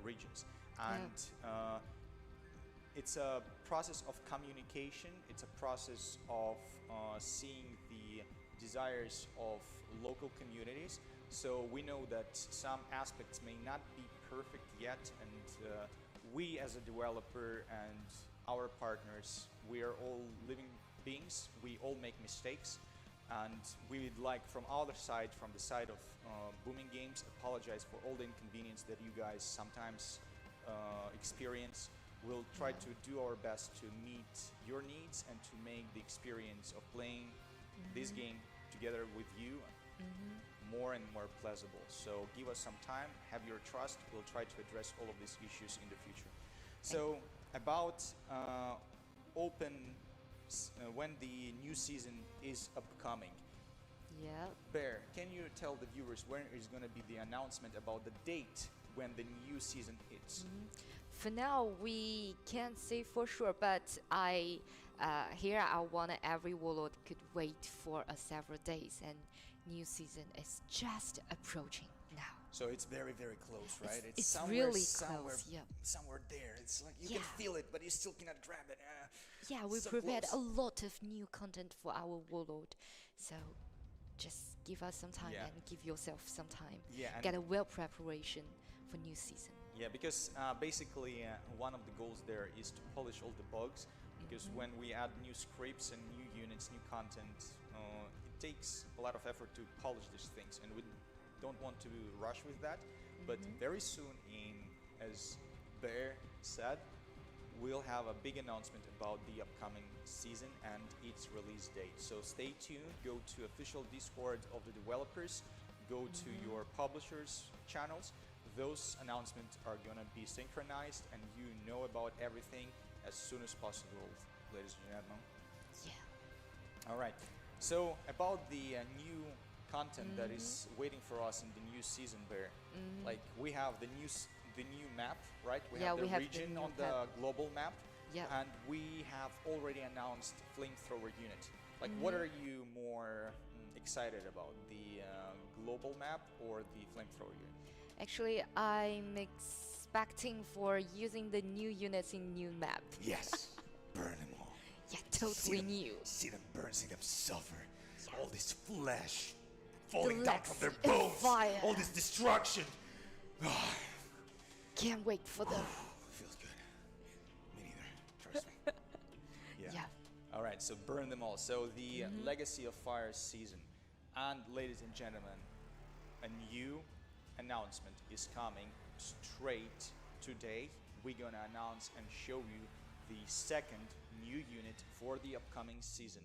regions. And it's a process of communication. It's a process of seeing the desires of local communities. So we know that some aspects may not be perfect yet, and we as a developer and our partners, we are all living beings. We all make mistakes, and we would like from our side, from the side of Booming Games, apologize for all the inconvenience that you guys sometimes experience. We'll try to do our best to meet your needs and to make the experience of playing this game together with you more and more pleasurable. So give us some time, have your trust. We'll try to address all of these issues in the future. So about when the new season is upcoming. Yeah. Bear, can you tell the viewers when is going to be the announcement about the date when the new season hits? For now, we can't say for sure, but I want every warlord could wait for several days, and new season is just approaching now. So it's very, very close, right? It's somewhere, really somewhere, close, yeah. somewhere there. It's like you can feel it, but you still cannot grab it. Yeah, we so prepared close. a lot of new content for our warlord, so just give us some time and give yourself some time. Yeah, get a well preparation for new season. Yeah, because basically one of the goals there is to polish all the bugs. Because when we add new scripts and new units, new content, it takes a lot of effort to polish these things, and we don't want to rush with that. But very soon, as Bear said, we'll have a big announcement about the upcoming season and its release date. So stay tuned, go to official Discord of the developers, go to your publishers' channels. Those announcements are going to be synchronized, and you know about everything as soon as possible, ladies and gentlemen. Yeah. All right. So about the new content that is waiting for us in the new season, Bear. Like we have the new map, right? We have the region on the global map, and we have already announced flamethrower unit. Like, what are you more excited about, the global map or the flamethrower unit? Actually, I'm expecting for using the new units in new map. Yes, burn them all. Yeah, totally new. See them burn, see them suffer. All this flesh falling down from their and bones. fire. All this destruction. Can't wait for them. Feels good. Me neither. Trust me. Yeah. All right, so burn them all. So the Legacy of Fire season. And ladies and gentlemen, a new announcement is coming straight today. We're gonna announce and show you the second new unit for the upcoming season.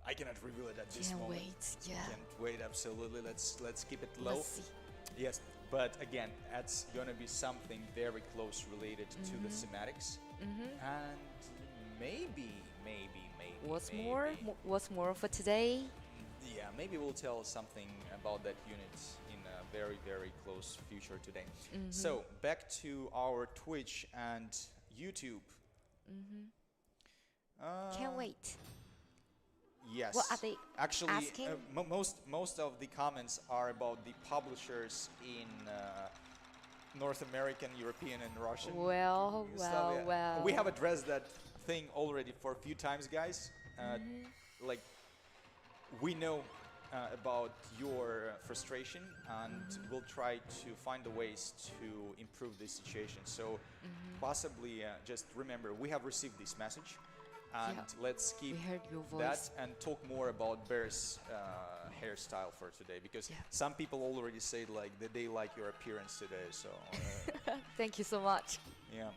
I cannot reveal it at this moment. Can't wait, yeah. Can't wait, absolutely. Let's keep it low. Let's see. Yes, but again, that's gonna be something very close related to the thematics. And maybe. What's more for today? Yeah, maybe we'll tell something about that unit in a very, very close future today. So back to our Twitch and YouTube. Can't wait. Yes. What are they actually asking? most of the comments are about the publishers in North American, European, and Russian. Well. We have addressed that thing already for a few times, guys. Like, we know about your frustration, and we'll try to find the ways to improve this situation. So possibly just remember, we have received this message, and let's keep that and talk more about Bear's hairstyle for today, because some people already say like that they like your appearance today. So thank you so much. Yeah.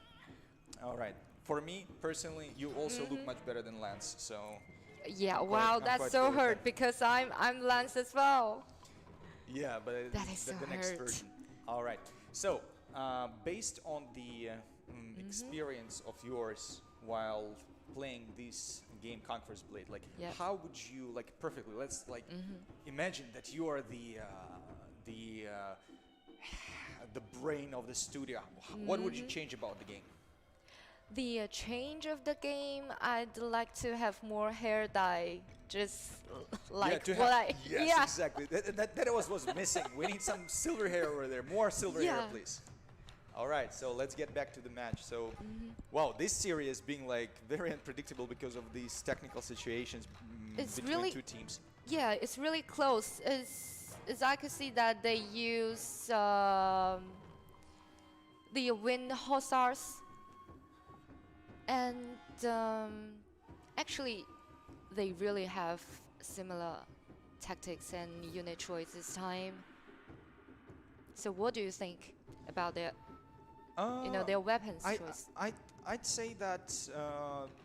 All right. For me personally, you also look much better than Lance. So. Yeah, wow, that's so hurt because I'm Lance as well. Yeah, but that is the next version. All right. So, based on the experience of yours while playing this game, Conqueror's Blade, like how would you perfectly? Let's imagine that you are the brain of the studio. What would you change about the game? The change of the game, I'd like to have more hair dye, just like Yes, exactly. That was missing. We need some silver hair over there. More silver hair, please. All right, so let's get back to the match. So, wow, this series is being like very unpredictable because of these technical situations It's between really- two teams. Yeah, it's really close. As I could see that they use the wind hussars, and actually, they really have similar tactics and unit choice this time. So, what do you think about their, their weapons choice? I'd say that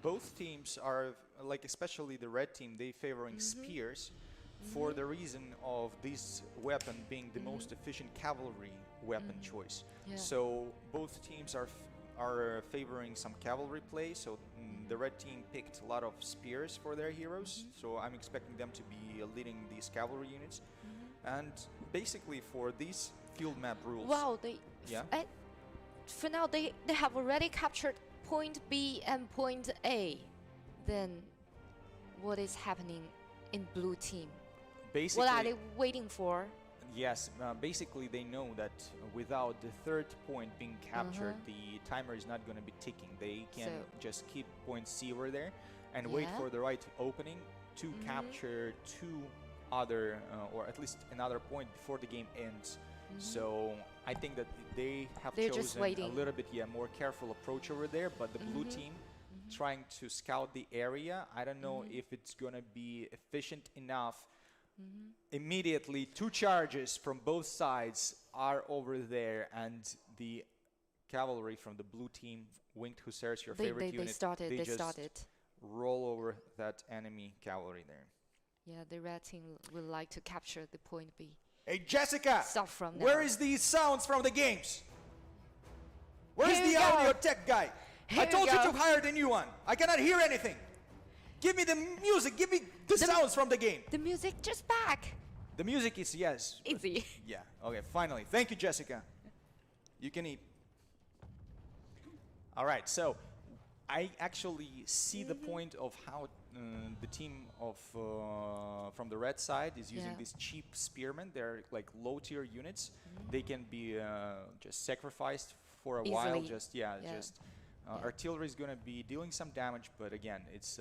both teams are, like especially the red team, they favoring spears for the reason of this weapon being the most efficient cavalry weapon choice. Yeah. So both teams are favoring some cavalry play. So the red team picked a lot of spears for their heroes. So I'm expecting them to be leading these cavalry units. And basically for these field map rules. Wow, Yeah. For now they have already captured point B and point A. Then what is happening in blue team? Basically, What are they waiting for? yes, basically they know that without the third point being captured, the timer is not going to be ticking. They can just keep point C over there and wait Yeah. for the right opening to capture two other, or at least another point before the game ends. So I think that they have They're just chosen a waiting. little bit more careful approach over there, but the blue team trying to scout the area, I don't know if it's going to be efficient enough. Immediately, two charges from both sides are over there, and the cavalry from the blue team, winged hussars, your favorite unit, they just started. roll over that enemy cavalry there. Yeah, the red team would like to capture the point B. Hey, Jessica, Stop from where now. is these sounds from the games? Where's Here the you go. audio tech guy? I Here you told you go. to hire the new one. I cannot hear anything. Give me the music. Give me the sounds from the game. The music just back. The music is yes. Easy. Yeah. Okay. Finally. Thank you, Jessica. You can eat. All right. So, I actually see the point of how the team of from the red side is using Yeah. these cheap spearmen. They're like low-tier units. They can be just sacrificed for a while. Easily. Just Yeah. artillery is gonna be dealing some damage, but again, it's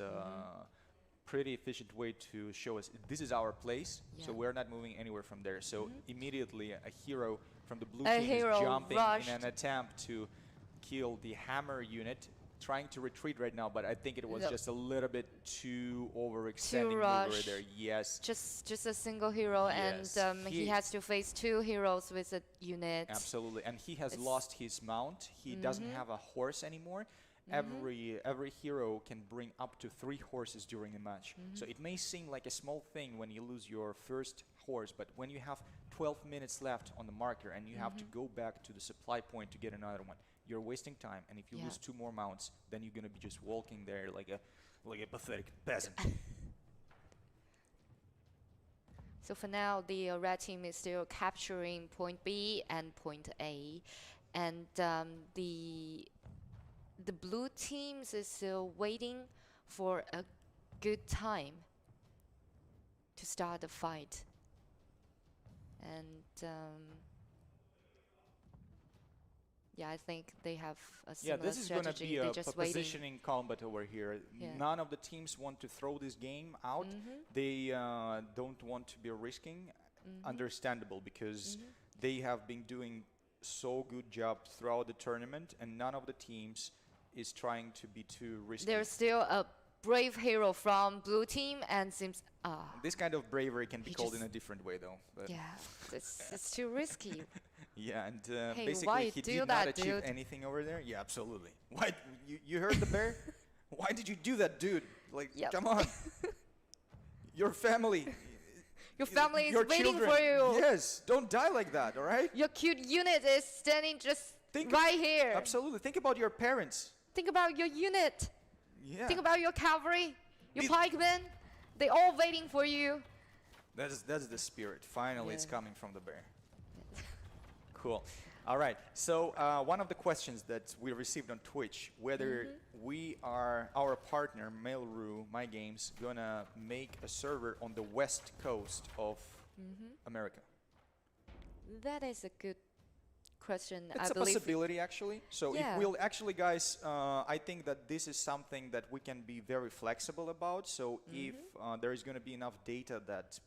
pretty efficient way to show us this is our place, so Yeah. we're not moving anywhere from there. So immediately a hero from the blue A team hero is jumping rushed. in an attempt to kill the hammer unit, trying to retreat right now, but I think it was Yep. just a little bit too overextending over rushed. there. Yes, Just a single hero, Yes, and he he- has to face two heroes with a unit. absolutely. And he has It's- lost his mount. He doesn't have a horse anymore. Every hero can bring up to 3 horses during a match. So it may seem like a small thing when you lose your first horse, but when you have 12 minutes left on the marker and you have to go back to the supply point to get another one, you're wasting time. And if you Yeah. lose 2 more mounts, then you're gonna be just walking there like a pathetic peasant. So for now, the red team is still capturing point B and point A, and the blue teams is still waiting for a good time to start the fight. And yeah, I think they have a Yeah, similar this is going to strategy. be They're a just waiting. positioning combat over here. Yeah. None of the teams want to throw this game out. They don't want to be risking. Understandable, because they have been doing so good job throughout the tournament, and none of the teams is trying to be too risky. There's still a brave hero from blue team, and seems This kind of bravery can be He called in just- a different way, though. But yeah, it's too risky. yeah, and Hey, basically why he do did not that, achieve dude? anything over there. Yeah, absolutely. Why you heard the bear? Why did you do that, dude? Like, Yep. come on. Your family. Your family is your waiting children. for you. Yes, don't die like that, all right? Your cute unit is standing just Think- right here. Absolutely. Think about your parents. Think about your unit. Yeah. Think about your cavalry, your These- pikemen. They all waiting for you. That's the spirit. Finally, it's Yeah. coming from the bear. Cool. All right. So one of the questions that we received on Twitch, whether we are our partner Mail.ru My Games gonna make a server on the west coast of America. That is a good question. It's I a believe possibility, actually. So Yeah. if we'll actually, guys, I think that this is something that we can be very flexible about. So if there is going to be enough data that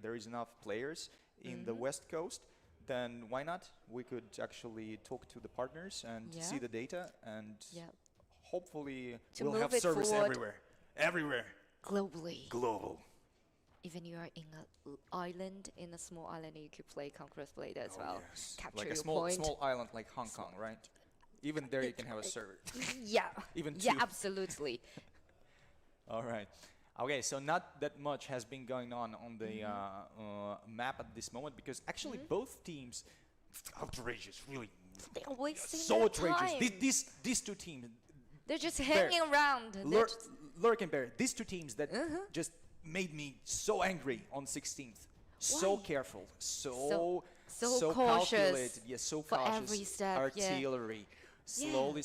there is enough players in the West Coast, then why not? We could actually talk to the partners and Yeah. see the data, and Yeah. hopefully To we'll move have it service forward. everywhere, globally. global. Even you are in a small island, you could play Conqueror's Blade as well. Yes. Capture Like a your small point. small island like Hong Kong, right? Even there you can have a server. Yeah. Even Yeah, two. absolutely. All right. Okay, so not that much has been going on the map at this moment, because actually both teams, outrageous, really, They are wasting so their outrageous. time. These two teams, They're just hanging around. Lurk and Bear, these two teams that just made me so angry on 16th. So Why? careful, So so cautious calculated, yes, so for cautious. every step, Artillery, Yeah. slowly,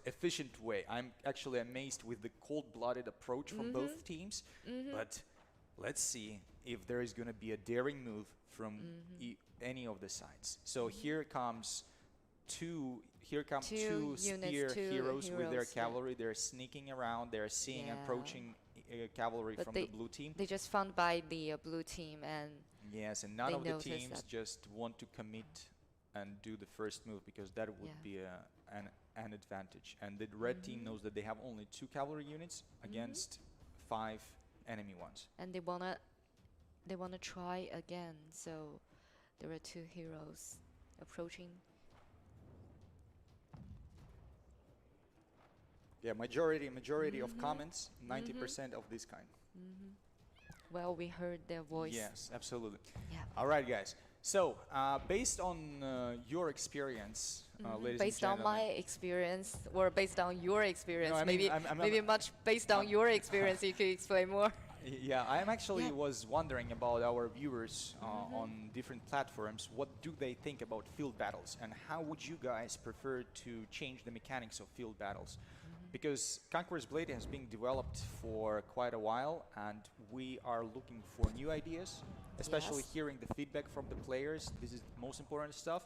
efficient way. I'm actually amazed with the cold-blooded approach from both teams. But let's see if there is going to be a daring move from any of the sides. So here comes two Two spear units, two heroes with their heroes, yeah. cavalry. They're sneaking around. They're seeing Yeah. approaching cavalry But from they- the blue team. They just found by the blue team, and Yes, and none they of the noticed teams that. just want to commit and do the first move, because that would Yeah. be an advantage. And the red team knows that they have only 2 cavalry units against 5 enemy ones. and they wanna try again. So there are two heroes approaching. Yeah, majority of comments, 90% of this kind. Well, we heard their voice. Yes, absolutely. Yeah. All right, guys. So, based on your experience, ladies Based and on gentlemen, my experience, or based on your experience, I mean, maybe I'm- maybe much based on your experience, you could explain more. Yeah, I am actually Yeah. was wondering about our viewers on different platforms. What do they think about field battles, and how would you guys prefer to change the mechanics of field battles? Because Conqueror's Blade has been developed for quite a while, and we are looking for new ideas, especially Yes. hearing the feedback from the players. This is the most important stuff.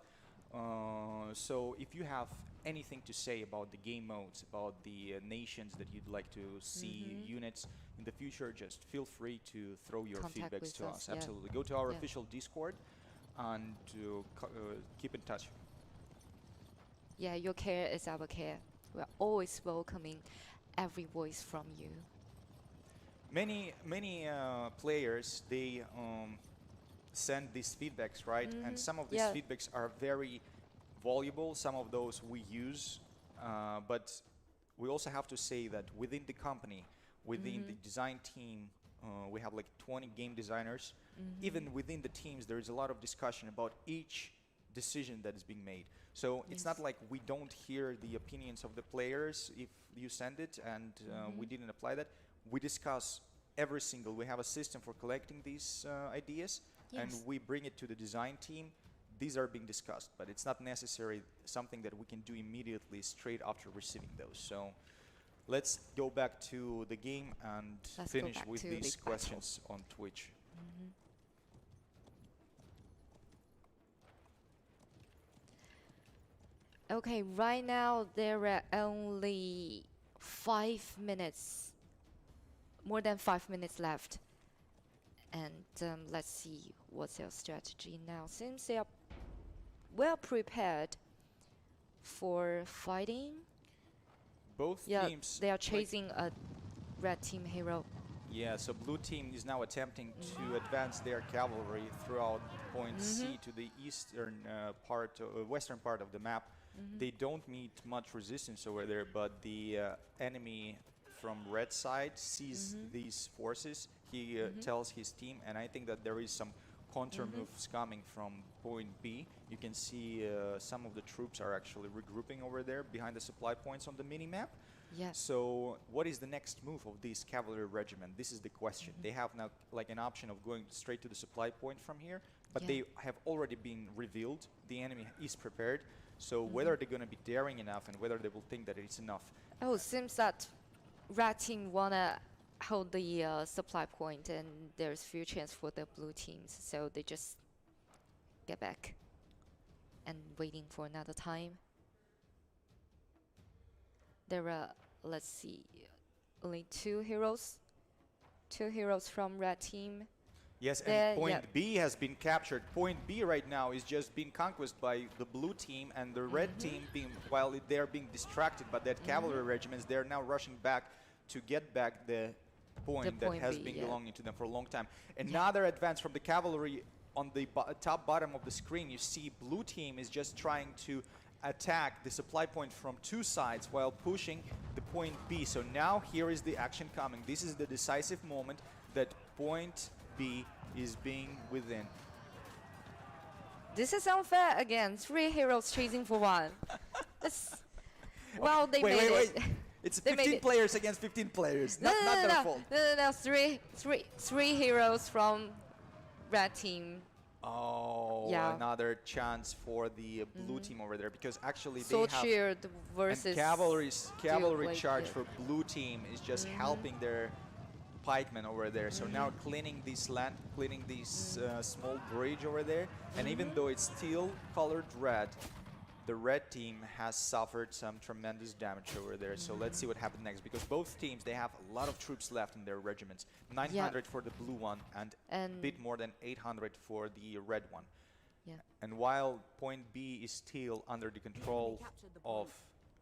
So if you have anything to say about the game modes, about the nations that you'd like to see units in the future, just feel free to throw your Contact feedbacks with to us, us. yeah. Absolutely. Go to our Yeah. official Discord and keep in touch. Yeah, your care is our care. We're always welcoming every voice from you. Many players, they send these feedbacks, right? And some of these Yeah. feedbacks are very valuable. Some of those we use, but we also have to say that within the company, within the design team, we have like 20 game designers. Even within the teams, there is a lot of discussion about each decision that is being made. So it's not Yes. like we don't hear the opinions of the players if you send it and we didn't apply that. We discuss every single, we have a system for collecting these ideas, and Yes. we bring it to the design team. These are being discussed, but it's not necessary something that we can do immediately straight after receiving those. So let's go back to the game and Let's go finish back with to these the battle. questions on Twitch. Okay, right now there are only 5 minutes, more than 5 minutes left. And let's see what's their strategy now. Seems they are well prepared for fighting. Both Yeah, teams, they are like- chasing a red team hero. Yeah, so blue team is now attempting to advance their cavalry throughout point C to the eastern western part of the map. They don't meet much resistance over there, but the enemy from red side sees these forces. He tells his team, and I think that there is some counter moves coming from point B. You can see some of the troops are actually regrouping over there behind the supply points on the mini-map. Yes. So what is the next move of this cavalry regiment? This is the question. They have now like an option of going straight to the supply point from here, but Yeah. they have already been revealed. The enemy is prepared. So whether they're going to be daring enough and whether they will think that it's enough. Oh, seems that red team wanna hold the supply point, and there's few chance for the blue teams, so they just get back. and waiting for another time. There are, let's see, only two heroes from red team. Yes, and point B has been captured. Point B right now is just being conquered by the blue team, and the red team while they're being distracted by that cavalry regiments, they're now rushing back to get back the point that has been belonging to them for a long time. Another advance from the cavalry on the top bottom of the screen. You see blue team is just trying to attack the supply point from two sides while pushing the point B. So now here is the action coming. This is the decisive moment that point B is being within. This is unfair again. 3 heroes chasing for 1. Well, they made it. It's 15 players against 15 players. Not their fault. No. Three heroes from red team. Oh, another chance for the blue team over there, because actually they have versus cavalry charge for blue team is just helping their pikemen over there. So now cleaning this land, cleaning this small bridge over there, and even though it's still colored red, the red team has suffered some tremendous damage over there. So let's see what happens next, because both teams, they have a lot of troops left in their regiments. 900 for the blue one and a bit more than 800 for the red one. And while point B is still under the control of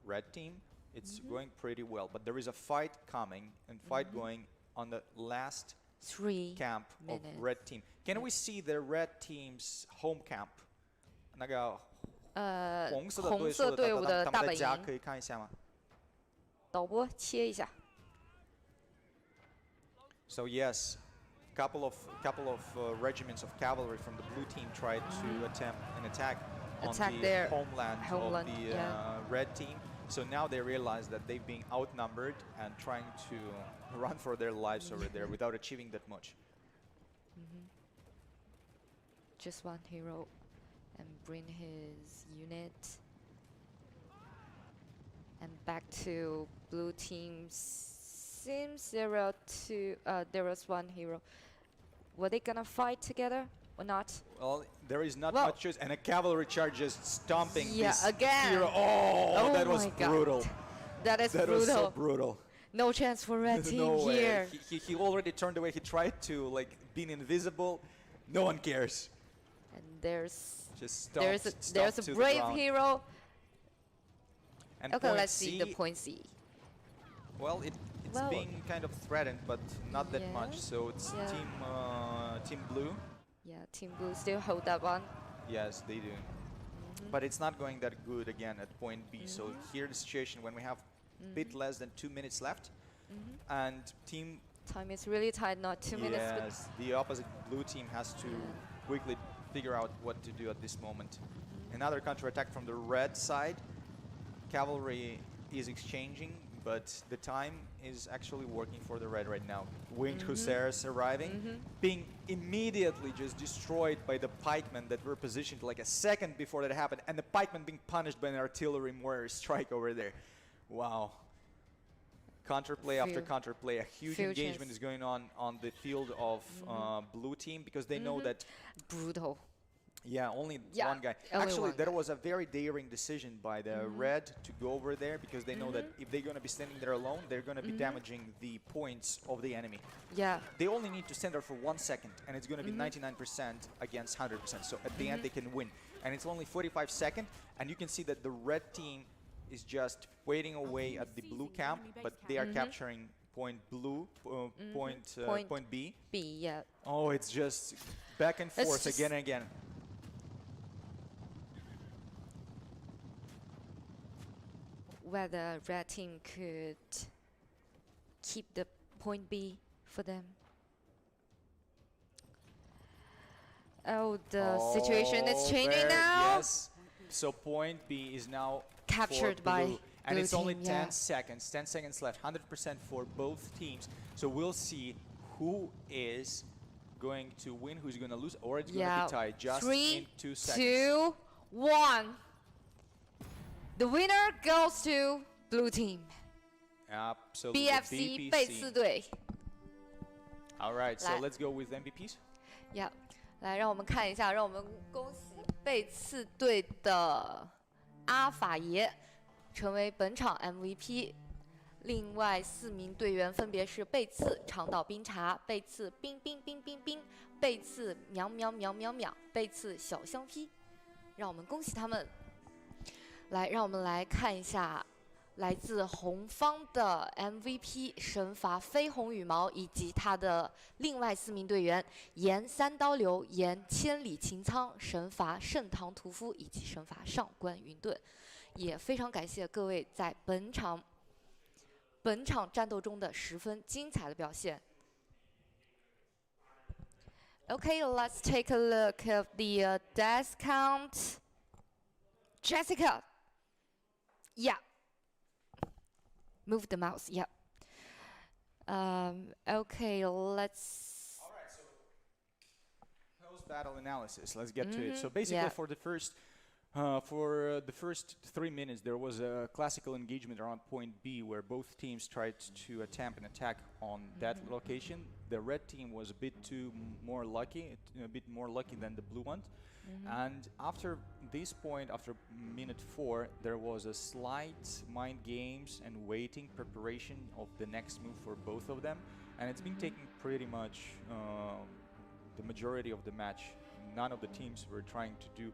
red team, it's going pretty well. But there is a fight coming and fight going on the last 3 camp of red team. Can we see the red team's home camp? 那个红色队伍的大本营可以看一下吗？导播切一下。So yes, couple of regiments of cavalry from the blue team tried to attempt an attack on the homeland of the red team. So now they realize that they've been outnumbered and trying to run for their lives over there without achieving that much. Just one hero and bring his unit. And back to blue teams. Seems there was one hero. Were they gonna fight together or not? Well, there is not much choice, and a cavalry charge just stomping this again. hero. Oh, that was brutal. God. That was so brutal. No chance for red team no here. He already turned away. He tried to being invisible. No one cares. And there's a brave hero. And okay, let's see the point C. Well, it's being kind of threatened, but not that much. So it's team blue. Yeah, team blue still hold that one. Yes, they do. But it's not going that good again at point B. So here the situation when we have a bit less than 2 minutes left, and team time is really tight. Not 2 minutes. Yes, the opposite blue team has to quickly figure out what to do at this moment. Another counterattack from the red side. Cavalry is exchanging, but the time is actually working for the red right now. Winged Hussars arriving, being immediately just destroyed by the pikemen that were positioned like a second before that happened, and the pikemen being punished by an artillery mortar strike over there. Wow. Counterplay after counterplay. A huge engagement is going on the field of blue team, because they know that... Brutal. Yeah, only one guy. Actually, there was a very daring decision by the red to go over there, because they know that if they're going to be standing there alone, they're going to be damaging the points of the enemy. Yeah. They only need to stand there for 1 second, and it's going to be 99% against 100%. So at the end, they can win. And it's only 45 seconds, and you can see that the red team is just waiting away at the blue camp, but they are capturing point blue, point B. B, yeah. Oh, it's just back and forth again and again. Whether red team could keep the point B for them. Oh, the situation is changing now. Yes. So point B is now captured by blue, and it's only team, 10 seconds. 10 seconds left. 100% for both teams. So we'll see who is going to win, who's going to lose, or it's going to be tied just in 2 seconds. 3, 2, 1. The winner goes to blue team. Absolutely. BFC 贝斯队。 All right, so let's go with MVPs. Yeah. 来，让我们看一下，让我们恭喜贝次队的阿法耶成为本场 MVP。另外4名队员分别是贝次长岛冰茶、贝次冰冰冰冰冰、贝次喵喵喵喵喵、贝次小香批。让我们恭喜他们！来，让我们来看一下来自红方的 MVP 神罚绯红羽毛，以及他的另外4名队员岩三刀流、岩千里擎苍、神罚盛唐屠夫以及神罚上官云顿。也非常感谢各位在本场战斗中的十分精彩的表现。Okay, let's take a look at the death count. Jessica. Yeah. Move the mouse. Yeah. Okay, let's. All right, so post-battle analysis. Let's get to it. So basically, for the first 3 minutes, there was a classical engagement around point B where both teams tried to attempt an attack on that location. The red team was a bit more lucky than the blue one. And after this point, after minute 4, there was a slight mind games and waiting preparation of the next move for both of them. And it's been taking pretty much the majority of the match. None of the teams were trying to do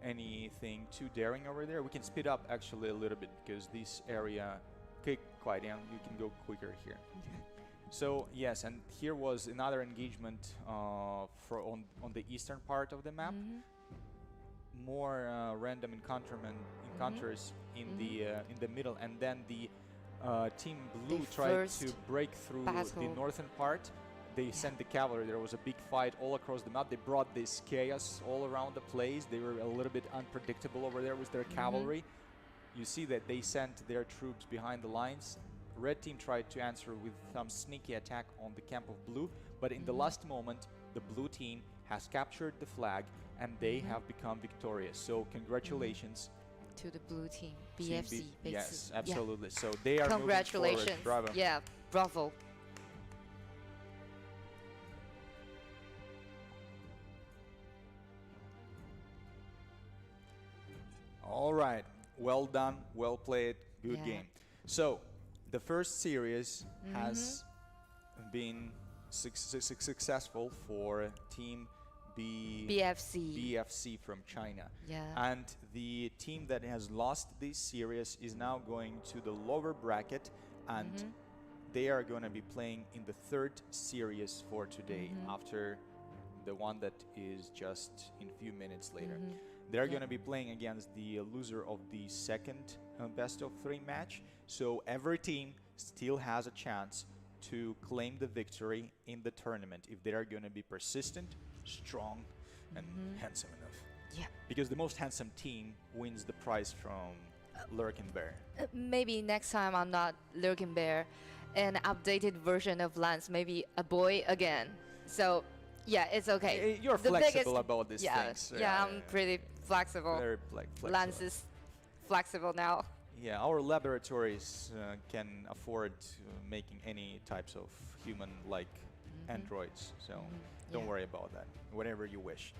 anything too daring over there. We can speed up actually a little bit because this area, okay, quiet down, you can go quicker here. So yes, and here was another engagement on the eastern part of the map. More random encounters in the middle, and then the team blue tried to break through the northern part. They sent the cavalry. There was a big fight all across the map. They brought this chaos all around the place. They were a little bit unpredictable over there with their cavalry. You see that they sent their troops behind the lines. Red team tried to answer with some sneaky attack on the camp of blue, but in the last moment, the blue team has captured the flag and they have become victorious. So congratulations to the blue team, BFC. Yes, absolutely. So they are congratulations. Moving forward. Bravo. Yeah, bravo. All right, well done, well played, good game. So the first series has been successful for Team BFC from China. And the team that has lost this series is now going to the lower bracket, and they are going to be playing in the third series for today after the one that is just in a few minutes later. They're going to be playing against the loser of the second best of 3 match. So every team still has a chance to claim the victory in the tournament if they are going to be persistent, strong, and handsome enough. Yeah. Because the most handsome team wins the prize from Lurking Bear. Maybe next time I'm not Lurking Bear, an updated version of Lance, maybe a boy again. So yeah, it's okay. You're flexible about these things. Yeah, I'm pretty flexible. Very flexible. Lance is flexible now. Yeah, our laboratories can afford making any types of human-like androids. So don't worry about that. Whatever you wish.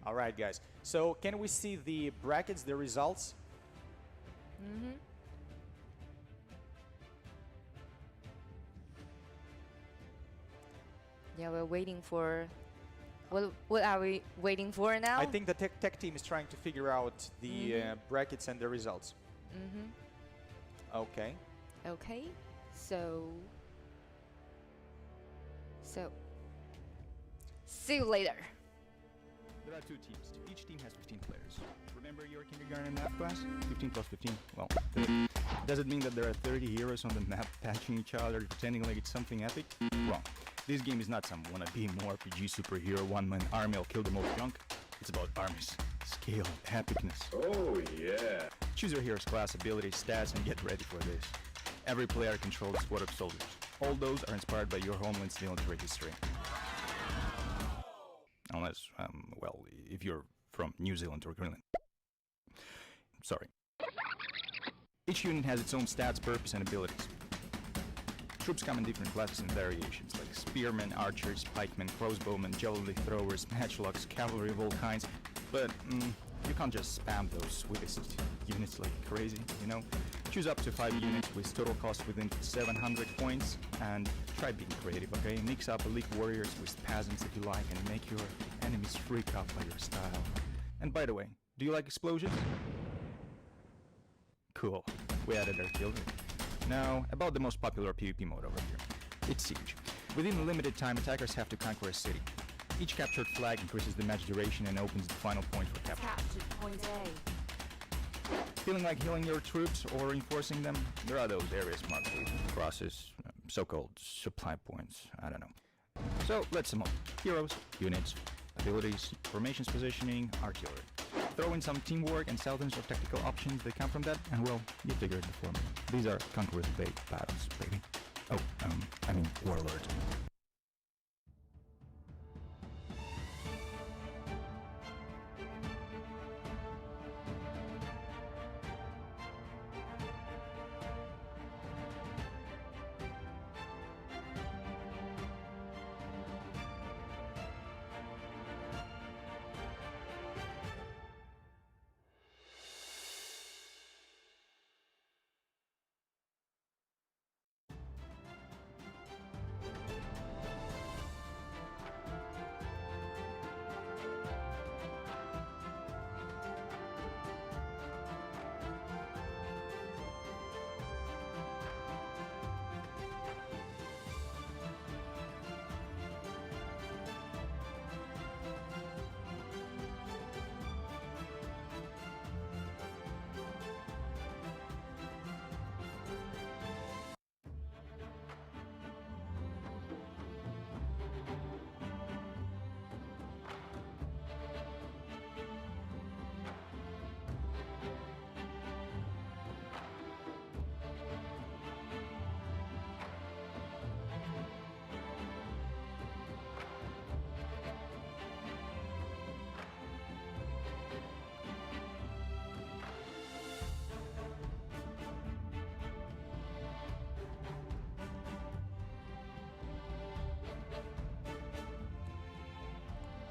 All right, guys. So can we see the brackets, the results? Yeah, we're waiting for. What are we waiting for now? I think the tech team is trying to figure out the brackets and the results. Okay. Okay. So see you later. There are 2 teams. Each team has 15 players. Remember your kindergarten math class? 15 plus 15. Well, 30. Does it mean that there are 30 heroes on the map patching each other, pretending like it's something epic? Wrong. This game is not some wannabe RPG superhero one-man army will kill the most junk. It's about armies, scale, epicness. Oh yeah! Choose your hero's class, abilities, stats, and get ready for this. Every player controls a squad of soldiers. All those are inspired by your homeland's military history. Unless, well, if you're from New Zealand or Greenland. Sorry. Each unit has its own stats, purpose, and abilities. Troops come in different classes and variations, like spearmen, archers, pikemen, crossbowmen, javelin throwers, matchlocks, cavalry of all kinds. But You can't just spam those Swiss units like crazy, you know? Choose up to 5 units with total cost within 700 points and try being creative, okay? Mix up elite warriors with peasants if you like and make your enemies freak out by your style. And by the way, do you like explosions? Cool, we added artillery. Now, about the most popular PvP mode over here. It's Siege. Within a limited time, attackers have to conquer a city. Each captured flag increases the match duration and opens the final point for capture. Captured point A. Feeling like healing your troops or reinforcing them? There are those areas marked with crosses, so-called supply points, I don't know. So let's sum up. Heroes, units, abilities, formations positioning, artillery. Throw in some teamwork and thousands of tactical options that come from that, and well, you figured the formula. These are Conqueror's big battles, baby. Oh, I mean warlords.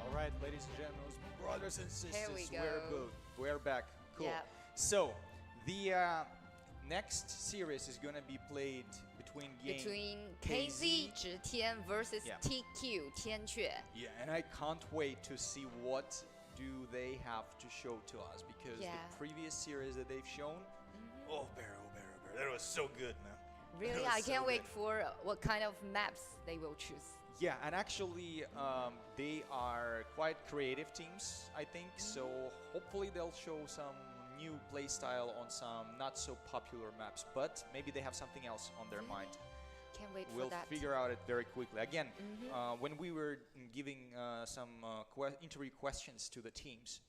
Alright, ladies and gentlemen, brothers and sisters, Here we go. We're back. Cool. Yep. So, the next series is gonna be played between KZ 直天 versus Yeah. TQ 天阙. Yeah, and I can't wait to see what do they have to show to us, because Yeah. the previous series that they've shown, oh bear, that was so good, man. Really, was I so can't wait good. for what kind of maps they will choose. Yeah, and actually, they are quite creative teams, I think. So hopefully they'll show some new playstyle on some not so popular maps, but maybe they have something else on their mind. Can't wait We'll for that. figure out it very quickly. Again, when we were giving some interview questions to the teams,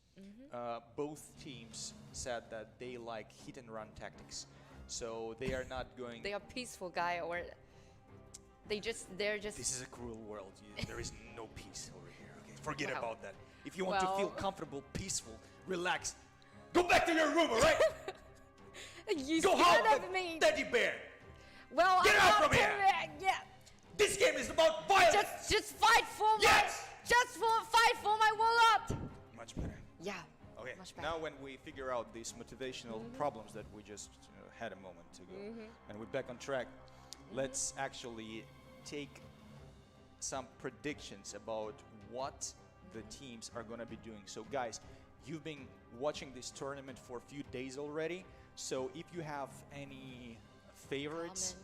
both teams said that they like hit and run tactics. So they are not going. They are peaceful guy, or they're just. This is a cruel world. There is no peace over here. Okay, forget Well. about that. If you want to feel Well. comfortable, peaceful, relaxed, go back to your room, all right? You Go scared home, of me. teddy bear. Well, Get I'm out not from here. correct. Yeah. This game is about violence. Just fight for Yes. fight for my wallet. Much better. Yeah. Okay. Much better. Now, when we figure out these motivational problems that we just had a moment ago, and we're back on track, let's actually take some predictions about what the teams are going to be doing. So, guys, you've been watching this tournament for a few days already. So, if you have any favorites,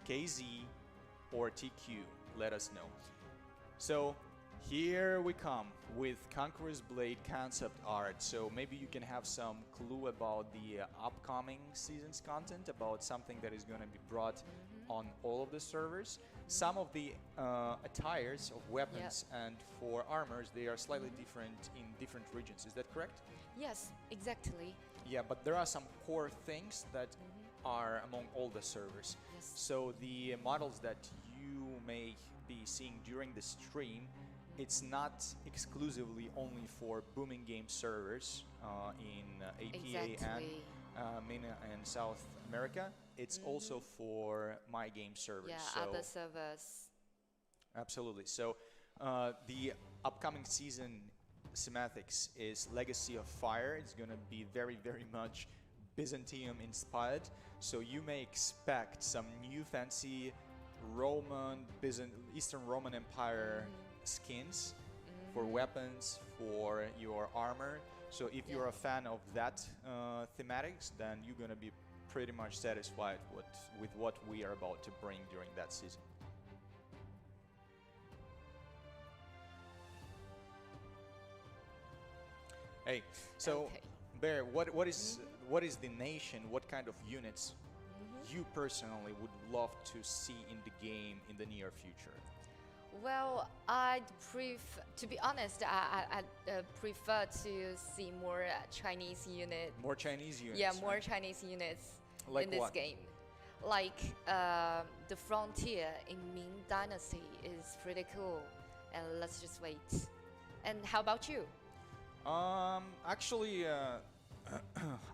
KZ or TQ, let us know. So, here we come with Conqueror's Blade concept art. So maybe you can have some clue about the upcoming season's content, about something that is going to be brought on all of the servers. Some of the attires of weapons and for armors, they are slightly different in different regions. Is that correct? Yes, exactly. Yeah, but there are some core things that are among all the servers. Yes. So the models that you may be seeing during the stream, it's not exclusively only for booming game servers in APA Exactly. and MENA and South America. It's also for my game servers. Yeah, So other servers. absolutely. So the upcoming season schematics is Legacy of Fire. It's going to be very, very much Byzantium inspired. So you may expect some new fancy Roman, Eastern Roman Empire skins for weapons, for your armor. So if you're a fan of that thematics, then you're going to be pretty much satisfied with what we are about to bring during that season. Hey, so Bear, what is the nation? What kind of units you personally would love to see in the game in the near future? Well, to be honest, I prefer to see more Chinese units. More Chinese units? Yeah, more Chinese units like in this what? game. Like the frontier in Ming Dynasty is pretty cool. And let's just wait. And how about you? Actually,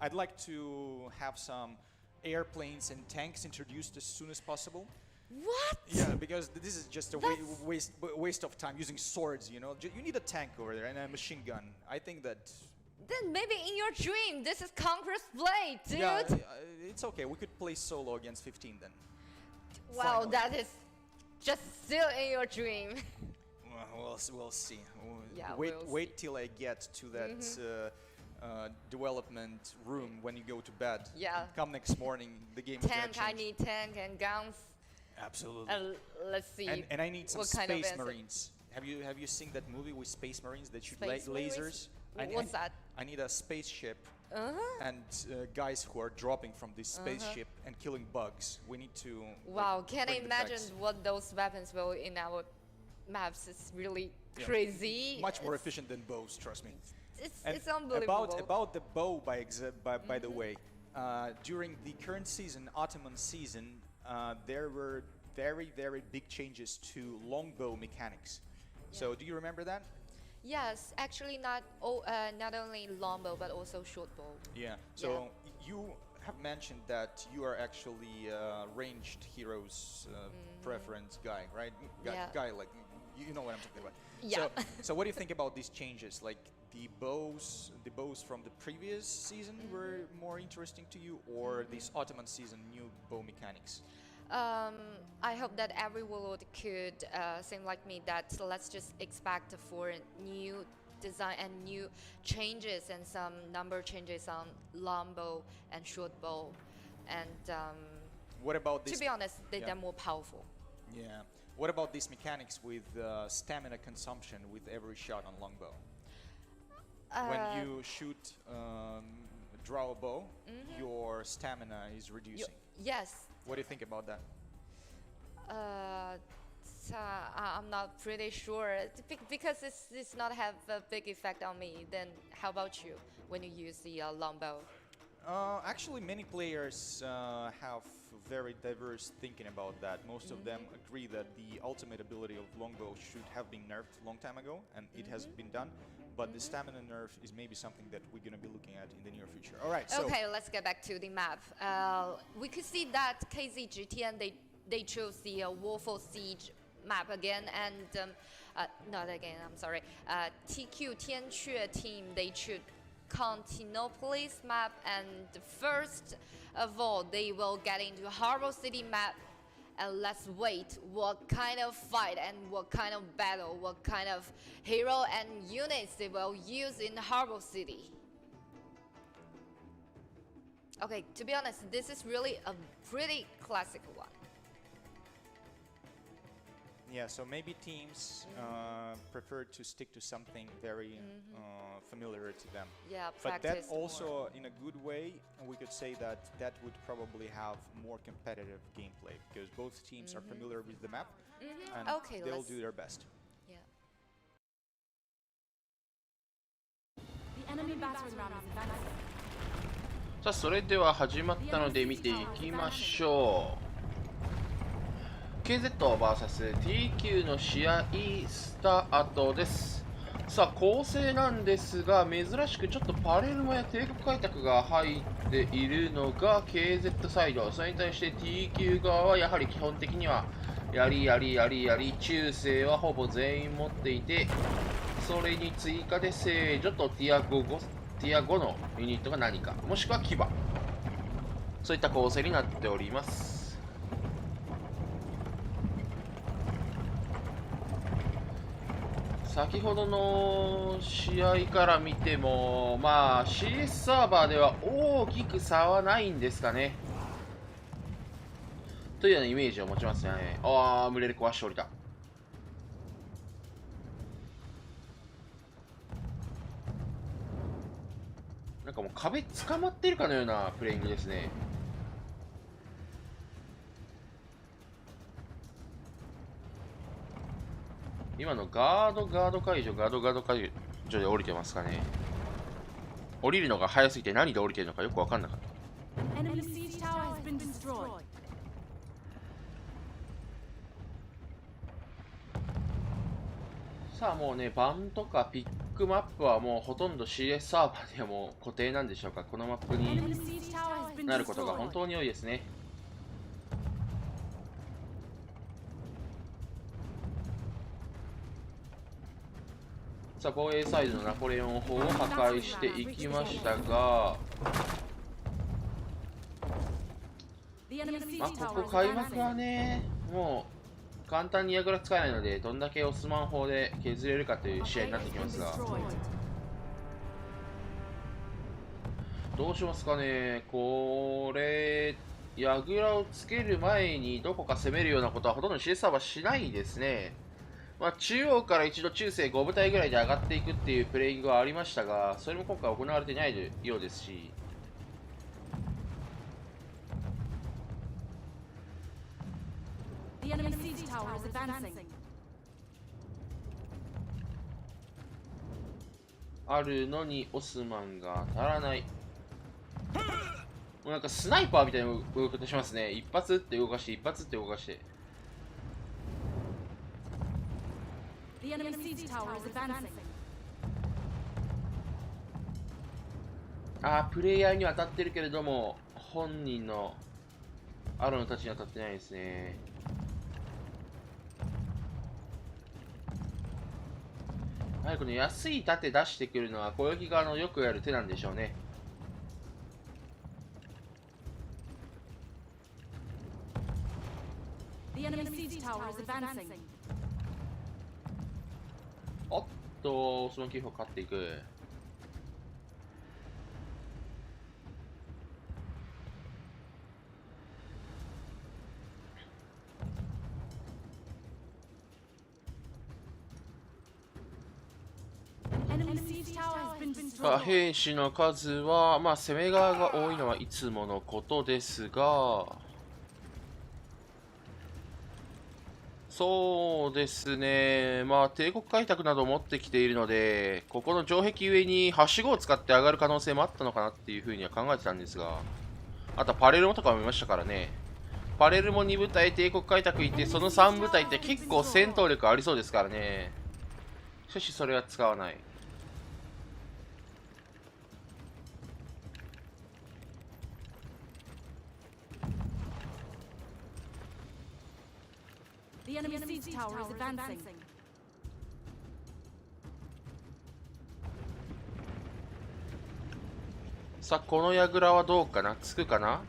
I'd like to have some airplanes and tanks introduced as soon as possible. What? Yeah, because this is just a waste of time using swords, you know. You need a tank over there and a machine gun. I think that... Then maybe in your dream, this is Conqueror's Blade, dude! Yeah, it's okay. We could play solo against 15 then. Wow, Finally. that is just still in your dream. Well, we'll see. Yeah, wait till I get to that development room when you go to bed. Yeah. Come next morning, the game is gonna Tank, change. I need tank and guns. Absolutely. Let's see. And I need some what kind of space answer. marines. Have you seen that movie with space marines that shoot Space lasers? marines? What's that? I need a spaceship and guys who are dropping from this spaceship and killing bugs. We need to. Wow, can I bring the imagine bugs. what those weapons will in our maps? It's really crazy. Much more efficient than bows, trust me. It's unbelievable. About the bow, by the way, during the current season, Ottoman season, there were very, very big changes to longbow mechanics. So do you remember that? Yes, actually not only longbow but also shortbow. Yeah. So you have mentioned that you are actually ranged heroes preference guy, right? Guy like you know what I'm talking about. Yeah. So what do you think about these changes? Like the bows from the previous season were more interesting to you, or this Ottoman season new bow mechanics? I hope that every warlord could think like me, that let's just expect for new design and new changes and some number changes on longbow and shortbow. And what about this? to be honest, they're more powerful. Yeah. What about these mechanics with stamina consumption with every shot on longbow? When you shoot, draw a bow, your stamina is reducing. Yes. What do you think about that? I'm not pretty sure because it's not have a big effect on me. Then how about you when you use the longbow? Actually, many players have very diverse thinking about that. Most of them agree that the ultimate ability of longbow should have been nerfed a long time ago, and it has been done. But the stamina nerf is maybe something that we're going to be looking at in the near future. All right. So Okay, let's get back to the map. We could see that KZGTN they chose the Warful Siege map again, and not again. I'm sorry. TQ Tianque team they chose Constantinopolis map, and first of all they will get into Harbor City map. And let's wait what kind of fight and what kind of battle, what kind of hero and units they will use in Harbor City. Okay, to be honest, this is really a pretty classic one. yeah, so maybe teams prefer to stick to something very familiar to them. Yeah, But that practice also, more. in a good way, we could say that that would probably have more competitive gameplay because both teams are familiar with the map and Okay, they'll let's- do their best. Yeah. The enemy battering ram is advancing. さあそれでは始まったので見ていきましょう。KZVS-TQ の試合スタートです。さあ構成なんですが、珍しくちょっとパレルモや帝国開拓が入っているのが KZ サイド、それに対して TQ 側はやはり基本的にはやり中世はほぼ全員持っていて、それに追加で聖女とティア5のユニットが何か、もしくは牙、そういった構成になっております。先ほどの試合から見ても、まあ CS サーバーでは大きく差はないんですかね、というようなイメージを持ちますね。ああ、群れで壊しておりた。なんかもう壁捕まってるかのようなプレイングですね。今のガード解除で降りてますかね。降りるのが早すぎて何で降りてるのかよく分かんなかった。Enemy siege tower has been destroyed. さあもうね、バンとかピックマップはもうほとんど CS サーバーではもう固定なんでしょうか。このマップ Enemy に siege tower has been なることが destroyed. 本当に多いですね。さあ防衛サイドのナポレオン砲を破壊していきましたが、 The enemy siege まあ、こ tower こ is 開幕は advancing. ね、もう簡単に櫓使えないので、どんだけオスマン砲で削れるかという試合になってきますが、 Destroyed. どうしますかね。これ櫓をつける前にどこか攻めるようなことはほとんど CS サーバーしないですね。まあ、中央から一度中世5部隊ぐらいで上がっていくっていうプレイングはありましたが、それも今回行われていないようですし、The enemy siege tower is advancing. あるのにオスマンが足らない。もうなんかスナイパーみたいな動き方しますね。一発って動かして、一発って動かして。 The enemy siege tower is advancing. ああ、プレイヤーには当たってるけれども、本人のアロンたちには当たってないですね。やはりこの安い盾出してくるのは攻撃側のよくやる手なんでしょうね。The enemy siege tower is advancing. おっと、オスマンキーフを勝っていく。Enemy siege tower has been さあ destroyed. 兵士の数は、まあ、攻め側が多いのはいつものことですが、そうですね、まあ、帝国開拓などを持ってきているので、ここの城壁上にはしごを使って上がる可能性もあったのかなっていうふうには考えてたんですが、あとはパレルモとかも見ましたからね。パレルモ2部隊、帝国開拓いて、その3部隊って結構戦闘力ありそうですからね。しかしそれは使わない。The enemy siege tower is advancing. さあ、この櫓はどうかな、つくかな。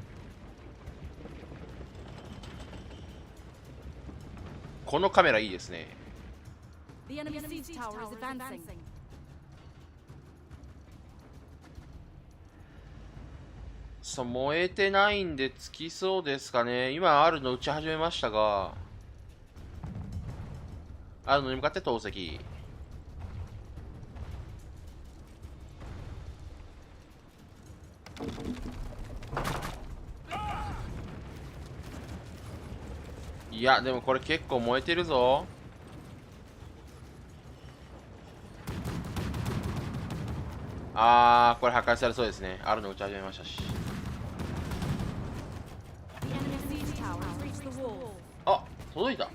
このカメラいいですね。 The enemy siege tower is advancing. さあ、燃えてないんでつきそうですかね。今あるの打ち始めましたが、あるのに向かって投石。いや、でもこれ結構燃えてるぞ。これ破壊されそうですね。あるの打ち始めましたし。 The enemy siege tower has reached the walls. あ、届いた。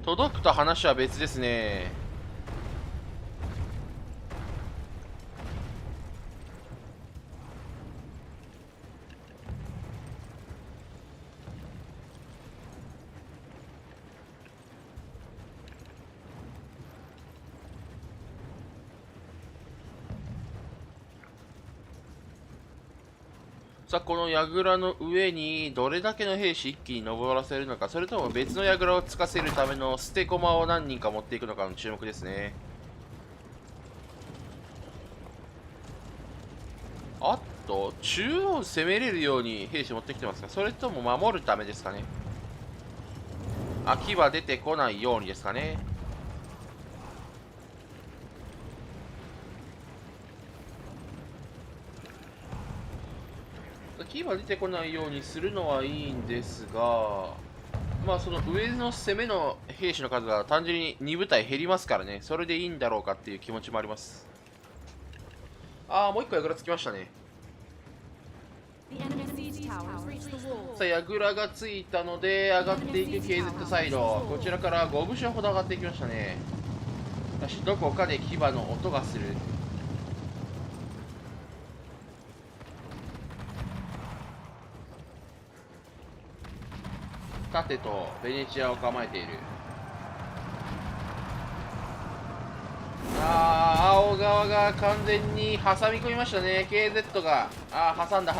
届くと話は別ですね。さあ、この櫓の上にどれだけの兵士一気に登らせるのか、それとも別の櫓をつかせるための捨て駒を何人か持っていくのかの注目ですね。あと、中央攻めれるように兵士持ってきてますか？それとも守るためですかね？秋は出てこないようにですかね？秋は出てこないようにするのはいいんですが、まあその上の攻めの兵士の数が単純に2部隊減りますからね、それでいいんだろうかっていう気持ちもあります。ああ、もう一個櫓つきましたね。さあ、櫓がついたので上がっていく KZ サイド、こちらから5部署ほど上がっていきましたね。しかしどこかで牙の音がする。盾とベネチアを構えている。青側が完全に挟み込みましたね。 KZ が挟んだ。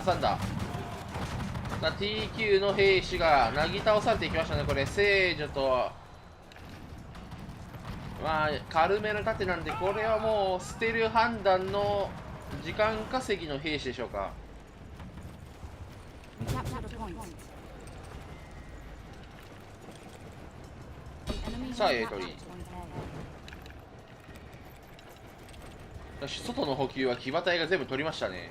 TQ の兵士がなぎ倒されていきましたね。これ聖女と軽めの盾なんで、これはもう捨てる判断の時間稼ぎの兵士でしょうか。さあ、取り。外の補給は騎馬隊が全部取りましたね。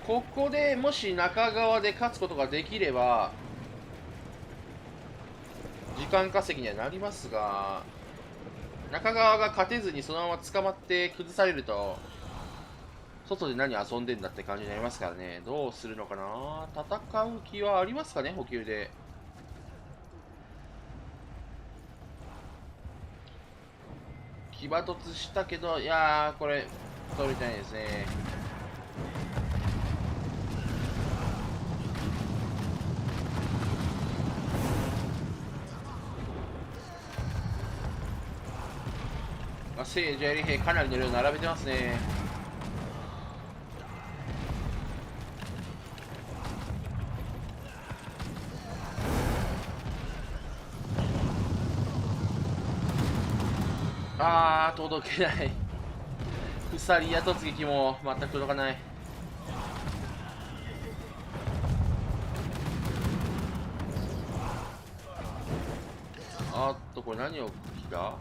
ここでもし中側で勝つことができれば時間稼ぎにはなりますが、中側が勝てずにそのまま捕まって崩されると外で何遊んでんだって感じになりますからね。どうするのかな。戦う気はありますかね、補給で。騎馬突したけど、いやー、これ取りたいですね。聖女やり兵かなりの量並べてますね。届けない。鎖や突撃も全く届かない。これ何を来た？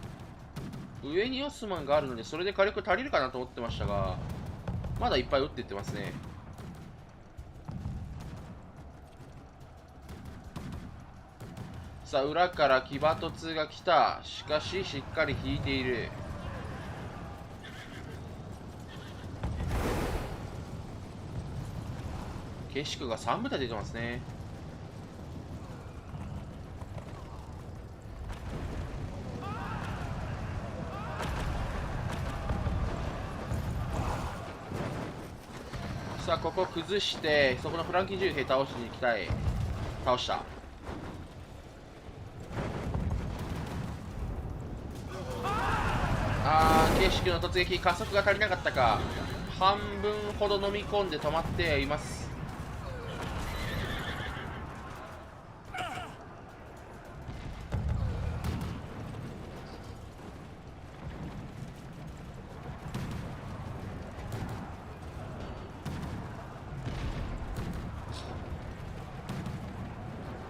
上にオスマンがあるのでそれで火力足りるかなと思ってましたが、まだいっぱい撃っていってますね。さあ、裏から騎馬突が来た。しかししっかり引いている。景色が3部隊出てますね。さあ、ここ崩してそこのフランキー銃兵倒しに行きたい。倒した。景色の突撃、加速が足りなかったか。半分ほど飲み込んで止まっています。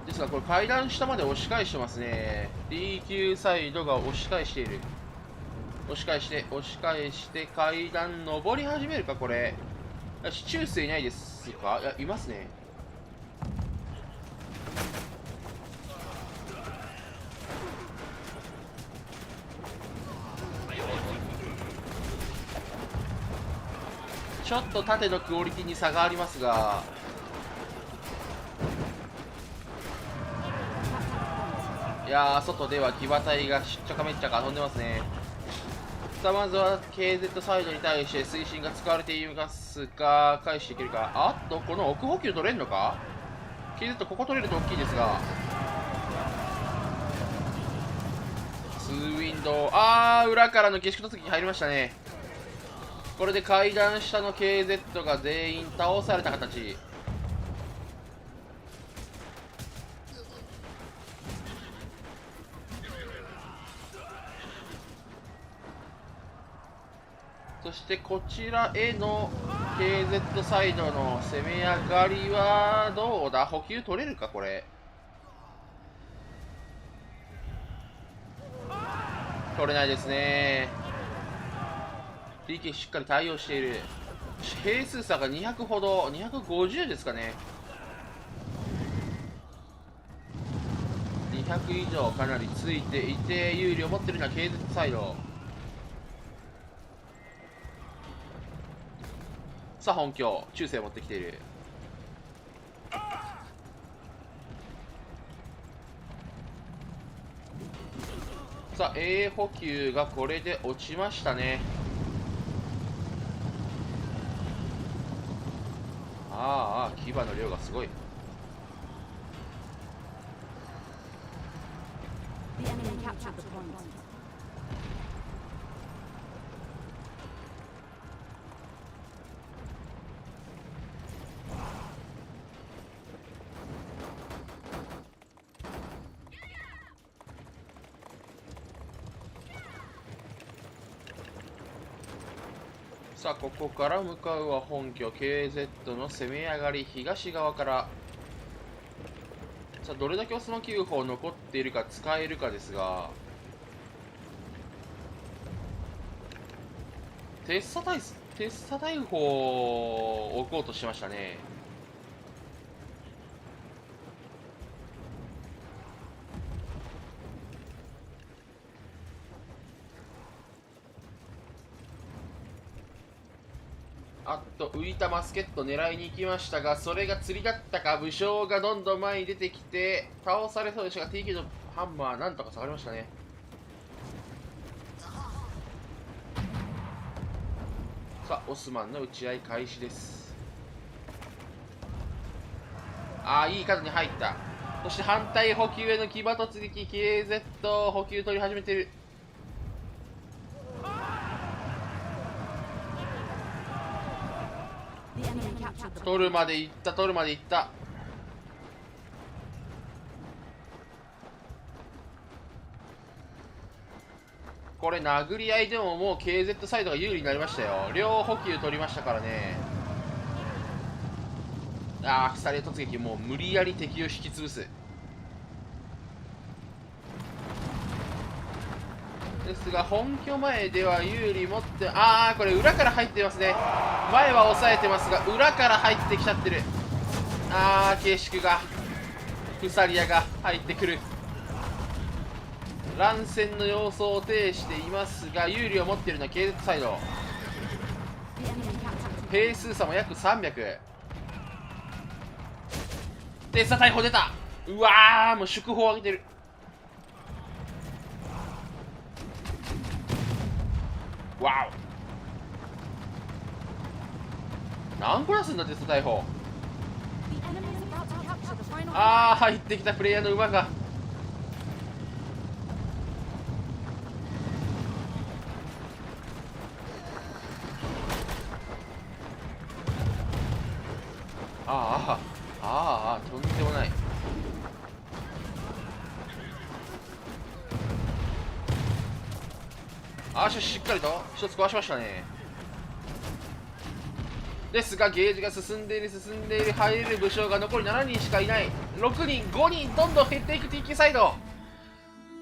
ですが、これ階段下まで押し返してますね。 D 級サイドが押し返している。押し返して階段登り始めるか。これ中世いないですか？いや、いますね。ちょっと縦のクオリティに差がありますが、いやー、外では騎馬隊がしっちゃかめっちゃか遊んでますね。さあ、まずは KZ サイドに対して推進が使われていますが、返していけるか。この奥補給取れるのか。 KZ ここ取れると大きいですが、2ウィンドウ、裏からの下宿突撃入りましたね。これで階段下の KZ が全員倒された形。そしてこちらへの KZ サイドの攻め上がりはどうだ。補給取れるかこれ。取れないですね。PK しっかり対応している。兵数差が200ほど、250ですかね。200以上かなりついていて、有利を持っているのは KZ サイド。さあ本拠、中世を持ってきている。さあ A 補給がこれで落ちましたね。ああ、牙の量がすごい。The enemy captured the point. さあここから向かうは本拠 KZ の攻め上がり。東側から。さあどれだけオスマ9砲残っているか使えるかですが、テッサ大砲を置こうとしましたね。あっと浮いたマスケット狙いに行きましたが、それが釣りだったか。武将がどんどん前に出てきて倒されそうでしたが、 TK のハンマーなんとか下がりましたね。さあオスマンの打ち合い開始です。ああ、いい数に入った。そして反対補給への騎馬突撃。 KZ 補給取り始めている。取るまで行った、取るまで行った。これ殴り合いでももう KZ サイドが有利になりましたよ。両補給取りましたからね。ああ、鎖突撃、もう無理やり敵を引き潰す。ですが本拠前では有利持って、ああこれ裏から入ってますね。前は抑えてますが裏から入ってきちゃってる。ああ、慶宿がフサリアが入ってくる。乱戦の様相を呈していますが、有利を持っているのは KZ サイド。兵数差も約300。テッサ逮捕出た。うわー、もう祝砲を上げてる。わお、何個出すんだテスト逮捕。ああ、入ってきたプレイヤーの馬が。とんでもない。しっかりと一つ壊しましたね。ですがゲージが進んでいる、入れる武将が残り7人しかいない。6人5人どんどん減っていく TK サイド。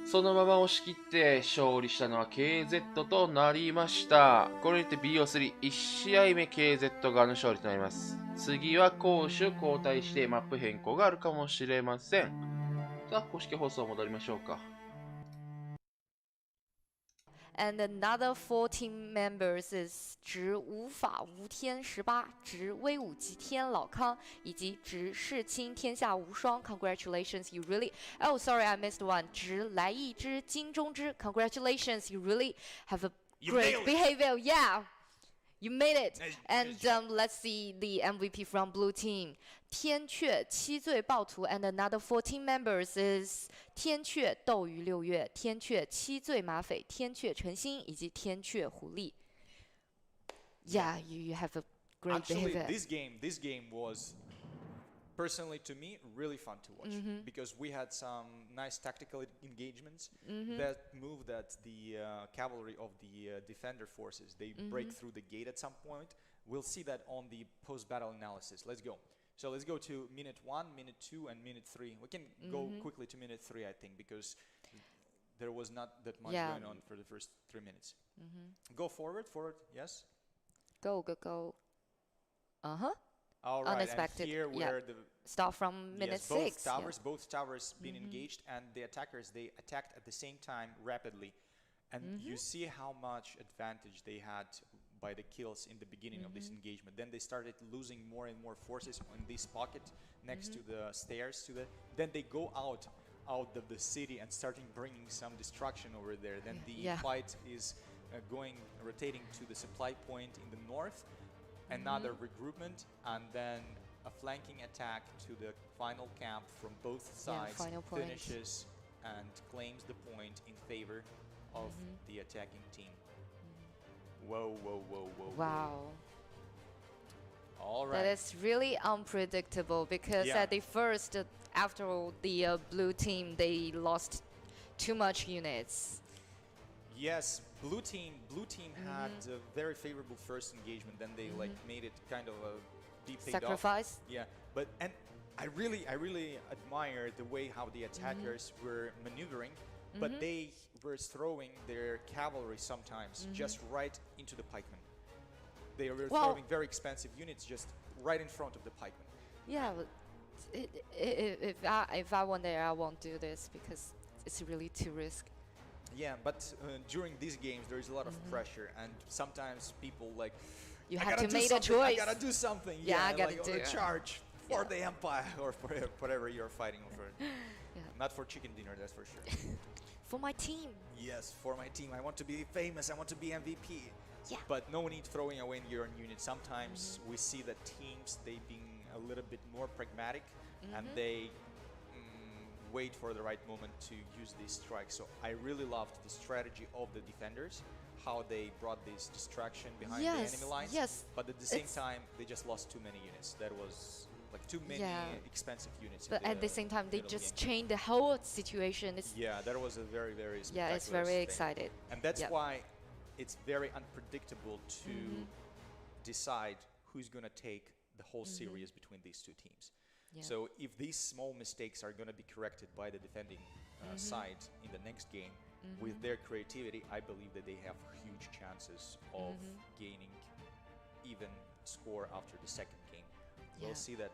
そのまま押し切って勝利したのは KZ となりました。これにて BO31 試合目 KZ 側の勝利となります。次は攻守交代してマップ変更があるかもしれません。さあ公式放送戻りましょうか。And another 14 members is 执无法无天18、执威武极天老康以及执世卿天下无双。Congratulations, you really. Oh, sorry, I missed one. 执来义之金中之。Congratulations, you really have a great behavior. Yeah, you made it. And let's see the MVP from blue team. 天阙七罪暴徒 and another 14 members is 天阙斗鱼六月、天阙七罪马匪、天阙诚心以及天阙狐狸。yeah, you have a great Actually, behavior. this game was personally to me really fun to watch because we had some nice tactical engagements that move that the cavalry of the defender forces they break through the gate at some point. We'll see that on the post-battle analysis. Let's go. So let's go to minute 1, minute 2, and minute 3. We can go quickly to minute 3, I think, because there was not that much going on for the first 3 minutes. Go forward, yes. Go. Uh-huh. All right, Unexpected. and here where the Start from minute yes, 6. both towers been engaged, and the attackers they attacked at the same time rapidly, and you see how much advantage they had by the kills in the beginning of this engagement. Then they started losing more and more forces in this pocket next to the stairs. Then they go out of the city and starting bringing some destruction over there. Then the fight is rotating to the supply point in the north. Another regroupment, and then a flanking attack to the final camp from both sides final point. finishes and claims the point in favor of the attacking team. Whoa. Wow. All right. That is really unpredictable because at the first, after all, the blue team, they lost too much units. Yes, blue team had a very favorable first engagement. Then they like made it kind of a deep Sacrifice. Yeah, and I really admire the way how the attackers were maneuvering, but they were throwing their cavalry sometimes just right into the pikemen. They were throwing very expensive units just right in front of the pikemen. Yeah, but if I were there, I won't do this because it's really too risky. Yeah, but during these games there is a lot of pressure, and sometimes people like You I have gotta to do make a something, I choice. gotta do something. Yeah, I gotta like do on a it. charge for the empire or for whatever you're fighting over. Not for chicken dinner, that's for sure. For my team. Yes, for my team. I want to be famous. I want to be MVP. Yeah. But no need throwing away your own unit. Sometimes we see that teams, they being a little bit more pragmatic and they wait for the right moment to use these strikes. So I really loved the strategy of the defenders, how they brought this distraction behind the enemy lines. Yes. But at the same time, they just lost too many units. That was like too many expensive units. But at the same time, they just changed the whole situation. Yeah, that was a very, very spectacular it's very thing. excited. And that's why it's very unpredictable to decide who's going to take the whole series between these two teams. Yeah. So if these small mistakes are going to be corrected by the defending side in the next game, with their creativity, I believe that they have huge chances of gaining even score after the second game. We'll see that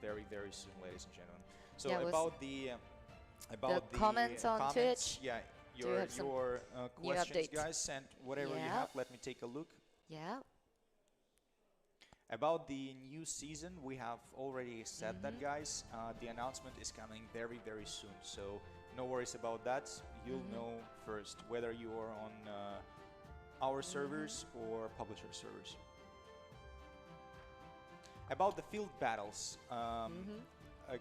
very, very soon, ladies and gentlemen. So about the comments on Twitch. Yeah, Do you have some your new questions, updates? guys, and whatever you have. Let me take a look. Yeah. About the new season, we have already said that, guys. The announcement is coming very, very soon. So no worries about that. You'll know first whether you are on our servers or publisher servers. About the field battles, a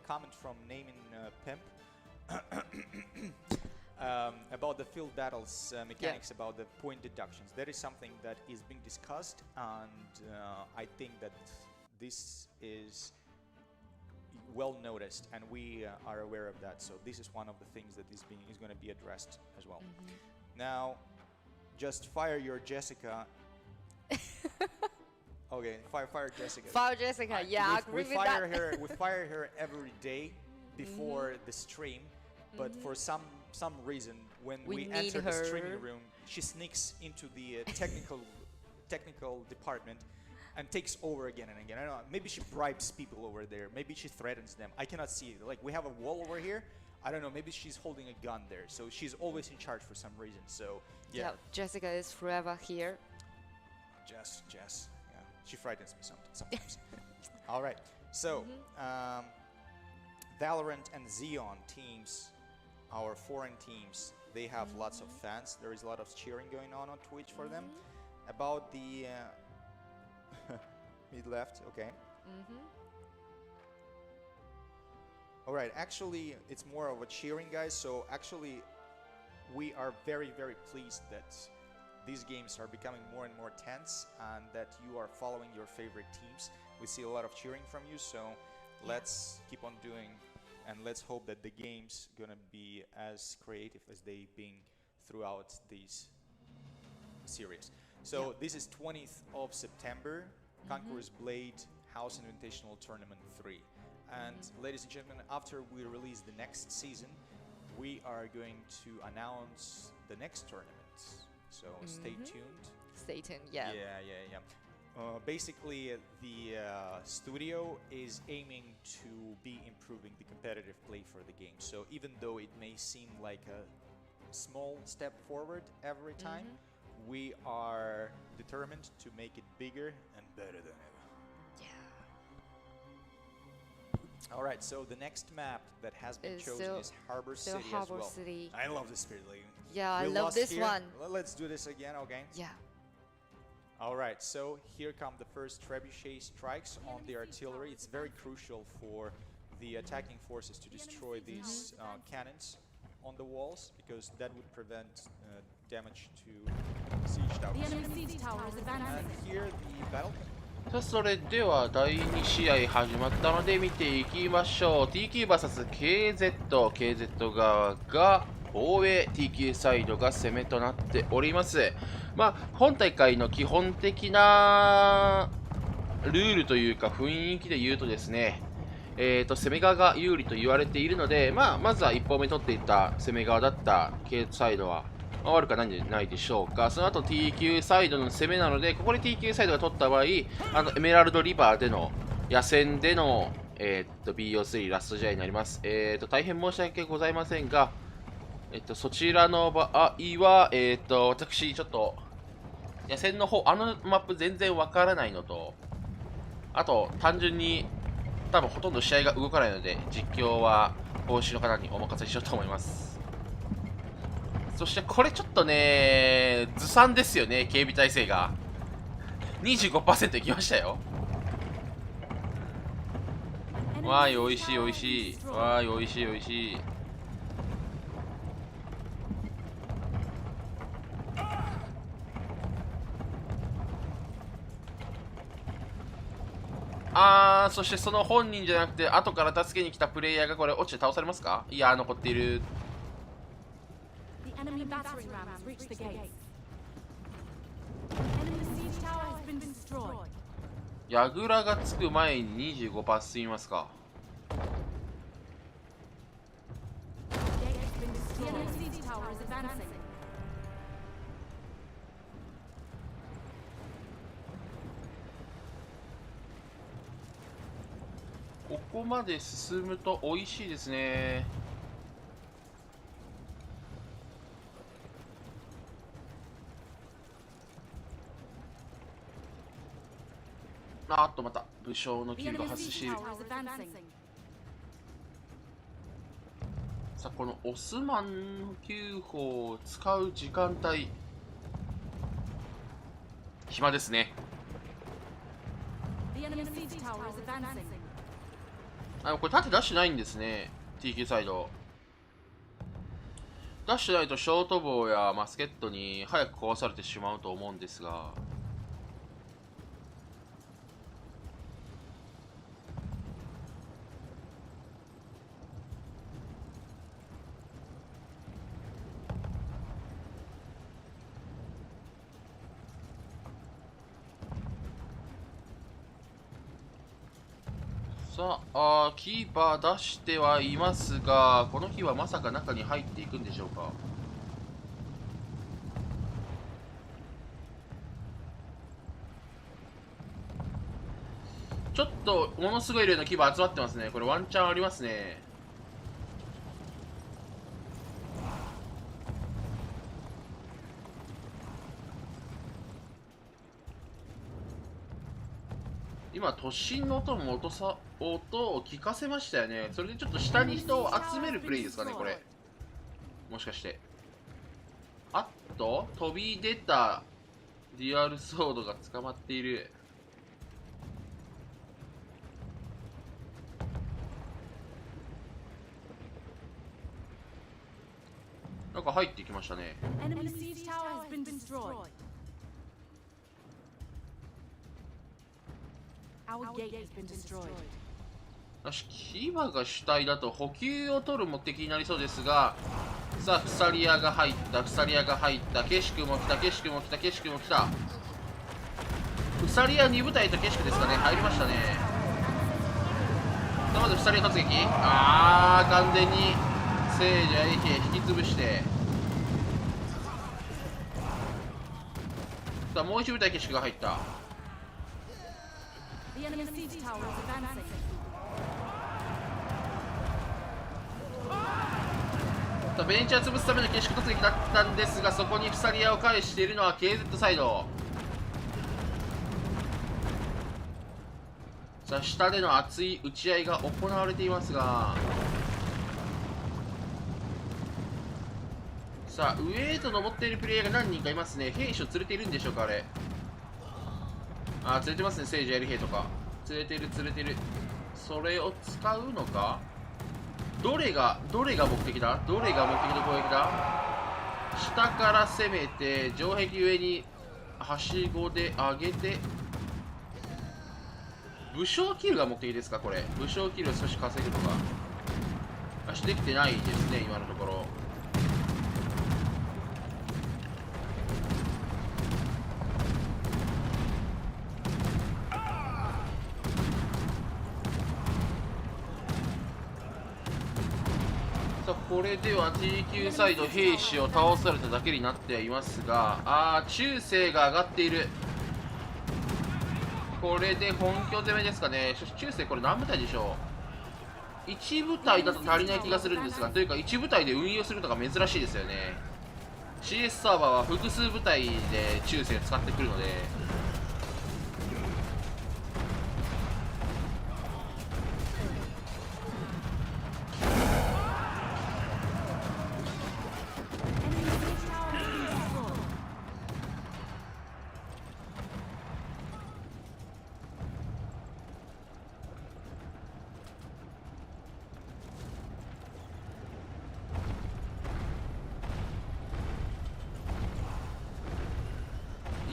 comment from Naming Pimp. About the field battles mechanics, about the point deductions. That is something that is being discussed, and I think that this is well noticed, and we are aware of that. So this is one of the things that is going to be addressed as well. Now, just fire your Jessica. Okay, fire Jessica. Fire Jessica. I agree with that. We fire her every day before the stream, but for some reason, when we enter the streaming room, she sneaks into the technical department and takes over again and again. I don't know, maybe she bribes people over there. Maybe she threatens them. I cannot see it. Like, we have a wall over here. I don't know, maybe she's holding a gun there. So she's always in charge for some reason. So, yeah. Jessica is forever here. Jess. Yeah, she frightens me sometimes. All right. So, Valorant and Xeon teams, our foreign teams, they have lots of fans. There is a lot of cheering going on Twitch for them. About the mid left, okay. All right, actually, it's more of a cheering, guys. So actually, we are very, very pleased that these games are becoming more and more tense and that you are following your favorite teams. We see a lot of cheering from you, so let's keep on doing, and let's hope that the game's gonna be as creative as they've been throughout these series. So this is 20th of September, Conqueror's Blade House Invitational Tournament 3. And ladies and gentlemen, after we release the next season, we are going to announce the next tournament. So stay tuned. Stay tuned, yeah. Basically, the studio is aiming to be improving the competitive play for the game. So even though it may seem like a small step forward every time, we are determined to make it bigger and better than ever. Yeah. All right, so the next map that has been chosen is Harbor So City Harbor as well. City. I love the Spirit League. Yeah, I We love lost this here. one. Let's do this again, okay? Yeah. All right, so here come the first trebuchet strikes on the artillery. It's very crucial for the attacking forces to destroy these cannons on the walls, because that would prevent damage to siege The towers. enemy siege tower is And advancing. here the battle. さあそれでは第2試合始まったので見ていきましょう。 TQ vs KZ、KZ 側が防衛、 TQ サイドが攻めとなっております。まあ本大会の基本的なルールというか雰囲気で言うとですね、攻め側が有利と言われているので、まずは1本目取っていった攻め側だった KZ サイドは悪くはないんじゃないでしょうか。その後 TQ サイドの攻めなので、ここで TQ サイドが取った場合、エメラルドリバーでの野戦での、BO3 ラスト試合になります。大変申し訳ございませんが、そちらの場合は、私ちょっと野戦の方、マップ全然わからないのと、あと単純に多分ほとんど試合が動かないので、実況は講師の方にお任せしようと思います。そしてこれちょっとね、ずさんですよね、警備体制が。25% いきましたよ。わーい、おいしいおいしい。わーい、おいしいおいしい。そしてその本人じゃなくて、後から助けに来たプレイヤーがこれ落ちて倒されますか？いや、残っている。The enemy battering rams reach the gates. Enemy siege tower has been destroyed. 矢倉がつく前に 25% 進みますか。The enemy siege tower is advancing. ここまで進むと美味しいですね。あっとまた武将の The 級が enemy 発 siege している。 tower is advancing. さあこのオスマンの9砲を使う時間帯暇ですね。The enemy siege tower is advancing. これ盾出してないんですね。 TQ サイド出してないとショートボウやマスケットに早く壊されてしまうと思うんですが、さあ、キーパー出してはいますが、この日はまさか中に入っていくんでしょうか。ちょっとものすごい量のキーパー集まってますね。これワンチャンありますね。今突進の音も音を聞かせましたよね。それでちょっと下に人を集めるプレイですかね、これ。もしかして。あっと飛び出たデュアルソードが捕まっている。なんか入ってきましたね。 Enemy siege tower has been destroyed. Our gate has been destroyed. よし、騎馬が主体だと補給を取る目的になりそうですが、さあフサリアが入った、フサリアが入った、ケシクも来た、ケシクも来た、ケシクも来た。フサリア2部隊とケシクですかね、入りましたね。まずフサリア突撃、完全に聖者衛兵引き潰して、さあもう一部隊ケシクが入った。 The enemy siege tower is advancing. ベンチャー潰すためのケシク突撃だったんですが、そこにフサリアを返しているのは KZ サイド。さあ下での熱い打ち合いが行われていますが、さあ上へと登っているプレイヤーが何人かいますね。兵士を連れているんでしょうか。あれ連れてますね。聖者やり兵とか連れてる連れてる。それを使うのか。どれが目的だ、どれが目的の攻撃だ。下から攻めて城壁上にはしごで上げて、武将キルが目的ですか。これ武将キルを少し稼ぐとかできてないですね今のところ。これでは T9 サイド兵士を倒されただけになっていますが、中世が上がっている。これで本拠攻めですかね。しかし中世これ何部隊でしょう。1部隊だと足りない気がするんですが、というか1部隊で運用するのが珍しいですよね。 CS サーバーは複数部隊で中世使ってくるので、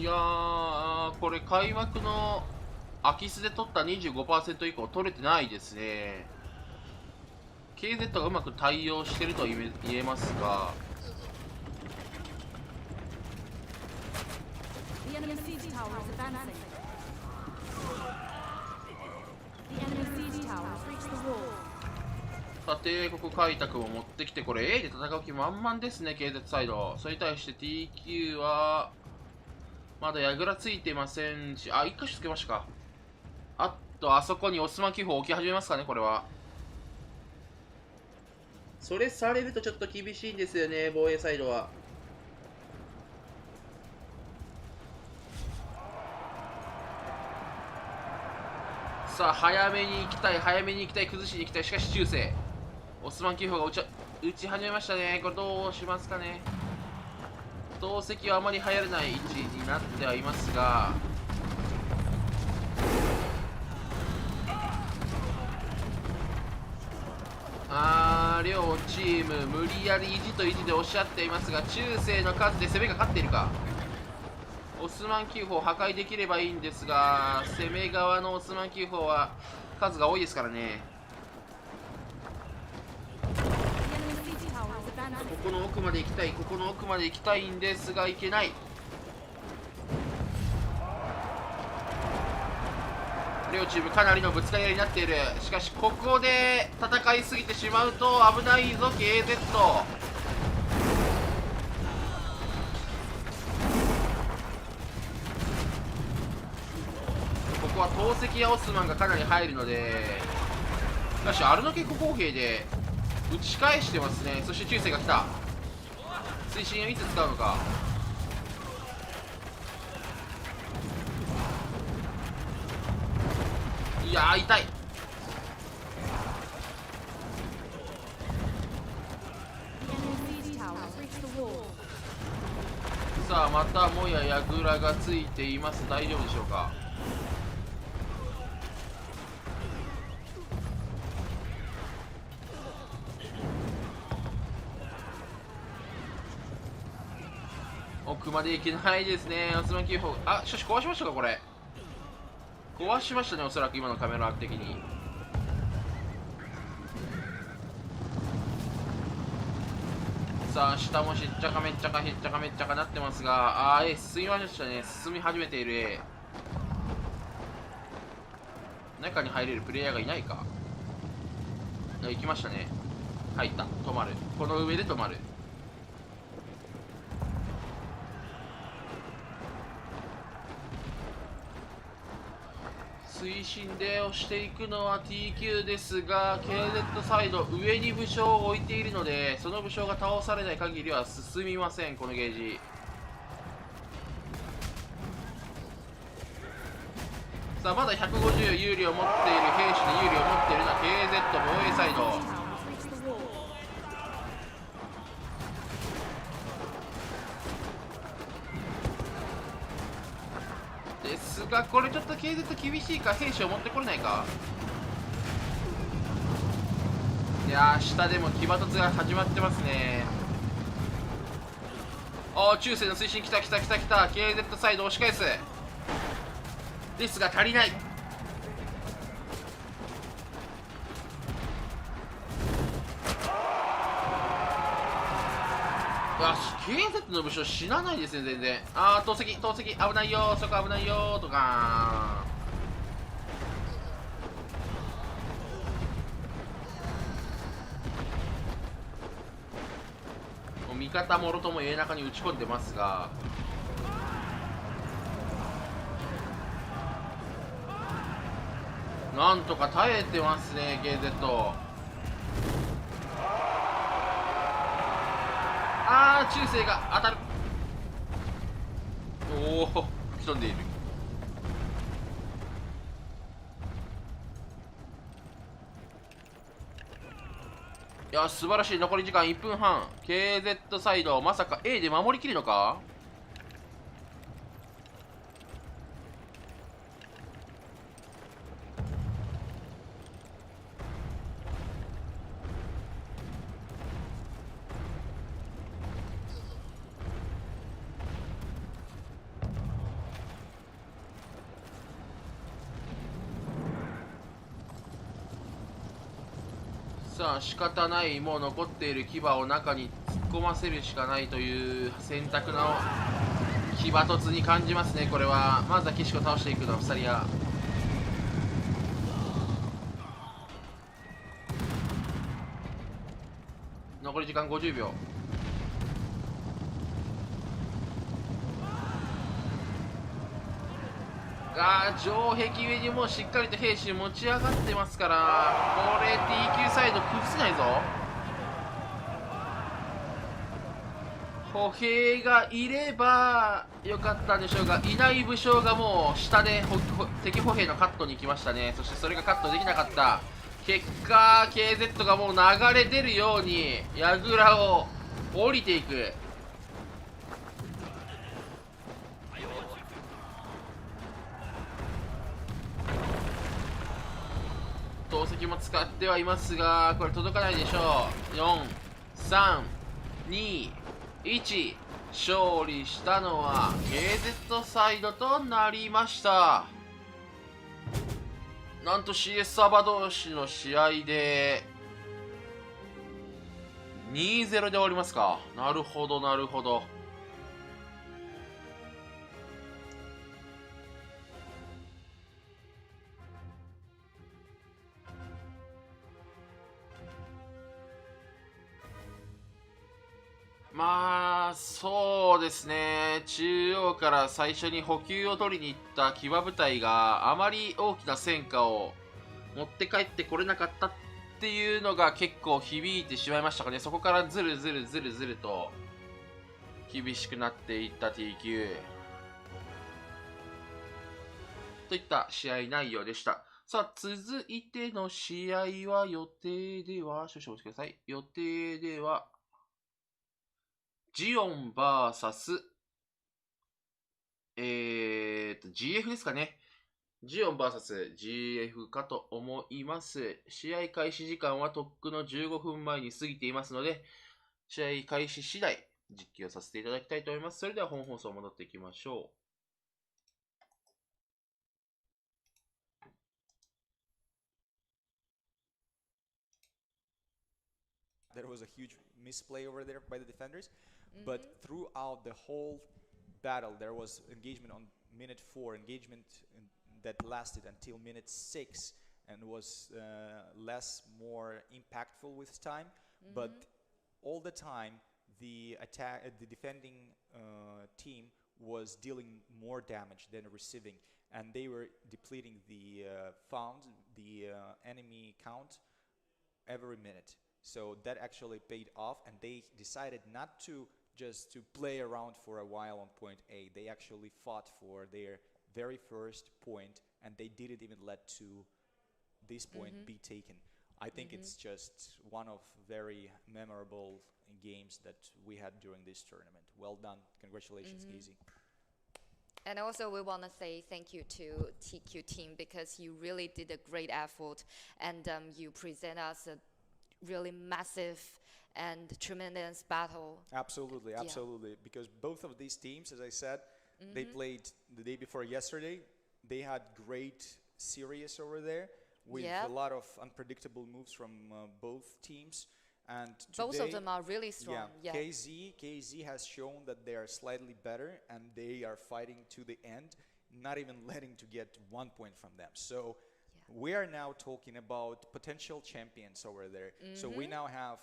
いやー、これ開幕の空き巣で取った 25% 以降取れてないですね。 KZ がうまく対応してると言えますが、 The enemy siege tower is advancing. The enemy siege tower has reached the wall. さてここ開拓を持ってきて、これ A で戦う気満々ですね KZ サイド。それに対して TQ はまだ櫓ついてませんし、1箇所つけましたか。あそこにオスマン機砲置き始めますかね。これはそれされるとちょっと厳しいんですよね防衛サイドは。さあ早めに行きたい、早めに行きたい、崩しに行きたい。しかし中世オスマン機砲が撃ち始めましたね。これどうしますかね。投石はあまり流行らない位置になってはいますが、両チーム無理やり意地と意地でおっしゃっていますが、中世の数で攻めが勝っているか。オスマン級砲破壊できればいいんですが、攻め側のオスマン級砲は数が多いですからね。ここの奥まで行きたい、ここの奥まで行きたいんですが行けない。両チームかなりのぶつかり合いになっている。しかしここで戦いすぎてしまうと危ないぞ KZ。 ここは投石やオスマンがかなり入るので、しかしアルノケコ公兵で打ち返してますね。そして中世が来た。推進をいつ使うのか。いやー痛い。さあまたもや櫓がついています。大丈夫でしょうか。奥まで行けないですね。オスマン9砲。あ、しかし壊しましたか、これ。壊しましたね、おそらく今のカメラワーク的に。さあ、下もしっちゃかめっちゃか、ひっちゃかめっちゃかなってますが、進みましたね。進み始めている A。中に入れるプレイヤーがいないか。行きましたね。入った。止まる。この上で止まる。推進で押していくのは TQ ですが、 KZ サイド上に武将を置いているので、その武将が倒されない限りは進みません。このゲージさあ、まだ150有利を持っている、兵士に有利を持っているのは KZ 防衛サイド。ですが、これちょっと KZ 厳しいか。兵士を持ってこれないか。いやー、下でも騎馬突が始まってますね。中世の推進来た来た来た来た。 KZ サイド押し返す。ですが足りない。KZ の武将死なないですね、全然。投石投石、危ないよ、そこ危ないよとか。もう味方もろとも A 中に打ち込んでますが、なんとか耐えてますね、KZ。中世が当たる。おお、吹き飛んでいる。いや、素晴らしい。残り時間1分半。 KZ サイド、まさか A で守りきるのか。さあ、仕方ない。もう残っている牙を中に突っ込ませるしかないという選択の騎馬突に感じますね。これはまずは岸子を倒していくのはフサリア。残り時間50秒。城壁上にもうしっかりと兵士持ち上がってますから、これ TQ サイド崩せないぞ。歩兵がいればよかったんでしょうが、いない武将がもう下で敵歩兵のカットに行きましたね。そしてそれがカットできなかった。結果 KZ がもう流れ出るように櫓を降りていく。投石も使ってはいますが、これ届かないでしょう。4、3、2、1。勝利したのは KZ サイドとなりました。なんと CS サーバー同士の試合で 2-0 で終わりますか。なるほどなるほど。まあそうですね、中央から最初に補給を取りに行った騎馬部隊があまり大きな戦果を持って帰ってこれなかったっていうのが結構響いてしまいましたかね。そこからずるずるずるずると厳しくなっていった TQ といった試合内容でした。さあ、続いての試合は予定では、少々お待ちください。予定ではジオン VS GF ですかね。ジオン VS GF かと思います。試合開始時間はとっくの15分前に過ぎていますので、試合開始次第実況させていただきたいと思います。それでは本放送戻っていきましょう。There was a huge misplay over there by the defenders, but throughout the whole battle, there was engagement on minute 4, engagement that lasted until minute 6, and was more impactful with time. But all the time, the defending team was dealing more damage than receiving, and they were depleting the enemy count every minute. So that actually paid off, and they decided not to just to play around for a while on point A. They actually fought for their very first point, and they didn't even let to this point be taken. I think it's just one of very memorable games that we had during this tournament. Well done. Congratulations, Casey. And also we want to say thank you to TQ team, because you really did a great effort, and you present us a really massive and tremendous battle. Absolutely, absolutely. Because both of these teams, as I said, they played the day before yesterday. They had great series over there with a lot of unpredictable moves from both teams. And today, both of them are really strong. KZ has shown that they are slightly better, and they are fighting to the end, not even letting to get 1 point from them. So we are now talking about potential champions over there. So we now have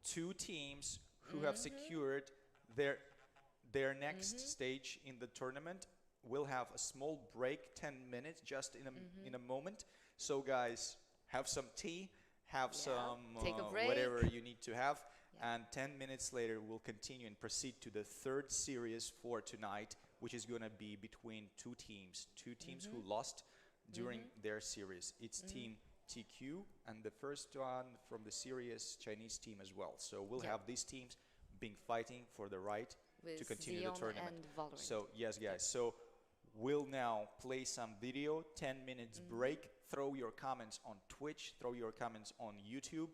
2 teams who have secured their next stage in the tournament. We'll have a small break, 10 minutes, just in a moment. So guys, have some tea, have some take a break, whatever you need to have, and 10 minutes later we'll continue and proceed to the third series for tonight, which is going to be between 2 teams who lost during their series. It's Team TQ and the first one from the series Chinese team as well. So we'll have these teams being fighting for the right to continue the tournament. So yes, guys, so we'll now play some video, 10 minutes break. Throw your comments on Twitch, throw your comments on YouTube,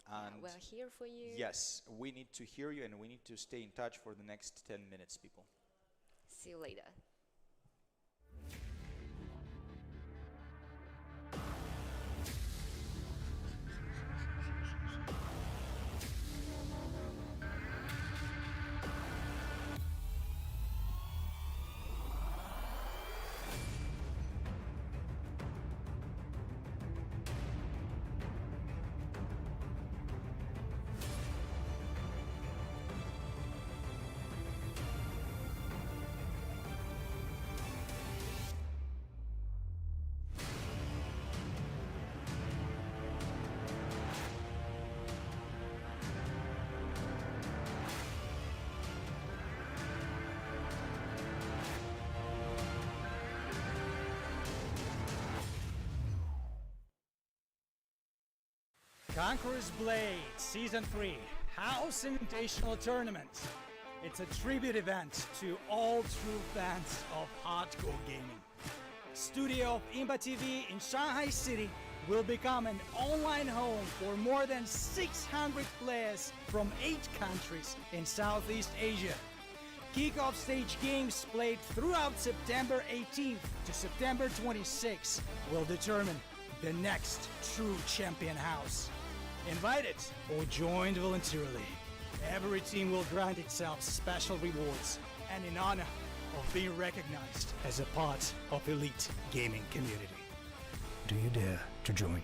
and we're here for you. Yes, we need to hear you, and we need to stay in touch for the next 10 minutes, people. See you later. Conqueror's Blade Season 3 House Invitational Tournament. It's a tribute event to all true fans of hardcore gaming. Studio of Imba TV in Shanghai City will become an online home for more than 600 players from 8 countries in Southeast Asia. Kickoff stage games played throughout September 18th to September 26th will determine the next true champion house. Invited or joined voluntarily, every team will grant itself special rewards and in honor of being recognized as a part of elite gaming community. Do you dare to join?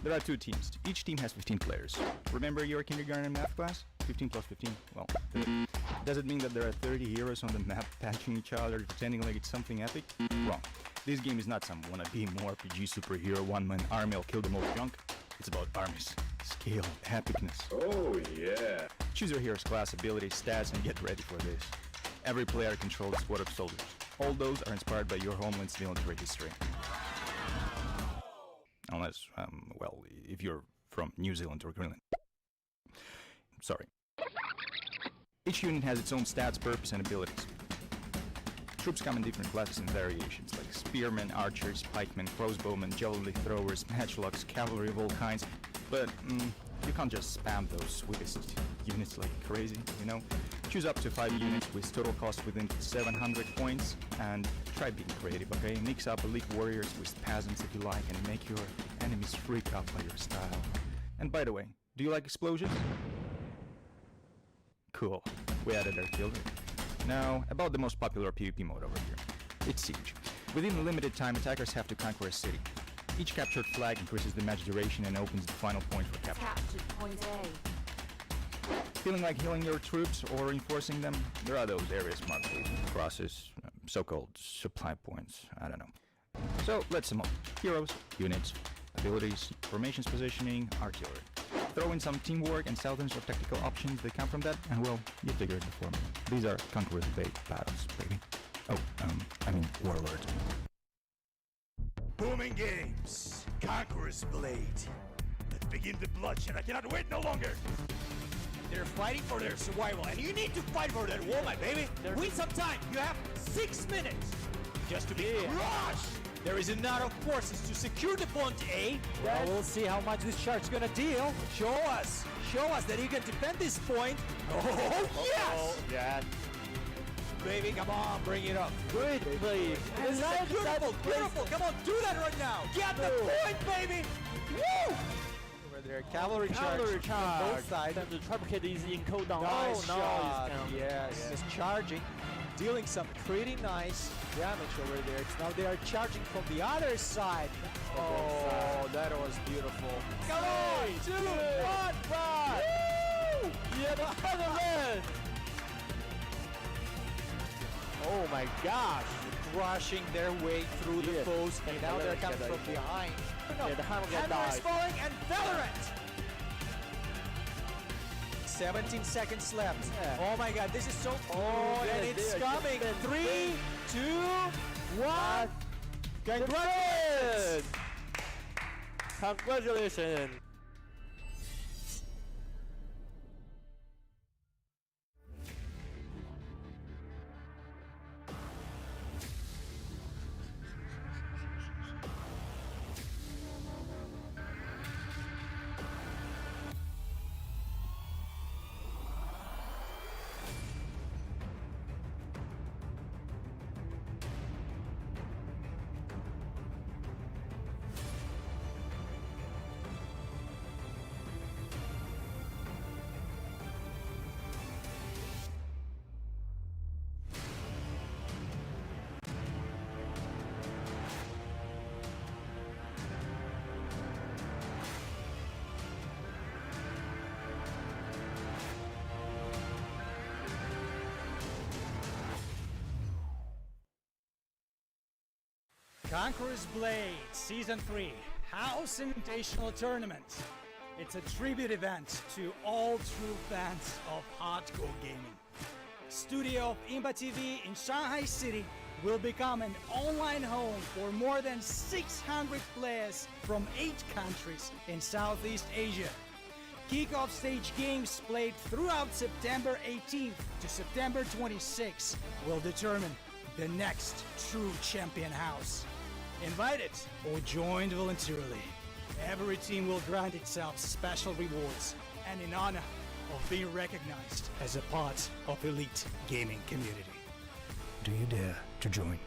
There are 2 teams. Each team has 15 players. Remember your kindergarten math class? 15 plus 15? Well, 30. Does it mean that there are 30 heroes on the map patching each other, pretending like it's something epic? Wrong. This game is not some wannabe RPG superhero one-man army will kill them all junk. It's about armies, scale, epicness. Oh yeah. Choose your hero's class, abilities, stats, and get ready for this. Every player controls a squad of soldiers. All those are inspired by your homeland's military history. Unless, well, if you're from New Zealand or Greenland. Sorry. Each unit has its own stats, purpose, and abilities. Troops come in different classes and variations, like spearmen, archers, pikemen, crossbowmen, javelin throwers, matchlocks, cavalry of all kinds. But you can't just spam those sweetest units like crazy, you know? Choose up to 5 units with total cost within 700 points, and try being creative, okay? Mix up elite warriors with peasants if you like, and make your enemies freak out by your style. And by the way, do you like explosions? Cool, we added artillery. Now, about the most popular PvP mode over here. It's Siege. Within a limited time, attackers have to conquer a city. Each captured flag increases the match duration and opens the final point for capture. Captured point A. Feeling like healing your troops or reinforcing them? There are those areas marked with crosses, so-called supply points, I don't know. So, let's sum up. Heroes, units, abilities, formations positioning, artillery. Throw in some teamwork and stealth or tactical options that come from that, and well, you figured the formula. These are Conqueror's battles, baby. Oh, I mean, Warlord. Booming games, Conqueror's Blade. Let's begin the bloodshed. I cannot wait no longer. They're fighting for their survival, and you need to fight for that woman, baby. Win some time. You have 6 minutes just to be crushed. There is enough forces to secure the point A. Well, we'll see how much this shark's gonna deal. Show us that you can defend this point. Oh, yes! Yeah. Baby, come on, bring it up. Good play. This is beautiful, beautiful. Come on, do that right now. Get the point, baby. Woo! Over there, cavalry charge on both sides. Time to triplicate these in cooldown. Nice shot. He's Yes, just charging, dealing some pretty nice damage over there. It's now they are charging from the other side. Oh, that was beautiful. Come on, 2, 1, run! Woo! Yeah, the other man. Oh my gosh. Crushing their way through the foes, and now they're coming from behind. Yeah, the hammer get Hammer is died. falling and Valorant! 17 seconds left. Yeah. Oh my god, this is so Oh, and yeah, it's they are coming. just 3, 2, 1. Congratulations! Congratulations! Conqueror's Blade Season 3 House Invitational Tournament. It's a tribute event to all true fans of hardcore gaming. Studio of Imba TV in Shanghai City will become an online home for more than 600 players from 8 countries in Southeast Asia. Kickoff stage games played throughout September 18th to September 26th will determine the next true champion house. Invited or joined voluntarily, every team will grant itself special rewards and in honor of being recognized as a part of elite gaming community. Do you dare to join?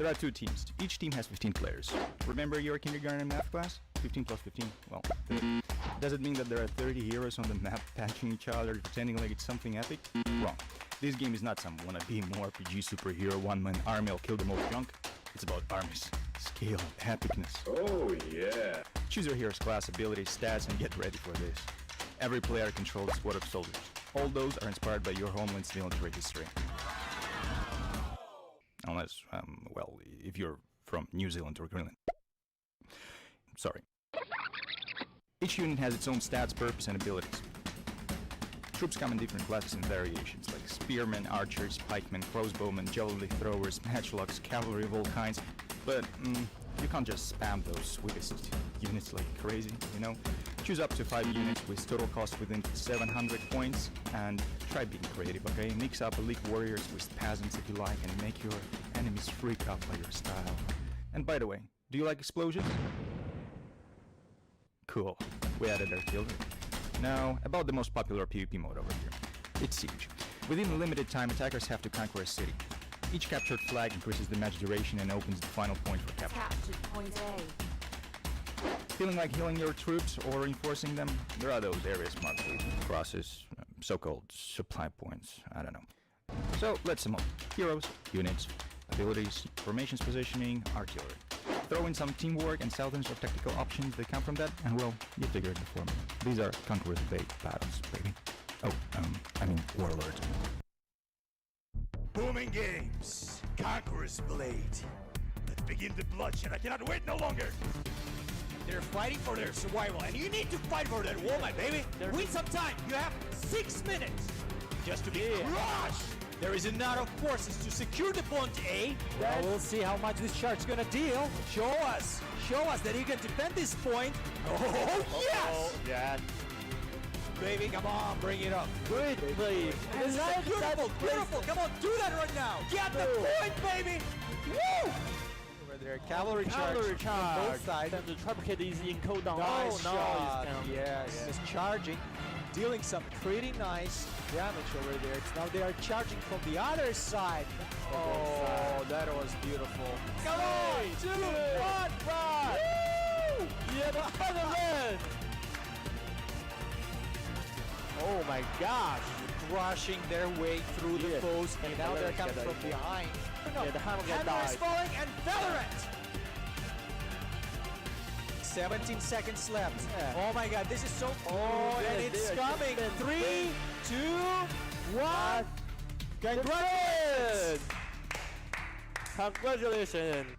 There are 2 teams. Each team has 15 players. Remember your kindergarten math class? 15 plus 15, well, 30. Does it mean that there are 30 heroes on the map patching each other, pretending like it's something epic? Wrong. This game is not some wannabe RPG superhero one-man army will kill the most junk. It's about armies, scale, epicness. Oh yeah. Choose your hero's class, abilities, stats, and get ready for this. Every player controls a squad of soldiers. All those are inspired by your homeland's military history. Unless, well, if you're from New Zealand or Greenland. Sorry. Each unit has its own stats, purpose, and abilities. Troops come in different classes and variations, like spearmen, archers, pikemen, crossbowmen, javelin throwers, matchlocks, cavalry of all kinds. But you can't just spam those sweetest units like crazy, you know? Choose up to 5 units with total cost within 700 points, and try being creative, okay? Mix up elite warriors with peasants if you like, and make your enemies freak out by your style. And by the way, do you like explosions? Cool, we added artillery. Now, about the most popular PvP mode over here. It's Siege. Within a limited time, attackers have to conquer a city. Each captured flag increases the match duration and opens the final point for capture. Captured point A. Feeling like healing your troops or reinforcing them? There are those areas marked with crosses, so-called supply points, I don't know. So, let's sum up. Heroes, units, abilities, formations positioning, artillery. Throw in some teamwork and thousands of tactical options that come from that, and well, you figured the formula. These are Conqueror's battles, baby. Oh, I mean, warlords. Booming games. Conqueror's Blade. Let's begin the bloodshed. I cannot wait no longer. They're fighting for their survival, and you need to fight for that wall, my baby. Win some time. You have 6 minutes just to be crushed. There is enough forces to secure the point A. Well, we'll see how much this chart's gonna deal. Show us that you can defend this point. Oh, yes! Yeah. Baby, come on, bring it up. Good play. Beautiful. Come on, do that right now. Get the point, baby. Woo! Over there, cavalry charge on both sides. And the triplicate is in cooldown. Nice oh, shot. no, Yes, just charging, dealing some pretty nice damage over there. It's now they are charging from the other side. Oh, that was beautiful. Come on! 2, 1, run! Woo! Yeah, the other man! Oh my gosh! Crushing their way through the foes, and now they're coming from behind. Yeah, the hammer Hammer died. is falling, and Valorant! 17 seconds left. Yeah. Oh my god, this is so... Oh, and yeah, it's they are coming! just 3, 2, 1! Congratulations! Congratulations!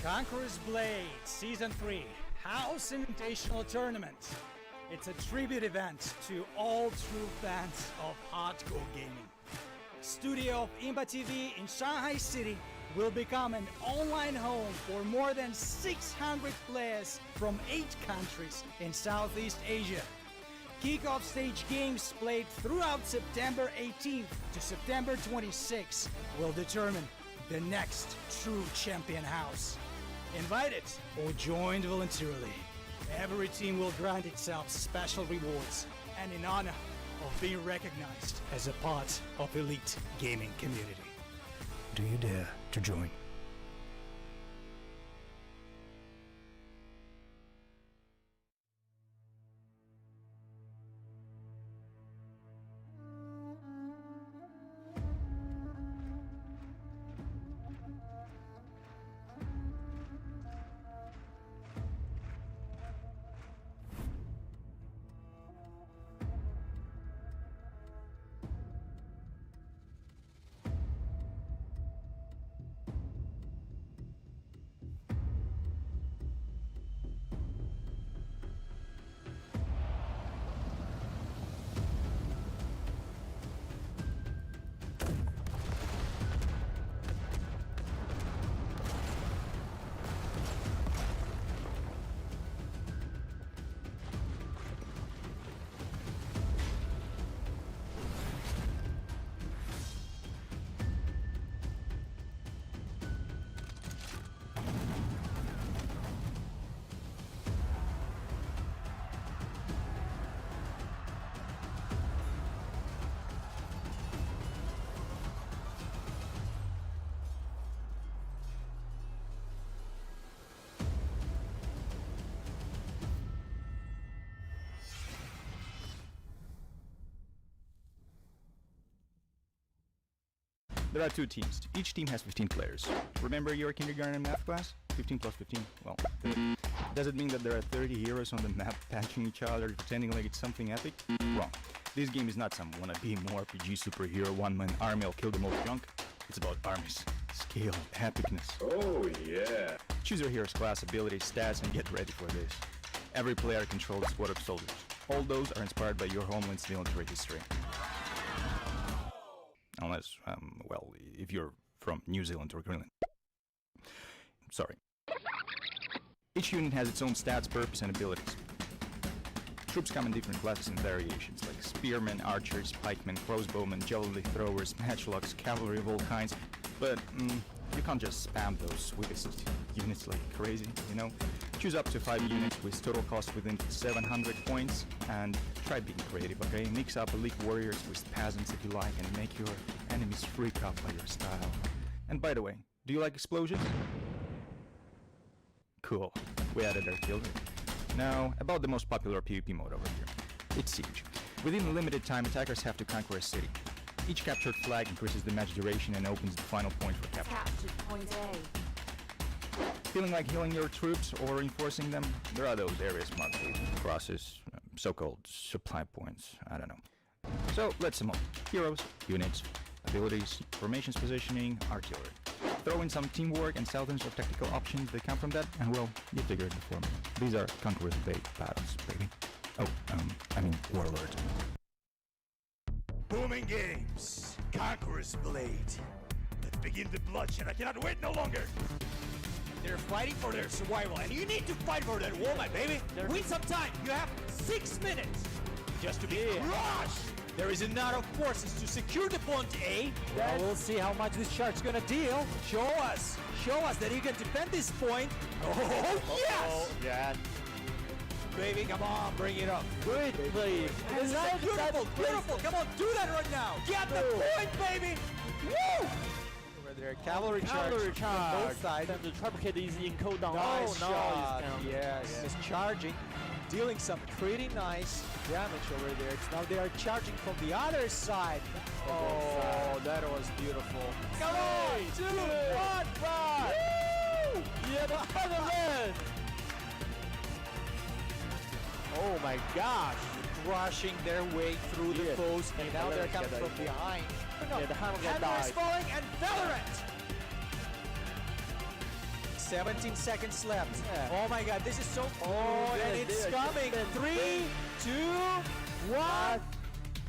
Conqueror's Blade Season 3 House Invitational Tournament. It's a tribute event to all true fans of hardcore gaming. Studio of Imba TV in Shanghai City will become an online home for more than 600 players from 8 countries in Southeast Asia. Kickoff stage games played throughout September 18th to September 26th will determine the next true champion house. Invited or joined voluntarily, every team will grant itself special rewards and in honor of being recognized as a part of elite gaming community. Do you dare to join? There are 2 teams. Each team has 15 players. Remember your kindergarten math class? 15 plus 15? Well, 30. Does it mean that there are 30 heroes on the map patching each other, pretending like it's something epic? Wrong. This game is not some wannabe RPG superhero one-man army will kill the most junk. It's about armies, scale, epicness. Oh yeah. Choose your hero's class, abilities, stats, and get ready for this. Every player controls a squad of soldiers. All those are inspired by your homeland's military history. Unless, well, if you're from New Zealand or Greenland. Sorry. Each unit has its own stats, purpose, and abilities. Troops come in different classes and variations, like spearmen, archers, pikemen, crossbowmen, javelin throwers, matchlocks, cavalry of all kinds. But you can't just spam those sweetest units like crazy, you know? Choose up to 5 units with total cost within 700 points, and try being creative, okay? Mix up elite warriors with peasants if you like, and make your enemies freak out by your style. And by the way, do you like explosions? Cool, we added our filter. Now, about the most popular PvP mode over here. It's Siege. Within a limited time, attackers have to conquer a city. Each captured flag increases the match duration and opens the final point for capture. Captured point A. Feeling like healing your troops or reinforcing them? There are those areas marked with crosses, so-called supply points, I don't know. So, let's sum up. Heroes, units, abilities, formations positioning, artillery. Throw in some teamwork and thousands of tactical options that come from that, and well, you figured the formula. These are Conqueror's Blade battles, baby. Oh, I mean, Warlord. Booming games. Conqueror's Blade. Let's begin the bloodshed. I cannot wait no longer. They're fighting for their survival, and you need to fight for that wall, my baby. Win some time. You have 6 minutes just to be crushed. There is enough forces to secure the point A. Well, we'll see how much this shark's gonna deal. Show us that you can defend this point. Oh, yes! Yeah. Baby, come on, bring it up. Good play. Beautiful, beautiful. Come on, do that right now. Get the point, baby. Woo! Over there, cavalry charge Counter charge. from both sides. Time to triplicate these in cooldown. Nice oh, shot. no. Yes, just charging, dealing some pretty nice damage over there. Now they are charging from the other side. Oh, that was beautiful. Come on! 2, 1, fight! Woo! Yeah, the Netherlands! Oh my gosh! Rushing their way through the foes, and now they're coming from behind. Yeah, the hammer Hammer died. is falling, and Valorant! 17 seconds left. Yeah. Oh my god, this is so cool. Oh, and yeah, it's they are coming. just 3, 2, 1.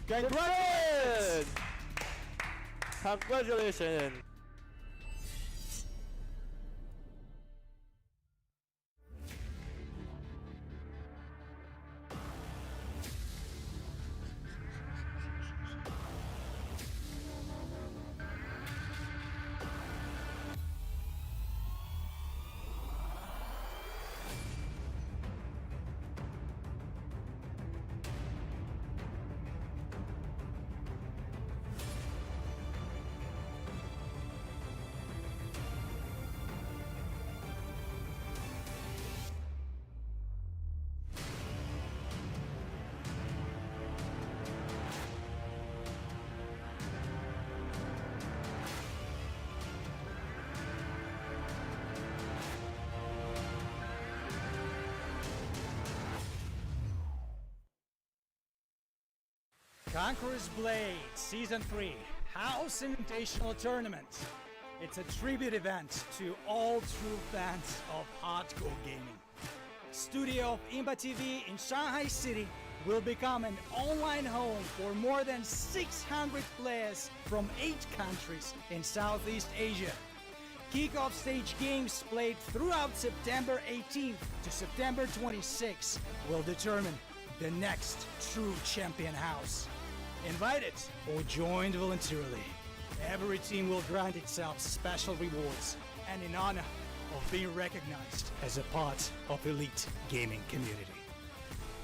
Congratulations! Congratulations! Conqueror's Blade Season 3 House Invitational Tournament. It's a tribute event to all true fans of hardcore gaming. Studio of Imba TV in Shanghai City will become an online home for more than 600 players from 8 countries in Southeast Asia. Kickoff stage games played throughout September 18th to September 26th will determine the next true champion house. Invited or joined voluntarily, every team will grant itself special rewards and in honor of being recognized as a part of elite gaming community.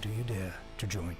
Do you dare to join?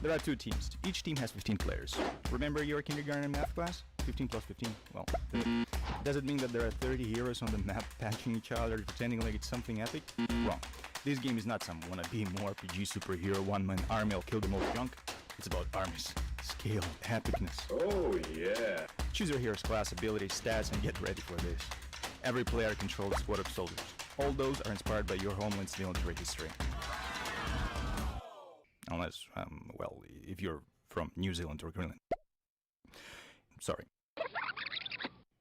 There are 2 teams. Each team has 15 players. Remember your kindergarten math class? 15 plus 15? Well, does it mean that there are 30 heroes on the map patching each other, pretending like it's something epic? Wrong. This game is not some wannabe more RPG superhero one-man army will kill them all junk. It's about armies, scale, epicness. Oh yeah. Choose your hero's class, abilities, stats, and get ready for this. Every player controls a squad of soldiers. All those are inspired by your homeland's military history. Unless, well, if you're from New Zealand or Greenland. Sorry.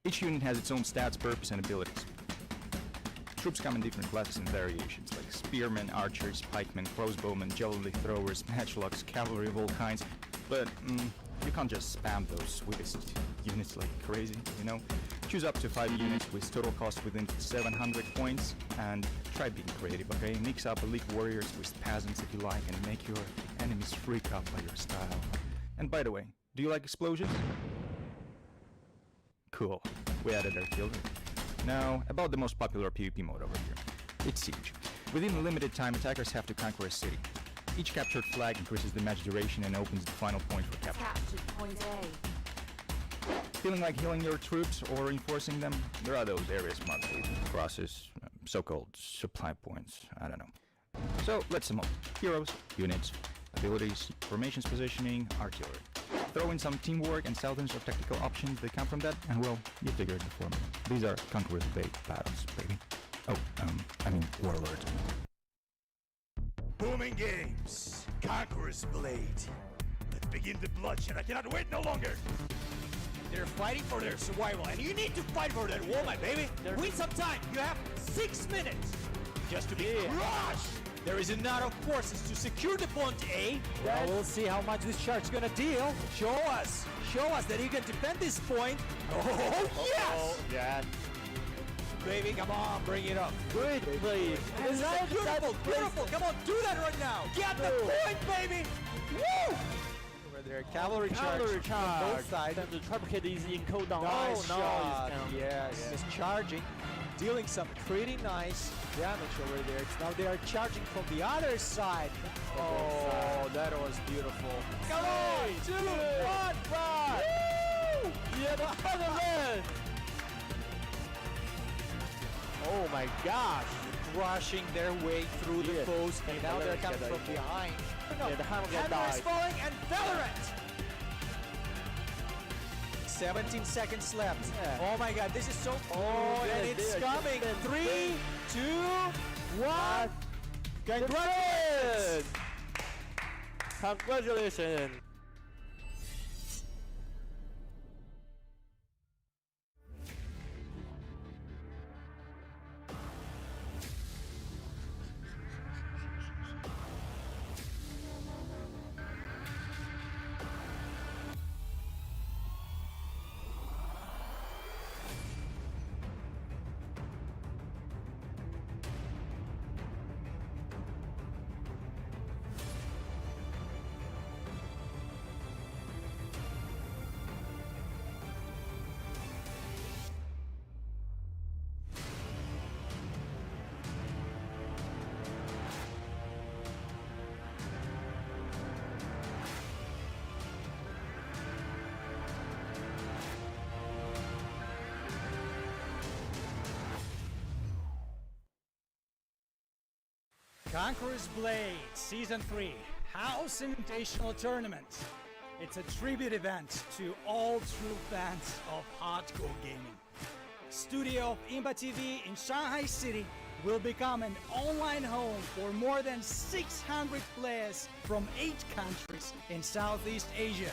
Each unit has its own stats, purpose, and abilities. Troops come in different classes and variations, like spearmen, archers, pikemen, crossbowmen, javelin throwers, matchlocks, cavalry of all kinds. But you can't just spam those sweetest units like crazy, you know? Choose up to 5 units with total cost within 700 points, and try being creative, okay? Mix up elite warriors with peasants if you like, and make your enemies freak out by your style. And by the way, do you like explosions? Cool. We added artillery. Now, about the most popular PvP mode over here. It's Siege. Within a limited time, attackers have to conquer a city. Each captured flag increases the match duration and opens the final point for capture. Captured point A. Feeling like healing your troops or reinforcing them? There are those areas marked with crosses, so-called supply points, I don't know. So, let's sum up. Heroes, units, abilities, formations positioning, artillery. Throw in some teamwork and thousands of tactical options that come from that, and well, you figured the formula. These are Conqueror's big battles, baby. Oh, I mean, Warlord. Booming games. Conqueror's Blade. Let's begin the bloodshed. I cannot wait no longer. They're fighting for their survival, and you need to fight for that woman, baby. Win some time. You have 6 minutes just to be crushed. There is enough of forces to secure the point A. Well, we'll see how much this chart's gonna deal. Show us that you can defend this point. Oh, yes! Yeah. Baby, come on, bring it up. Good play. Beautiful, beautiful. Come on, do that right now. Get the point, baby. Woo! Where there are cavalry charge on both sides. The triplicate is in cooldown. Nice Oh, shot. no, Yes, just charging, dealing some pretty nice damage over there. Now they are charging from the other side. Oh, that was beautiful. Come on! 2, 1, run! Woo! Yeah, the other man! Oh my gosh! Crushing their way through the Yeah. foes, and And now they're Valorant coming got from died. behind. Yeah, the hammer got Hammer is died. falling, and Valorant. 17 seconds left. Yeah. Oh my god, this is so... Oh, and yeah, it's they are coming. just 3, 2, 1. Congratulations! Congratulations! Conqueror's Blade Season 3 House Invitational Tournament. It's a tribute event to all true fans of hardcore gaming. Studio of Imba TV in Shanghai City will become an online home for more than 600 players from 8 countries in Southeast Asia.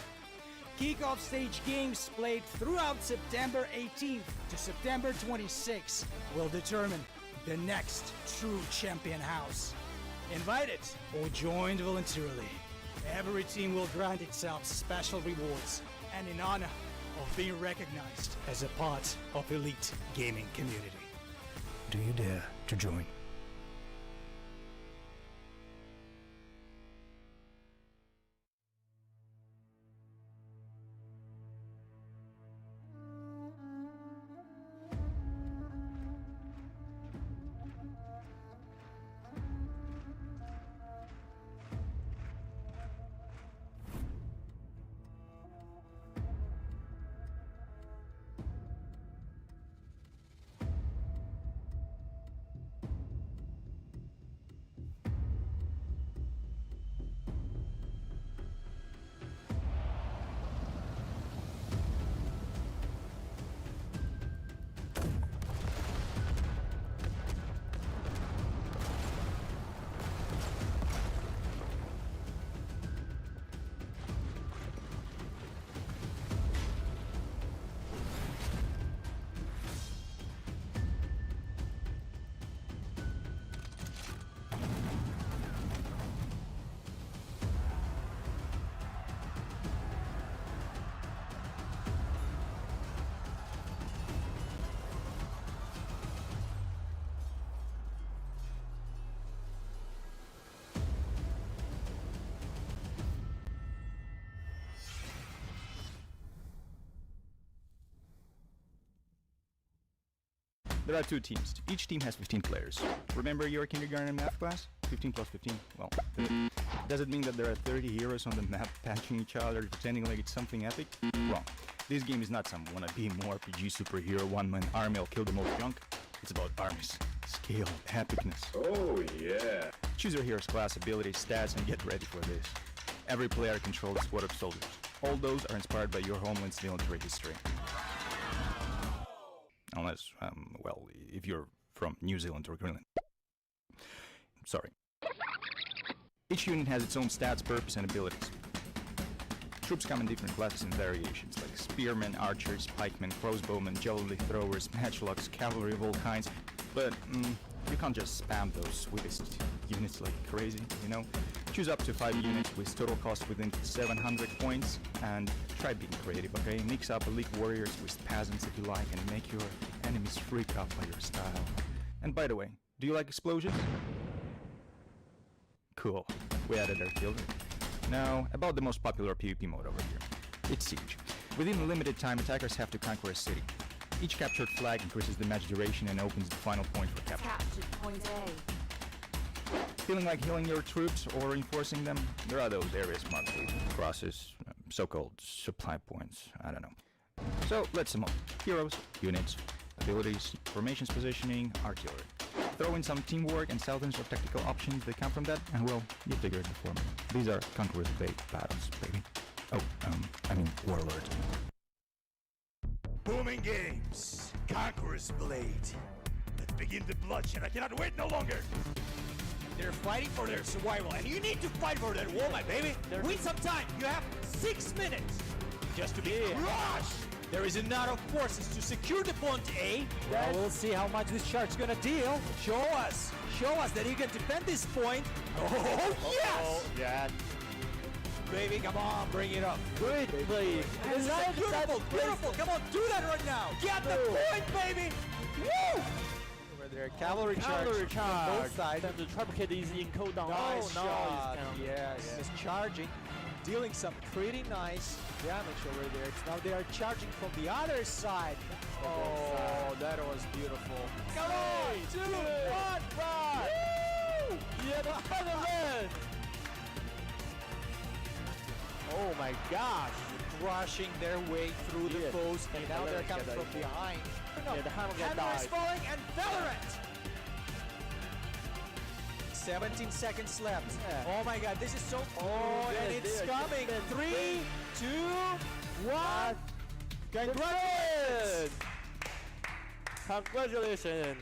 Kickoff stage games played throughout September 18th to September 26th will determine the next true champion house. Invited or joined voluntarily, every team will grant itself special rewards and in honor of being recognized as a part of elite gaming community. Do you dare to join? There are 2 teams. Each team has 15 players. Remember your kindergarten math class? 15 plus 15? Well, 30. Does it mean that there are 30 heroes on the map patching each other, pretending like it's something epic? Wrong. This game is not some wannabe more RPG superhero one-man army will kill the most junk. It's about armies, scale, epicness. Oh yeah. Choose your hero's class, abilities, stats, and get ready for this. Every player controls a squad of soldiers. All those are inspired by your homeland's military history. Unless, well, if you're from New Zealand or Greenland. Sorry. Each unit has its own stats, purpose, and abilities. Troops come in different classes and variations, like spearmen, archers, pikemen, crossbowmen, javelin throwers, matchlocks, cavalry of all kinds. But you can't just spam those sweetest units like crazy, you know? Choose up to 5 units with total cost within 700 points, and try being creative, okay? Mix up elite warriors with peasants if you like, and make your enemies freak out by your style. And by the way, do you like explosions? Cool, we added artillery. Now, about the most popular PvP mode over here. It's Siege. Within a limited time, attackers have to conquer a city. Each captured flag increases the match duration and opens the final point for capture. Captured point A. Feeling like healing your troops or reinforcing them? There are those areas marked with crosses, so-called supply points, I don't know. So, let's sum up. Heroes, units, abilities, formations positioning, artillery. Throw in some teamwork and stealth or tactical options that come from that, and well, you figured the formula. These are Conqueror's battles, baby. Oh, I mean, Warlord. Booming games. Conqueror's Blade. Let's begin the bloodshed. I cannot wait no longer. They're fighting for their survival, and you need to fight for that wall, my baby. Win some time. You have 6 minutes just to be crushed. There is enough forces to secure the point A. Well, we'll see how much this shark's gonna deal. Show us that you can defend this point. Oh, yes! Yeah. Baby, come on, bring it up. Good play. Beautiful, beautiful. Come on, do that right now. Get the point, baby. Woo! Where there are cavalry charge on both sides. Time to triplicate these in cooldown. Nice no, shot. he's Yes, he's charging, dealing some pretty nice damage over there. Now they are charging from the other side. Oh, that was beautiful. Come on! 2, 1, run! Woo! Yeah, the Netherlands! Oh my gosh, crushing their way through the Yeah. foes, and now they're coming Yeah, from behind. Yeah, the hammer Hammer died. is falling and Valorant. 17 seconds left. Yeah. Oh my god, this is so... Oh, yeah, and it's yeah, coming. yeah. 3, 2, 1. Congratulations! Congratulations!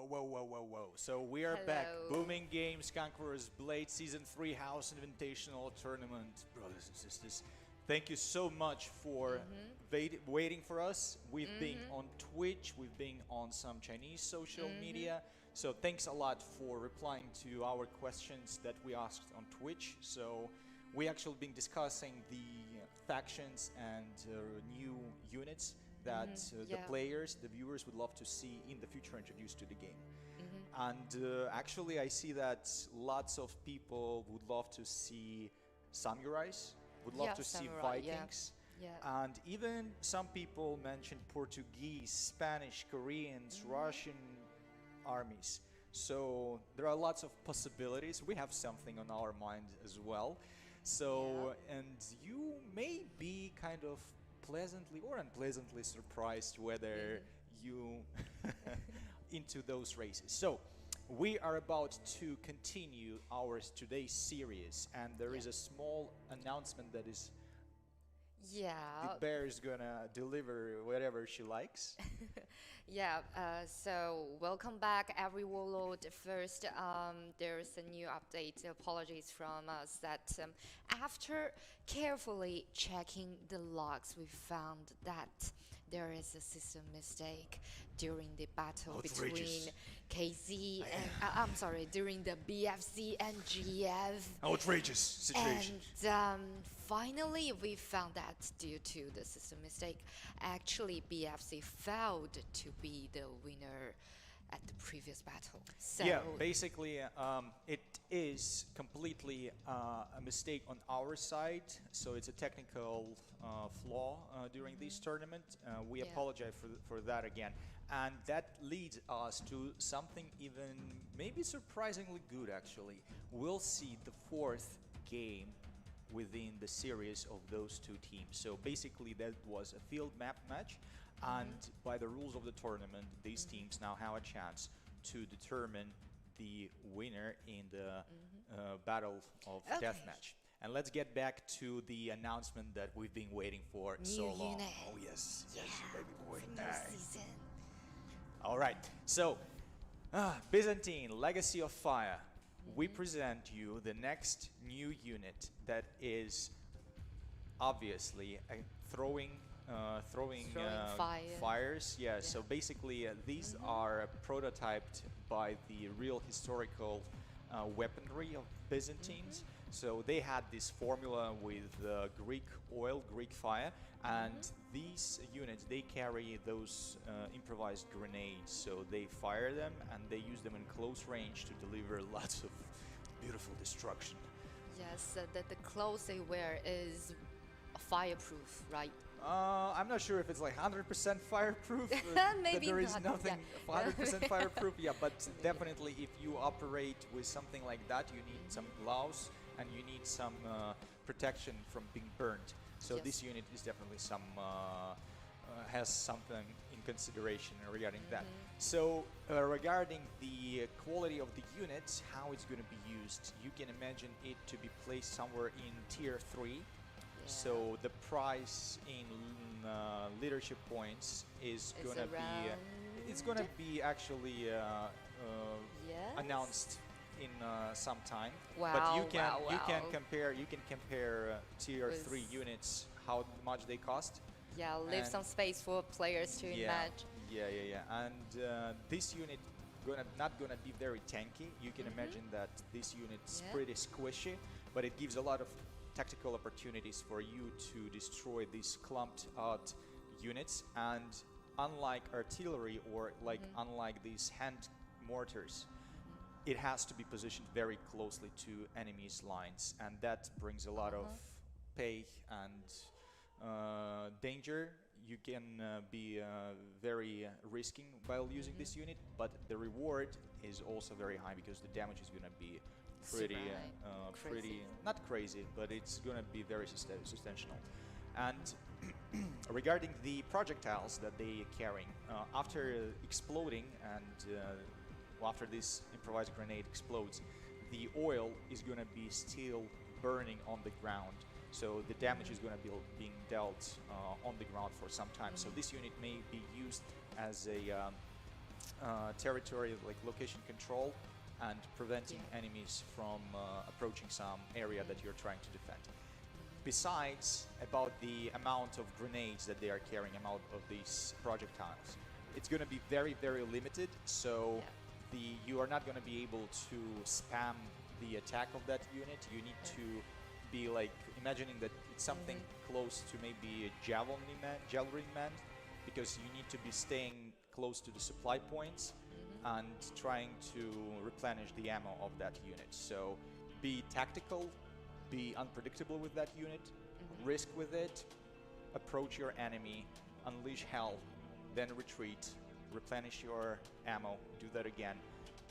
Whoa. So we are back. Hello. Booming Games, Conqueror's Blade, Season 3 House Invitational Tournament. Brothers and sisters, thank you so much for waiting for us. We've been on Twitch, we've been on some Chinese social media. So thanks a lot for replying to our questions that we asked on Twitch. So we actually been discussing the factions and new units that the players, the viewers would love to see in the future introduced to the game. And actually I see that lots of people would love to see samurais, would love to see Vikings. And even some people mentioned Portuguese, Spanish, Koreans, Russian armies. So there are lots of possibilities. We have something on our mind as well. So, and you may be kind of pleasantly or unpleasantly surprised whether you into those races. So we are about to continue our today's series, and there is a small announcement that is the bear is gonna deliver whatever she likes. So welcome back, every warlord. First, there's a new update. Apologies from us that after carefully checking the logs, we found that there is a system mistake during the battle between KZ and during the BFC and GF. Outrageous situation. And finally, we found that due to the system mistake, actually BFC failed to be the winner at the previous battle. So yeah, basically it is completely a mistake on our side, so it's a technical flaw during this tournament. We apologize for that again, and that leads us to something even maybe surprisingly good actually. We'll see the fourth game within the series of those two teams. So basically that was a field map match, and by the rules of the tournament, these teams now have a chance to determine the winner in the battle of deathmatch. And let's get back to the announcement that we've been waiting for so long. Unit. Oh yes, baby boy. New season. All right, so Byzantine Legacy of Fire. We present you the next new unit that is obviously throwing fires. Yeah, so basically these are prototyped by the real historical weaponry of Byzantines. So they had this formula with Greek oil, Greek fire, and these units, they carry those improvised grenades. So they fire them and they use them in close range to deliver lots of beautiful destruction. Yes, the clothes they wear is fireproof, right? I'm not sure if it's like 100% fireproof. Maybe there is not, nothing 100% fireproof. Yeah, but definitely if you operate with something like that, you need some gloves and you need some protection from being burnt. So this unit is definitely some has something in consideration regarding that. So regarding the quality of the units, how it's going to be used, you can imagine it to be placed somewhere in tier 3. So the price in leadership points is gonna be it's gonna be actually announced in some time. But you can compare tier 3 units, how much they cost. Yeah, leave some space for players to imagine. And this unit not gonna be very tanky. You can imagine that this unit's pretty squishy, but it gives a lot of tactical opportunities for you to destroy these clumped out units. And unlike artillery or unlike these hand mortars, it has to be positioned very closely to enemies' lines, and that brings a lot of pay and danger. You can be very risking while using this unit, but the reward is also very high because the damage is going to be pretty not crazy, but it's going to be very substantial. And regarding the projectiles that they are carrying, after exploding and after this improvised grenade explodes, the oil is going to be still burning on the ground. So the damage is going to be being dealt on the ground for some time. So this unit may be used as a territory, like location control, and preventing enemies from approaching some area that you're trying to defend. Besides, about the amount of grenades that they are carrying, amount of these projectiles, it's going to be very, very limited. So you are not going to be able to spam the attack of that unit. You need to be like imagining that it's something close to maybe a javelin man, because you need to be staying close to the supply points and trying to replenish the ammo of that unit. So be tactical, be unpredictable with that unit, risk with it, approach your enemy, unleash hell, then retreat, replenish your ammo, do that again.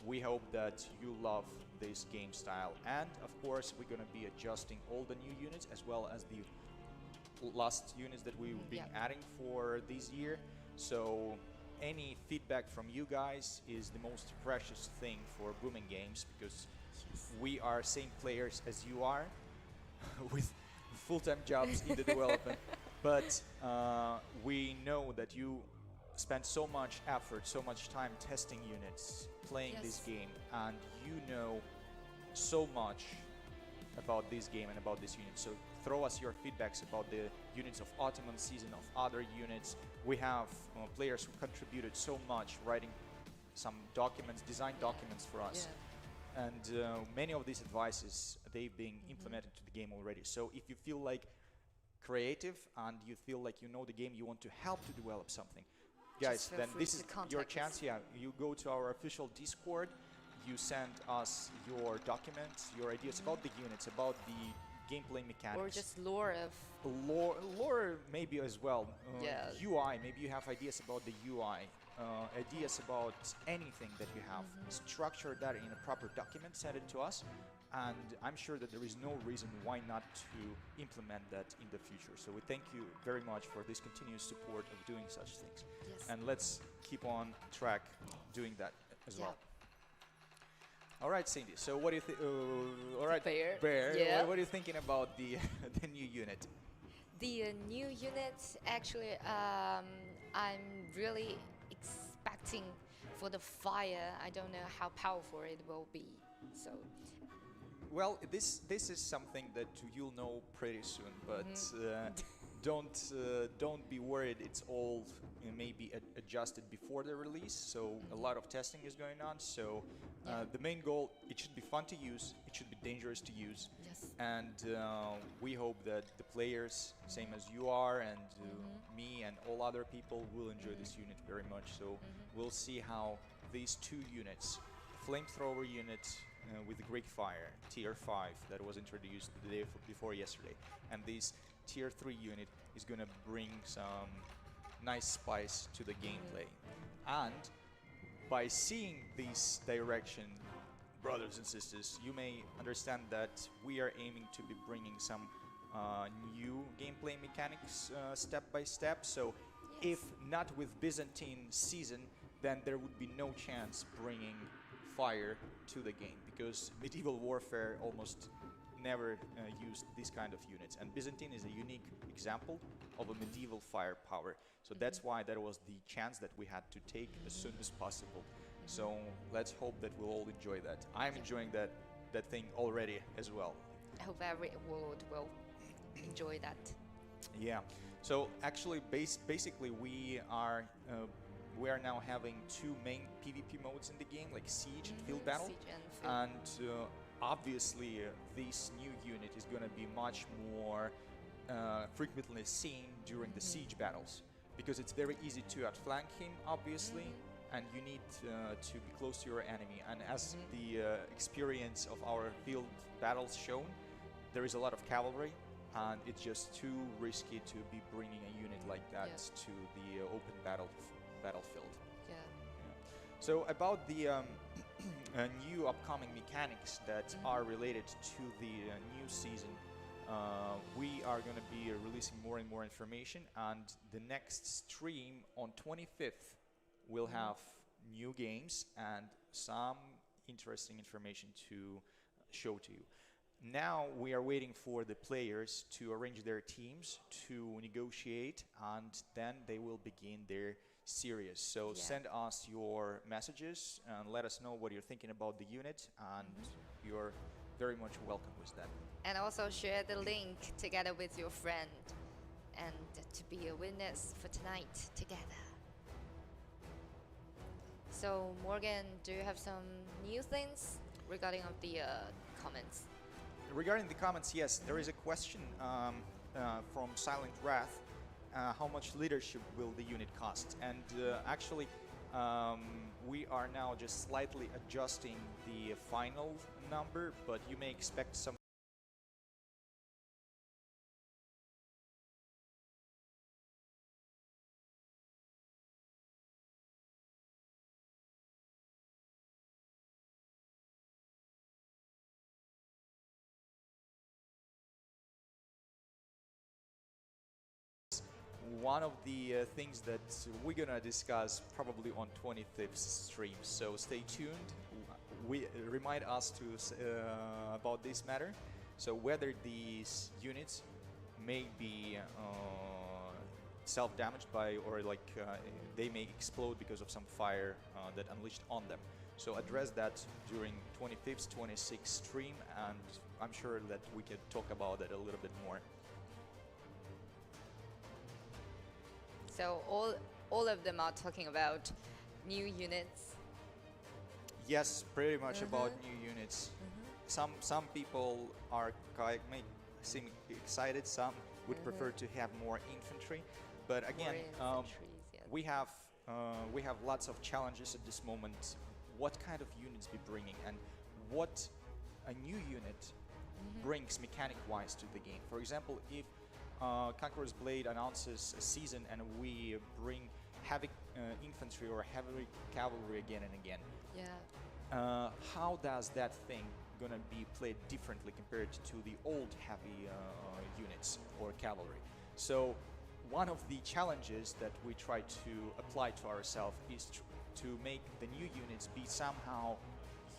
We hope that you love this game style, and of course we're going to be adjusting all the new units as well as the last units that we've been adding for this year. So any feedback from you guys is the most precious thing for Booming Games, because we are same players as you are with full-time jobs in the development, but we know that you spend so much effort, so much time testing units, playing this game, and you know so much about this game and about this unit. So throw us your feedbacks about the units of Ottoman season, of other units. We have players who contributed so much, writing some documents, design documents for us. And many of these advices, they've been implemented to the game already. So if you feel like creative and you feel like you know the game, you want to help to develop something, guys, then this is your chance. You go to our official Discord, you send us your documents, your ideas about the units, about the gameplay mechanics. Or just lore maybe as well. UI, maybe you have ideas about the UI. Ideas about anything that you have. Structure that in a proper document, send it to us, and I'm sure that there is no reason why not to implement that in the future. So we thank you very much for this continuous support of doing such things. And let's keep on track doing that as well. All right, Cindy, so what do you think? All right, Bear. What are you thinking about the the new unit? The new unit, actually, I'm really expecting for the fire. I don't know how powerful it will be. So, well, this is something that you'll know pretty soon, but don't be worried. It's all maybe adjusted before the release, so a lot of testing is going on. So the main goal, it should be fun to use, it should be dangerous to use, and we hope that the players, same as you are, and me and all other people, will enjoy this unit very much. So we'll see how these two units, the flamethrower unit with the Greek Fire, Tier 5, that was introduced the day before yesterday, and this Tier 3 unit is going to bring some nice spice to the gameplay. And by seeing this direction, brothers and sisters, you may understand that we are aiming to be bringing some new gameplay mechanics step by step. So if not with Byzantine season, then there would be no chance bringing fire to the game, because medieval warfare almost never used this kind of units, and Byzantine is a unique example of a medieval firepower. So that's why that was the chance that we had to take as soon as possible. So let's hope that we'll all enjoy that. I'm enjoying that thing already as well. I hope every world will enjoy that. Yeah. So actually, basically, we are now having two main PvP modes in the game, like Siege and Field Battle. And obviously, this new unit is going to be much more frequently seen during the Siege battles, because it's very easy to outflank him, obviously, and you need to be close to your enemy. And as the experience of our field battles shown, there is a lot of cavalry, and it's just too risky to be bringing a unit like that to the open battlefield. So about the new upcoming mechanics that are related to the new season, we are going to be releasing more and more information, and the next stream on 25th will have new games and some interesting information to show to you. Now we are waiting for the players to arrange their teams, to negotiate, and then they will begin their series. So send us your messages and let us know what you're thinking about the unit, and you're very much welcome with that. And also share the link together with your friend and to be a witness for tonight together. So Morgan, do you have some new things regarding of the comments? Regarding the comments, yes, there is a question from Silent Wrath. How much leadership will the unit cost? And actually, we are now just slightly adjusting the final number, but you may expect some. One of the things that we're gonna discuss probably on 25th stream, so stay tuned. We remind us to about this matter. So whether these units may be self-damaged by, or like they may explode because of some fire that unleashed on them. So address that during 25th, 26th stream, and I'm sure that we can talk about it a little bit more. So all of them are talking about new units. Yes, pretty much about new units. Some people are may seem excited. Some would prefer to have more infantry, but again, we have lots of challenges at this moment. What kind of units be bringing, and what a new unit brings mechanic-wise to the game. For example, if Conqueror's Blade announces a season and we bring heavy infantry or heavy cavalry again and again. How does that thing gonna be played differently compared to the old heavy units or cavalry? So one of the challenges that we try to apply to ourselves is to make the new units be somehow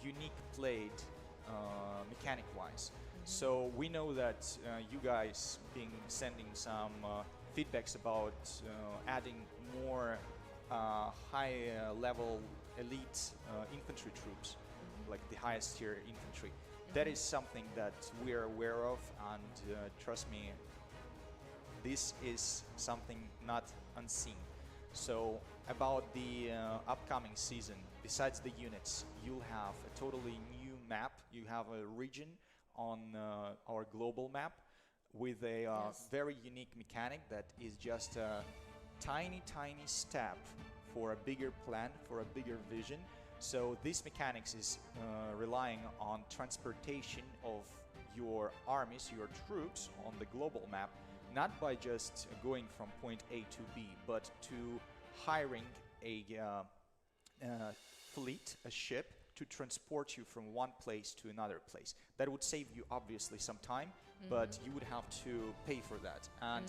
unique played mechanic-wise. So we know that you guys been sending some feedbacks about adding more high-level elite infantry troops, like the highest tier infantry. That is something that we are aware of, and trust me, this is something not unseen. So about the upcoming season, besides the units, you'll have a totally new map. You have a region on our global map with a very unique mechanic that is just a tiny step for a bigger plan, for a bigger vision. So this mechanics is relying on transportation of your armies, your troops on the global map, not by just going from point A to B, but to hiring a fleet, a ship, to transport you from one place to another place. That would save you obviously some time, but you would have to pay for that. And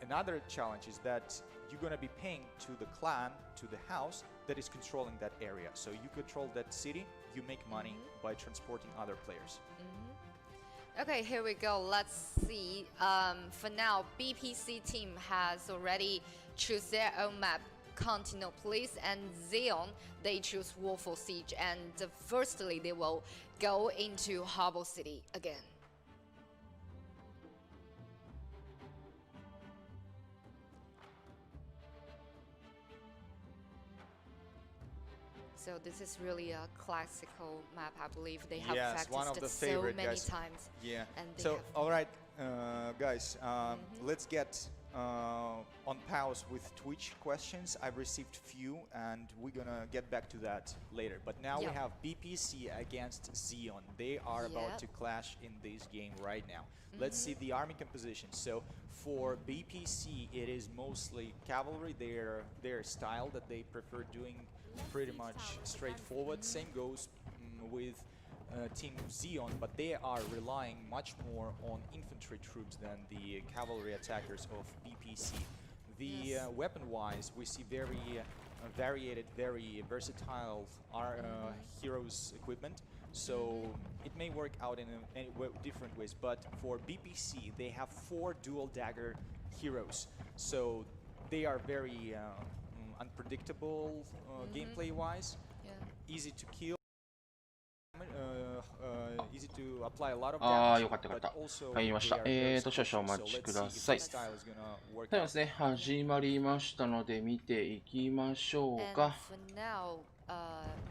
another challenge is that you're gonna be paying to the clan, to the house that is controlling that area. So you control that city, you make money by transporting other players. Okay, here we go. Let's see. For now, BPC team has already choose their own map, Constantinopolis, and Xeon, they choose Warful Siege, and firstly they will go into Harbor City again. So this is really a classical map, I believe. They have practiced one of the it so favorite, many guys. times. Yeah. And they So, have all right, guys, let's get on pause with Twitch questions. I've received few, and we're gonna get back to that later. But now we have BPC against Xeon. They are about to clash in this game right now. Let's see the army composition. So for BPC, it is mostly cavalry. Their style that they prefer doing pretty much straightforward. Same goes with Team Xeon, but they are relying much more on infantry troops than the cavalry attackers of BPC. The weapon-wise, we see very varied, very versatile heroes equipment. So it may work out in different ways, but for BPC, they have 4 dual dagger heroes. So they are very unpredictable gameplay-wise, easy to kill, easy to apply a lot of ああ、 damage, よかったよか but った。 also 入りました。they are very 少々お strategic. 待 So ち let's く see だ if さい。 this style is gonna work で out. はですね、始まりましたので見ていきましょう And か。 for now,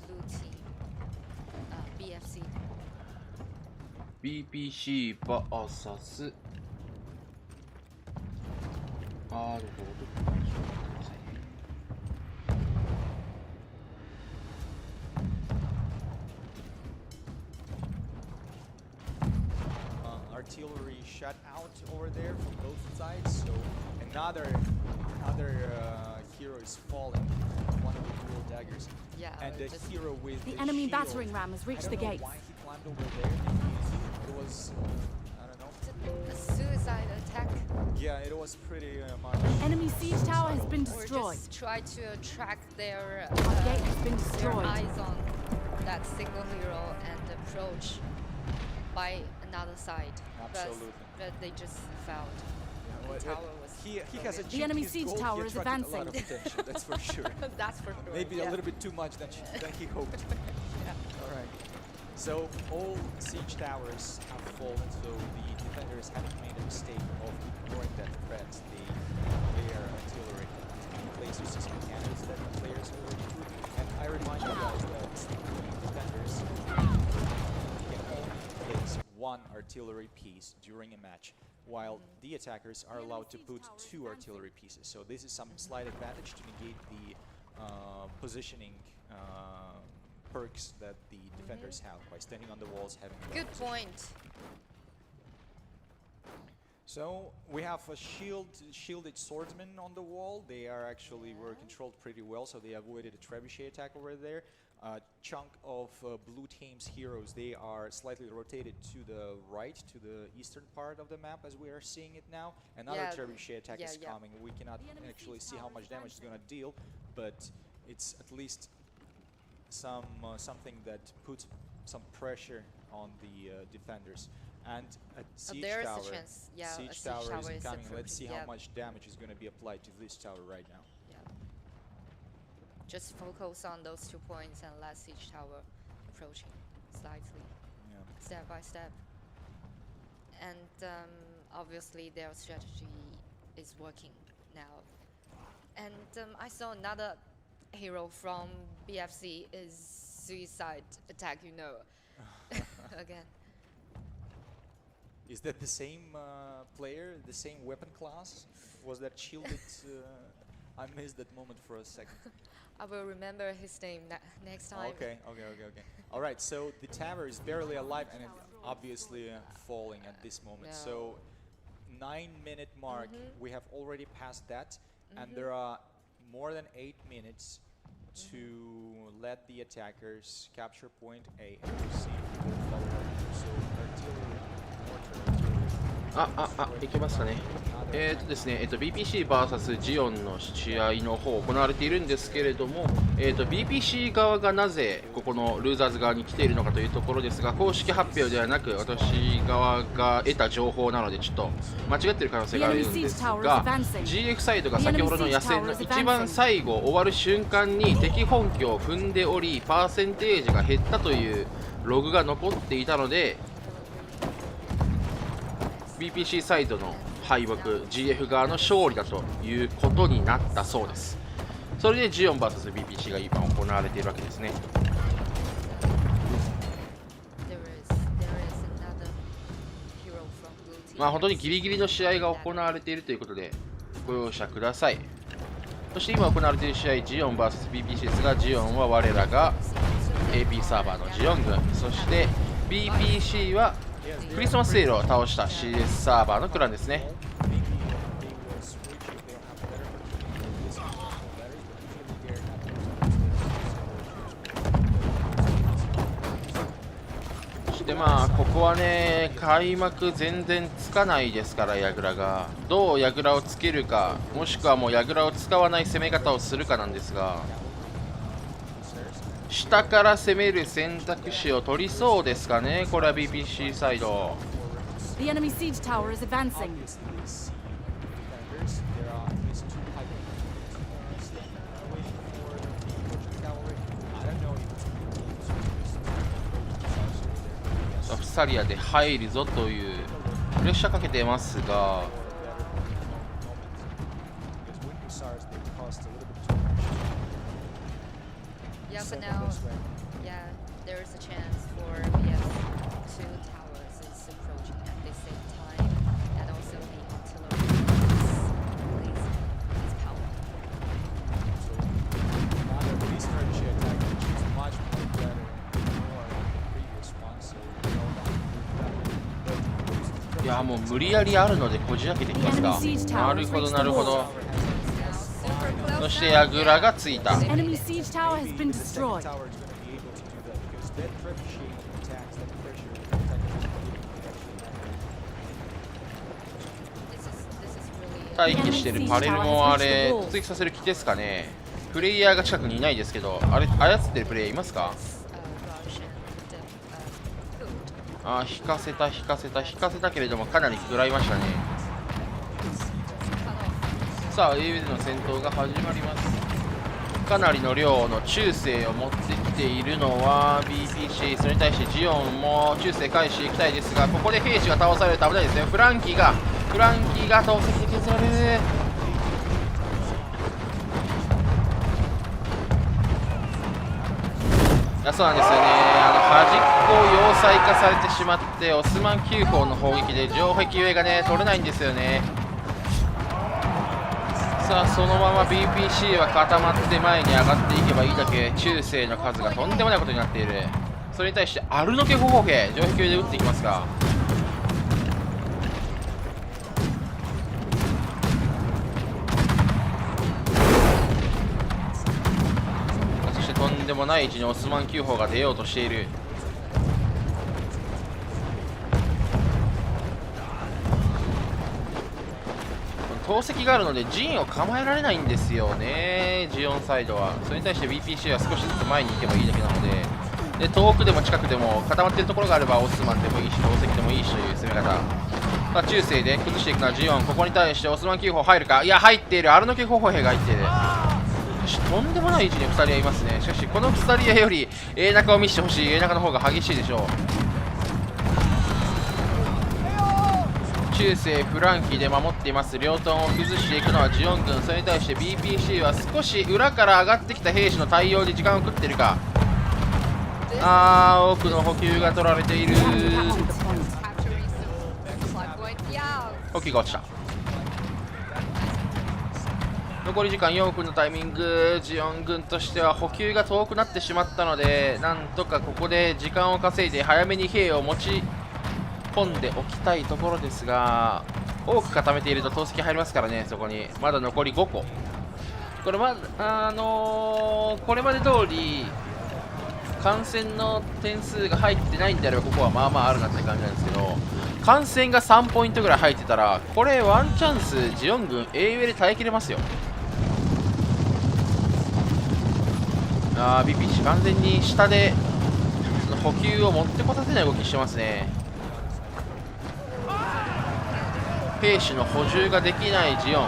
blue team, BFC. BPC vs あー、どこArtillery shut out over there from both sides, so another hero is falling, one of the dual daggers. Yeah, And the just hero with The the enemy shield, battering ram has I reached don't the know gates. why he climbed over there. It was, I don't know. a suicide attack. Yeah, it was pretty much. Enemy siege tower has been Or destroyed. just try to attract their, Our gate has been their destroyed. eyes on that single hero and approach by another side. Absolutely. But they just failed. Well, The tower was he has achieved The enemy his siege goal. He tower is attracted a lot of advancing. attention, that's for sure. That's for sure. Maybe yeah. a little bit too much than he hoped. All right. So all siege towers have fallen. So the defenders haven't made a mistake of ignoring that threat. Their artillery places some cannons that the players already put. And I remind you guys that the defenders can only place 1 artillery piece during a match, while the attackers are allowed to put 2 artillery pieces. So this is some slight advantage to negate the positioning perks that the defenders have by standing on the walls, having a Good position. point. So we have a shielded swordsman on the wall. They are actually were controlled pretty well, so they avoided a trebuchet attack over there. Chunk of blue team's heroes, they are slightly rotated to the right, to the eastern part of the map as we are seeing it now. Another Yeah, trebuchet attack is yeah. coming. We cannot actually see how much damage it's going to deal, but it's at least something that puts some pressure on the defenders. And a siege there is tower, a chance. Yeah, a siege siege tower tower is is incoming. Let's see approaching, how much damage is going to be applied to this tower right now. Yeah. Just focus on those 2 points and let siege tower approaching slightly, Yeah. step by step. And obviously their strategy is working now. And I saw another hero from BFC is suicide attack, you know, again. Is that the same player, the same weapon class? Was that shielded? I missed that moment for a second. I will remember his name next time. Okay. All right, so the tower is barely alive and obviously falling at this moment. No. So 9-minute mark, we have already passed that, and there are more than 8 minutes to let the attackers capture point A and receive the follow-up. So artillery, mortar artillery. いけますかね。ですね、BPC vs ジオンの試合の方行われているんですけれども、BPC 側がなぜここのルーザーズ側に来ているのかというところですが、公式発表ではなく私側が得た情報なのでちょっと間違っている可能性があるんですが、 GF サイドが先ほどの野戦の一番最後終わる瞬間に敵本拠を踏んでおり、パーセンテージが減ったというログが残っていたので、BPC サイドの敗北、GF 側の勝利だということになったそうです。それでジオン VS BPC が今行われているわけですね。まあ本当にギリギリの試合が行われているということでご容赦ください。そして今行われている試合、ジオン VS BPC ですが、ジオンは我らが AP サーバーのジオン軍、そして BPC はクリスマスセールを倒した CS サーバーのクランですね。そしてまあここはね、開幕全然つかないですから、ヤグラがどうヤグラをつけるか、もしくはもうヤグラを使わない攻め方をするかなんですが、下から攻める選択肢を取りそうですかね。これは BPC サイド。 The enemy siege tower is advancing. Defenders, there are these two high waiting for the cavalry. I don't know if フサリアで入るぞというプレッシャーかけてますが、 Yeah, for now, yeah, there is a chance for VS2 towers is approaching at the same time, and also the artillery is power. now the police strategy attack, which is much more better and more than the previous one, so we know that. いやもう無理やりあるのでこじ開けてきますか。なるほどなるほど。そして矢倉がついた。 Enemy siege tower has been destroyed. Tower is going to be able to do that because that trebuchet attacks, that pressure This is really 待機してるパレルもあれ追記させる気ですかね。プレイヤーが近くにいないですけど、あれ操ってるプレイヤーいますか。 rush and food. あー引かせたけれどもかなり食らいましたね。さあ A ウェイでの戦闘が始まります。かなりの量の中世を持ってきているのは BPC、 それに対してジオンも中世返していきたいですが、ここで兵士が倒されると危ないですね。フランキーが投石で削られる。いやそうなんですよね。端っこを要塞化されてしまってオスマン9砲の砲撃で城壁上がね取れないんですよね。さあそのまま BPC は固まって前に上がっていけばいいだけ中世の数がとんでもないことになっている。それに対してアルノケ砲砲兵城壁上で撃っていきますか。そしてとんでもない位置にオスマン9砲が出ようとしている。投石があるので陣を構えられないんですよね、ジオンサイドは。それに対して BPC は少しずつ前に行けばいいだけなので、遠くでも近くでも固まっているところがあればオスマンでもいいし投石でもいいしという攻め方。中世で崩していくのはジオン。ここに対してオスマン9砲入るか。いや入っている。アルノケ砲兵が入っている。しかしとんでもない位置に2人はいますね。しかしこの2人より A 中を見せてほしい。 A 中の方が激しいでしょう。中世フランキーで守っています。両トンを崩していくのはジオン軍。それに対して BPC は少し裏から上がってきた兵士の対応に時間を食っているか。多くの補給が取られている。補給が落ちた。残り時間4分のタイミング。ジオン軍としては補給が遠くなってしまったので、なんとかここで時間を稼いで早めに兵を持ち込んでおきたいところですが、多く固めていると投石入りますからね。そこにまだ残り5個。これこれまで通り艦船の点数が入ってないんであればここはまあまああるなって感じなんですけど、艦船が3ポイントぐらい入ってたらこれワンチャンスジオン軍 A 上で耐えきれますよ。BPC 完全に下でその補給を持ってこさせない動きしてますね。兵士の補充ができないジオン。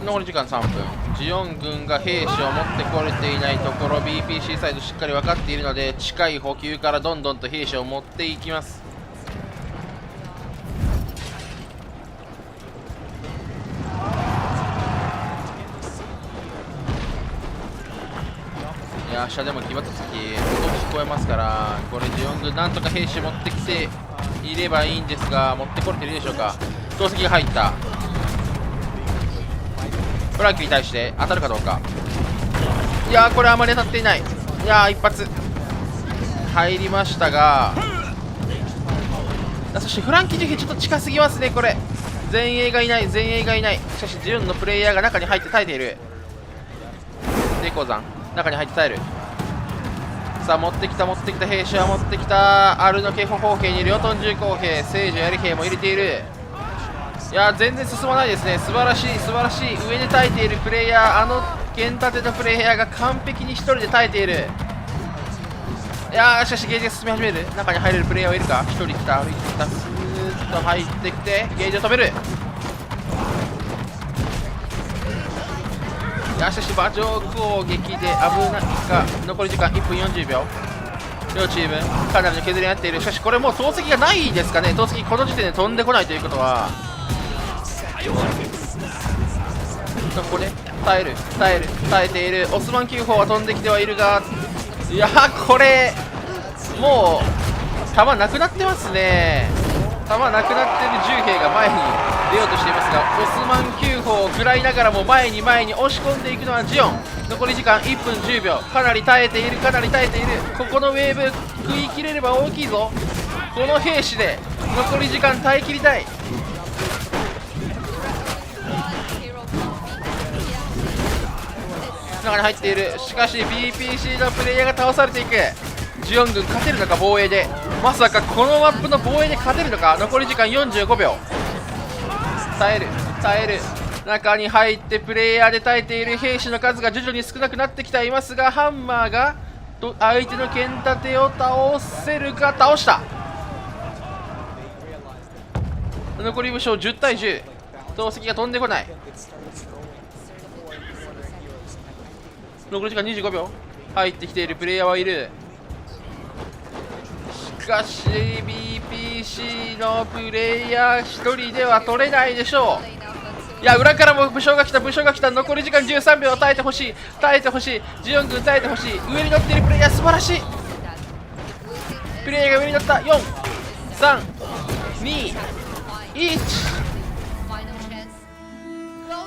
残り時間3分。ジオン軍が兵士を持ってこれていないところ BPC サイドしっかり分かっているので近い補給からどんどんと兵士を持っていきます。いや下でも騎馬突き音聞こえますから、これジオン軍なんとか兵士持ってきていればいいんですが、持ってこれてるでしょうか。投石が入った。フランキーに対して当たるかどうか。いやーこれあまり当たっていない。いやー一発入りましたが、そしてフランキーちょっと近すぎますね。これ前衛がいない。しかしジオンのプレイヤーが中に入って耐えている。抵抗山中に入って耐える。さあ持ってきた兵士は持ってきた。アルの警報砲兵に両トン重工兵、聖女やり兵も入れている。いや全然進まないですね。素晴らしい上で耐えているプレイヤー、剣立てのプレイヤーが完璧に1人で耐えている。いやしかしゲージが進み始める。中に入れるプレイヤーはいるか。1人来た、歩いてきた、スーッと入ってきてゲージを止める。いやしかし馬上攻撃で危ないか。残り時間1分40秒。両チームかなりの削りになっている。しかしこれもう投石がないですかね。投石この時点で飛んでこないということは、これ耐えている。オスマン9砲は飛んできてはいるが、いやこれもう弾なくなってますね。弾なくなっている重兵が前に出ようとしていますが、オスマン9砲を食らいながらも前に押し込んでいくのはジオン。残り時間1分10秒。かなり耐えている。ここのウェーブ食い切れれば大きいぞ。この兵士で残り時間耐え切りたい。中に入っている。しかし BPC のプレイヤーが倒されていく。ジオン軍勝てるのか。防衛でまさかこのマップの防衛で勝てるのか。残り時間45秒。耐える。中に入ってプレイヤーで耐えている兵士の数が徐々に少なくなってきていますが、ハンマーが相手の剣立てを倒せるか。倒した。残り武将10対10。投石が飛んでこない。残り時間25秒。入ってきているプレイヤーはいる。しかし BPC のプレイヤー1人では取れないでしょう。いや裏からも武将が来た。残り時間13秒。耐えてほしい。ジオン軍耐えてほしい。上に乗っているプレイヤー素晴らしい。プレイヤーが上に乗った。4、3、2、1。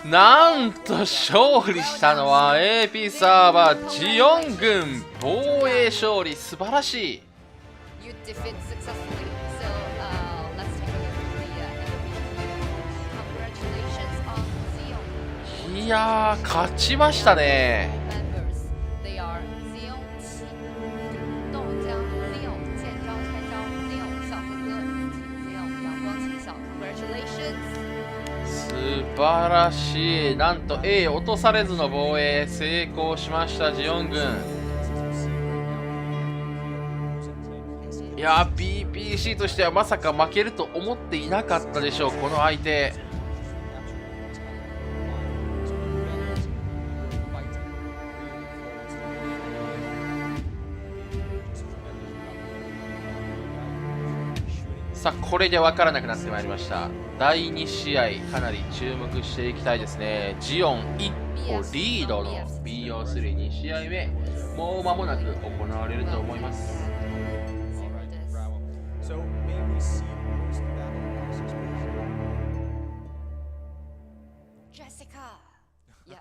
なんと勝利したのは AP サーバージオン軍。防衛勝利。素晴らしい。You defeat successfully. So let's take a look at the Congratulations on Zion. いやー勝ちましたね。 Members. They are Zion 七、豆浆 Zion 建招拆招 Zion 少和哥以及 Zion 阳光七小。Congratulations. 素晴らしい。なんと A 落とされずの防衛成功しましたジオン軍。いやー BPC としてはまさか負けると思っていなかったでしょう、この相手。さあこれで分からなくなってまいりました。第2試合かなり注目していきたいですね。ジオン一歩リードの BO32 試合目、もう間もなく行われると思います。So may we see post battle analysis, please? Jessica. Yeah.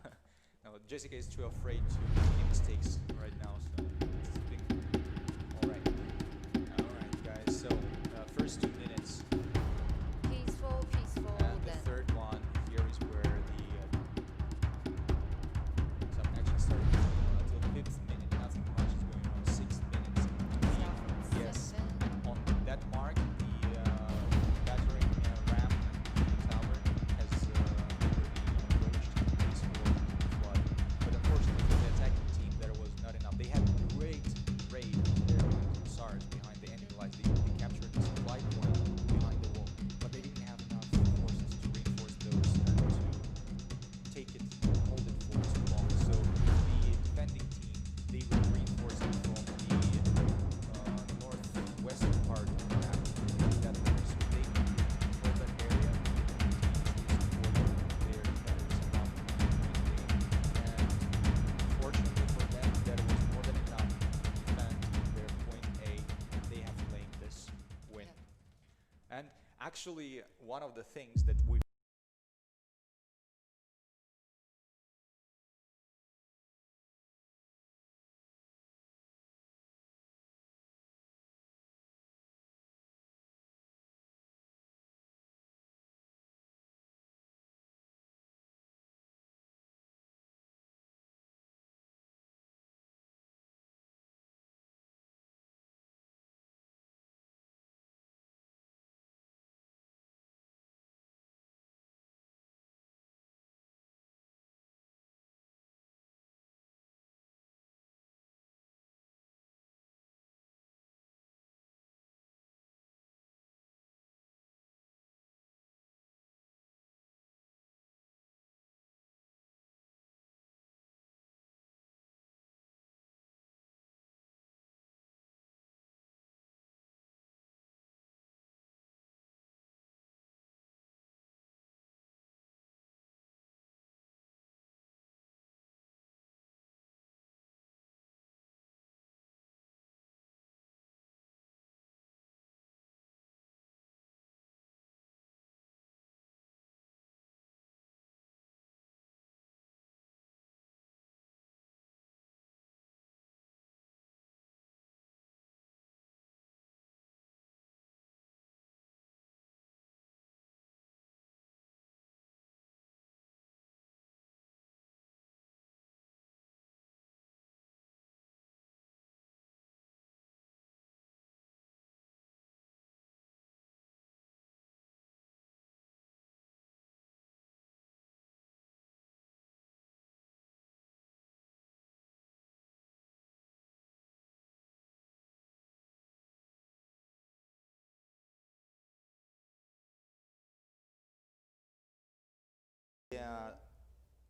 No, Jessica is too afraid to make any mistakes right now, so it's a big. All right, guys. So first 2 minutes, Peaceful. and the Then third one here is where some action started. Until the 5th minute, nothing much is going on. 6th minute, yes. On that mark, the battering ram tower has already approached this flood. But unfortunately for the attacking team, there was not enough. They had great raid on their SARs behind the enemy lines. They captured the supply point behind the wall, but they didn't have enough forces to reinforce those and to take it, hold it for too long. So the defending team, they were reinforcing from the northwestern part of the map. That way, so they hold that area to support their defenders around the game. And fortunately for them, there was more than enough to defend their point A. They have claimed this win. And actually, one of the things that we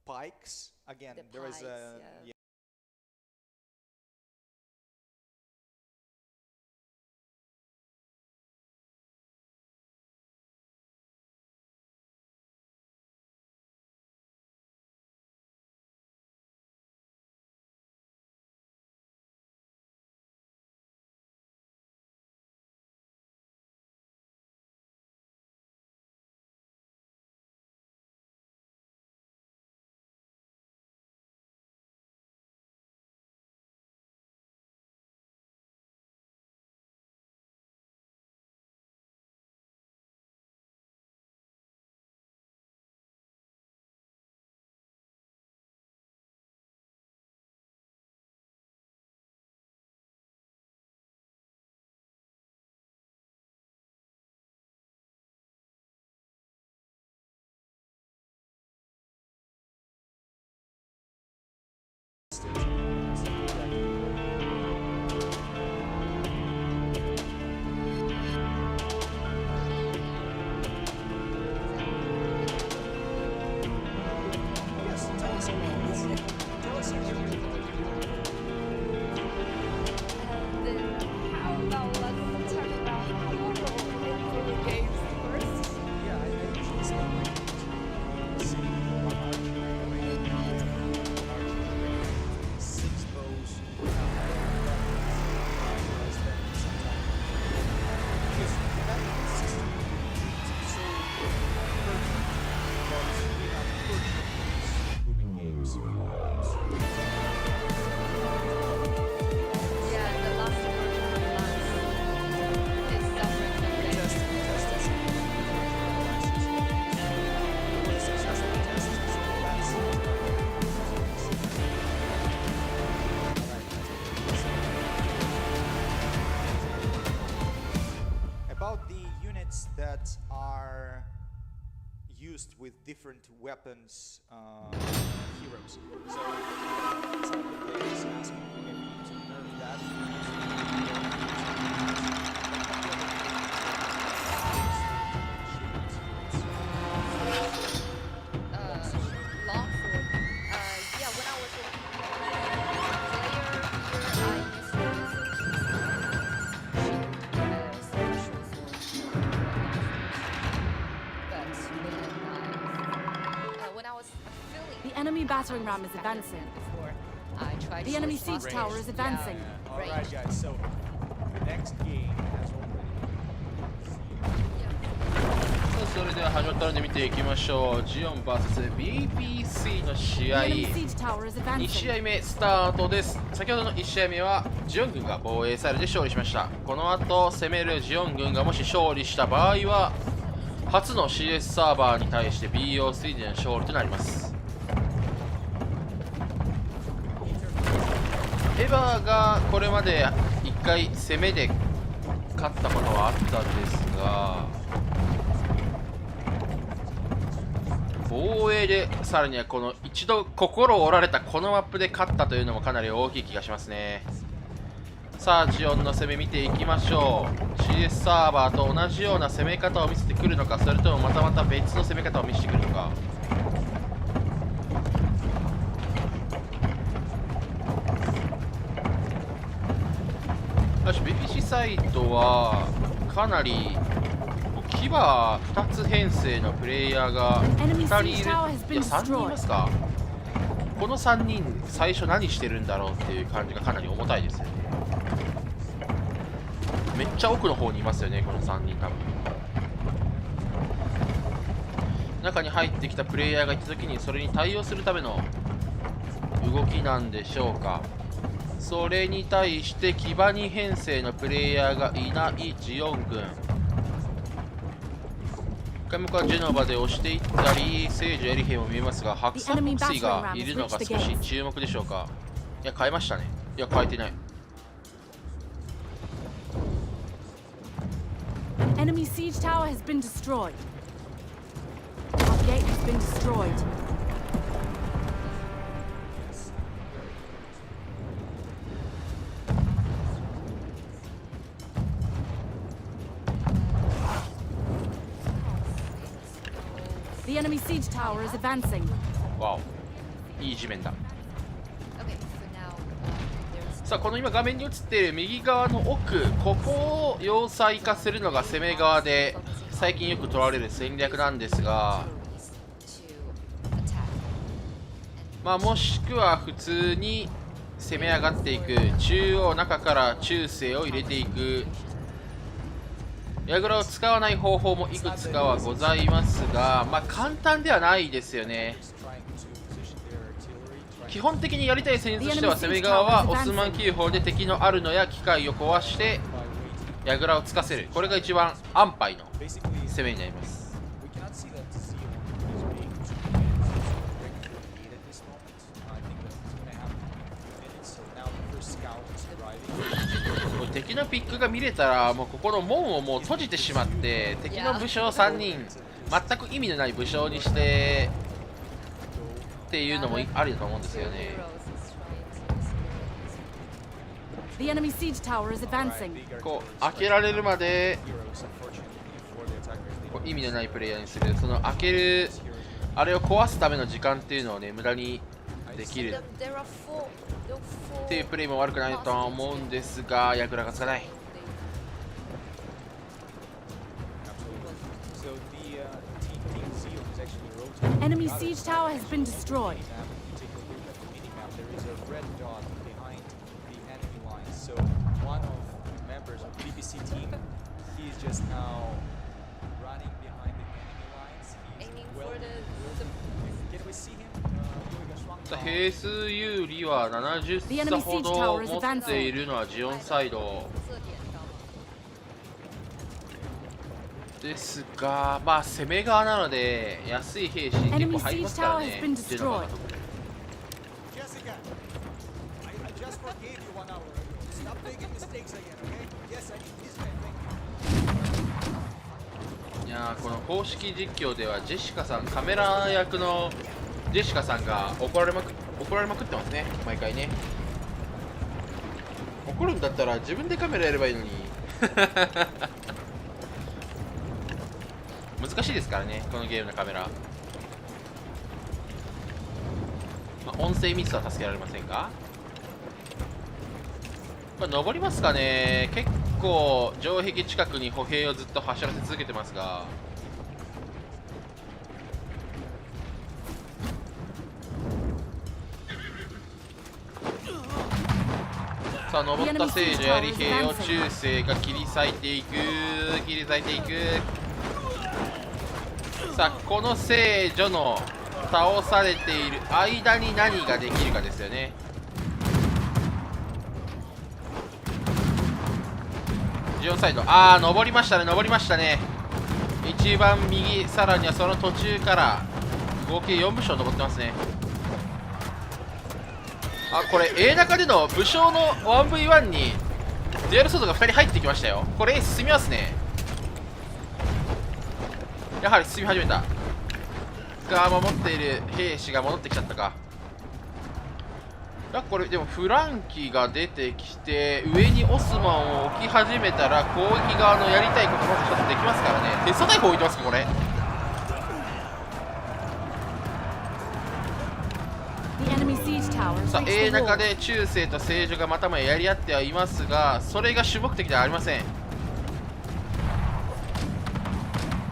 pikes. Again, The there is pikes, a yeah. Yes, tell us about Tell us about And how about let's talk about your role in video games first? Yeah, I usually spend six bows. Yeah, the last version of Lance is suffering from this. About the units that are used with different weapons heroes. So some of the players ask me if we need to nerf that. Longford. Yeah, when I was a player here, I used to use special sword. But when I was filling The enemy battering ram is advancing. before, I tried The to enemy use siege range. tower is advancing. Yeah, All right, range. guys. So the next game has already. それでは始まったので見ていきましょう。ジオン VS BBC の試 The 合 enemy siege tower is 2試 advancing. 合目スタートです。先ほどの1試合目はジオン軍が防衛されて勝利しました。この後攻めるジオン軍がもし勝利した場合は初の CS サーバーに対して BOC での勝利となります。エヴァがこれまで1回攻めで勝ったことはあったんですが、防衛でさらにはこの一度心を折られたこのマップで勝ったというのもかなり大きい気がしますね。さあジオンの攻め見ていきましょう。 CS サーバーと同じような攻め方を見せてくるのか、それともまた別の攻め方を見せてくるのか。しかし BBC サイドはかなり牙2つ編成のプレイヤーが2人いる、いや3人いますか。この3人最初何してるんだろうっていう感じがかなり重たいですよね。めっちゃ奥の方にいますよね、この3人。多分中に入ってきたプレイヤーがいた時にそれに対応するための動きなんでしょうか。それに対して騎馬2編成のプレイヤーがいないジオン軍。一回はジェノバで押していったり、聖女エリヘも見えますが、白山北水がいるのが少し注目でしょうか。いや、変えましたね。いや、変えてない。Enemy siege tower has been destroyed. Our gate has been destroyed. The enemy siege tower is advancing. わお、いい地面だ。 Okay, so now there's さあ、この今画面に映っている右側の奥、ここを要塞化するのが攻め側で最近よく取られる戦略なんですが、 to attack. まあ、もしくは普通に攻め上がっていく、中央中から中世を入れていく、櫓を使わない方法もいくつかはございますが、まあ簡単ではないですよね。基本的にやりたい戦術としては、攻め側はオスマンキー砲で敵のあるのや機械を壊して櫓をつかせる、これが一番安牌の攻めになります。敵のピックが見れたら、もうここの門をもう閉じてしまって、敵の武将3人全く意味のない武将にしてっていうのもありだと思うんですよね。 The enemy siege tower is advancing. こう開けられるまでこう意味のないプレイヤーにする、その開けるあれを壊すための時間っていうのをね、無駄にできる There are four っていうプレイも悪くないとは思うんですが、櫓がつかない。 Enemy siege tower has been destroyed. aiming for the 兵数有利は70差ほど持っているのはジオンサイドですが、まあ攻め側なので安い兵士結構入りますからね。いやー、この公式実況ではジェシカさん、カメラ役のジェシカさんが怒られまくってますね、毎回ね。怒るんだったら自分でカメラやればいいのに難しいですからね、このゲームのカメラ。まあ、音声ミスは助けられませんが、これ登りますかね。結構城壁近くに歩兵をずっと走らせ続けてますが、さあ登った聖女やり兵を中世が切り裂いていく。さあこの聖女の倒されている間に何ができるかですよね。ジオンサイド、登りましたね。一番右、さらにはその途中から合計4武将登ってますね。これ A 中での武将の 1v1 にデュアルソードが2人入ってきましたよ。これ進みますね。やはり進み始めた。守っている兵士が戻ってきちゃったか。これでもフランキーが出てきて上にオスマンを置き始めたら攻撃側のやりたいことまず一つできますからね。テスト大砲置いてますかこれ。さあ A 中で中世と聖女がまたもややり合ってはいますが、それが主目的ではありません。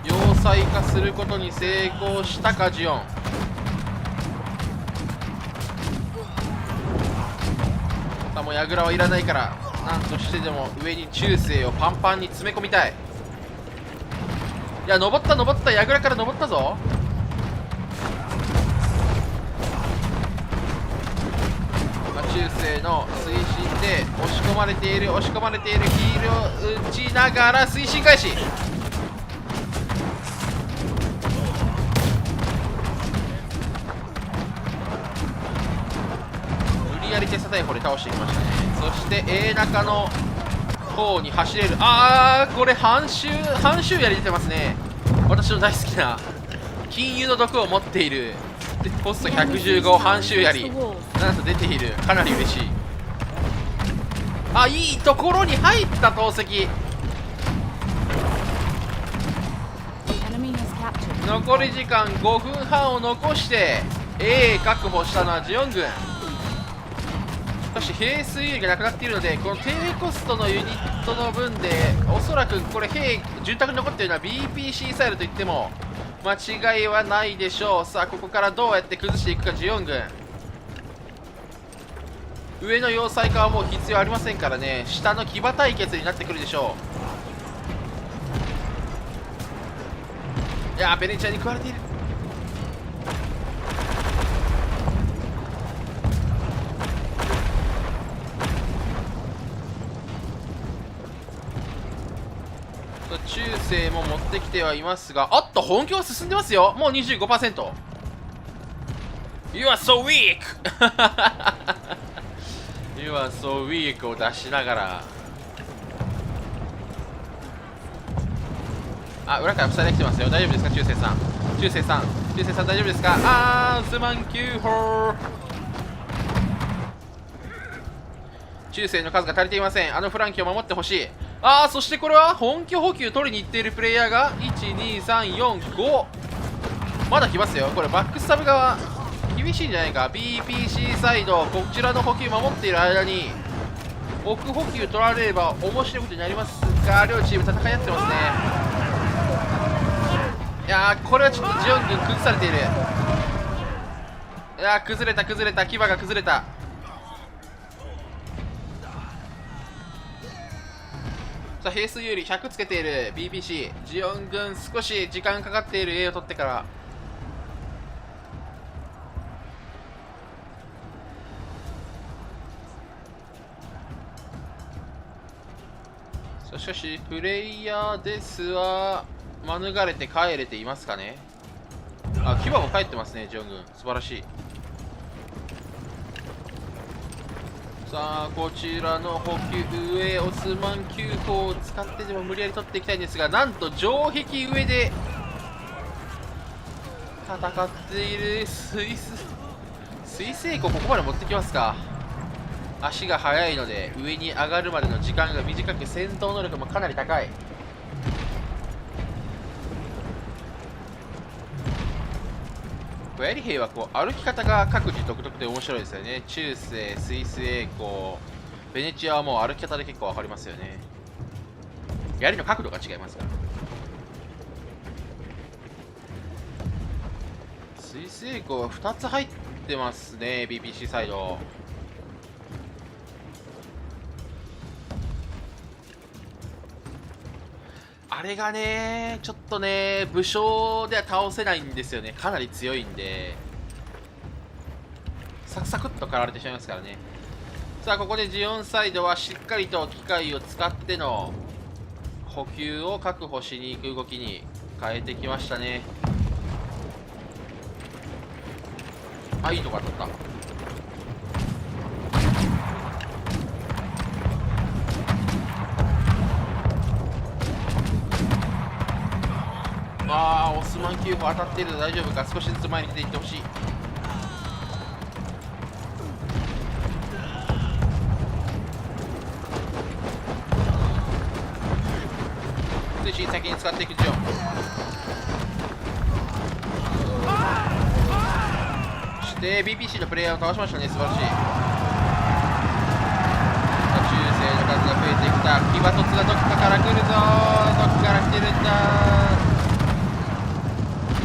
要塞化することに成功したかジオン。さあもう櫓はいらないからなんとしてでも上に中世をパンパンに詰め込みたい。いや登った櫓から登ったぞ。中世の推進で押し込まれているヒールを打ちながら推進開始。無理やりテスタ大砲で倒していきましたね。そして A 中の方に走れる。これ半周やり出てますね。私の大好きな金融の毒を持っているポスト115半周槍なんと出ている。かなり嬉しい。いいところに入った投石。captured. 残り時間5分半を残して A 確保したのはジオン軍。そして兵数有利がなくなっているので、この低コストのユニットの分でおそらくこれ兵潤沢に残っているのは BPC サイルといっても間違いはないでしょう。さあここからどうやって崩していくかジオン軍。上の要塞化はもう必要ありませんからね、下の騎馬対決になってくるでしょう。いやーベネチアに食われている。中世も持ってきてはいますが、あっと本気は進んでますよ。もう 25%。 You are so weak You are so weak を出しながら、あ、裏から塞いできてますよ。大丈夫ですか中世さん、中世さん、中世さん大丈夫ですか。あー、スマンキューホー。中世の数が足りていません。あのフランキーを守ってほしい。あー、そしてこれは本拠補給取りに行っているプレイヤーが12345、まだ来ますよ。これバックスタブ側厳しいんじゃないか。 BPC サイドこちらの補給守っている間に奥補給取られれば面白いことになりますが、両チーム戦い合ってますね。いやーこれはちょっとジオン軍崩されている。いやー崩れた崩れた、牙が崩れた。さあ兵数有利100つけている BPC。 ジオン軍少し時間かかっている A を取ってから。しかしプレイヤーですは免れて帰れていますかね。あ、牙も帰ってますねジオン軍、素晴らしい。さあこちらの補給上オスマン急行を使ってでも無理やり取っていきたいんですが、なんと城壁上で戦っている水星湖、ここまで持ってきますか。足が速いので上に上がるまでの時間が短く、戦闘能力もかなり高い。やり兵はこう歩き方が各自独特で面白いですよね。中世、スイス栄光、ベネチアはもう歩き方で結構分かりますよね。槍の角度が違いますから。スイス栄光は2つ入ってますね BPC サイド。あれがね、ちょっとね、武将では倒せないんですよね。かなり強いんで、サクサクっと狩られてしまいますからね。さあ、ここでジオンサイドはしっかりと機械を使っての補給を確保しに行く動きに変えてきましたね。あ、いいとこ当たった。あー、オスマン9歩当たっているの大丈夫か。少しずつ前に出ていってほしい。推進先に使っていくジオン。そして BPC のプレイヤーを倒しましたね。素晴らしい。中世の数が増えてきた。騎馬突がどっかから来るぞ。どっから来てるんだ。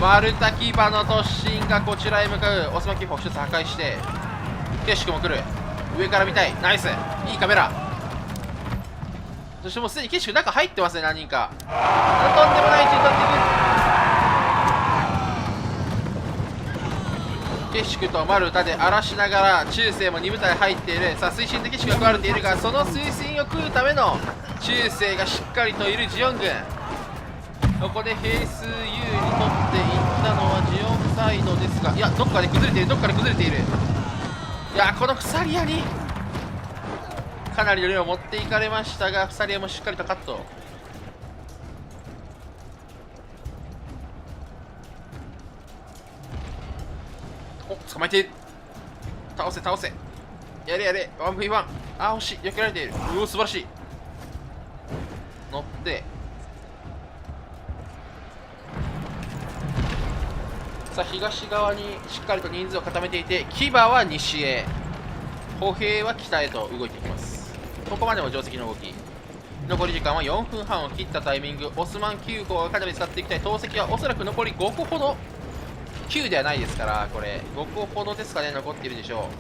マルタ騎馬の突進がこちらへ向かう。オスマンキーフを1つ破壊してケシクも来る。上から見たい。ナイス、いいカメラ。そしてもうすでにケシク中入ってますね。何人かとんでもない位置に立っていく。ケシクとマルタで荒らしながら中世も2部隊入っている。さあ推進でケシクが食われているが、その推進を食うための中世がしっかりといるジオン軍。ここで兵数有利に取っていったのはジオンサイドですが、いや、どっかで崩れている、どっかで崩れている。いや、この鎖屋にかなりの量を持っていかれましたが、鎖屋もしっかりとカット。お、捕まえている。倒せ倒せ、やれやれ、1v1。あー、惜しい、避けられている。うお、素晴らしい。乗ってさあ東側にしっかりと人数を固めていて、騎馬は西へ、歩兵は北へと動いていきます。ここまでも定石の動き。残り時間は4分半を切ったタイミング。オスマン9個をかなり使っていきたい。投石はおそらく残り5個ほど、9ではないですから、これ5個ほどですかね、残っているでしょ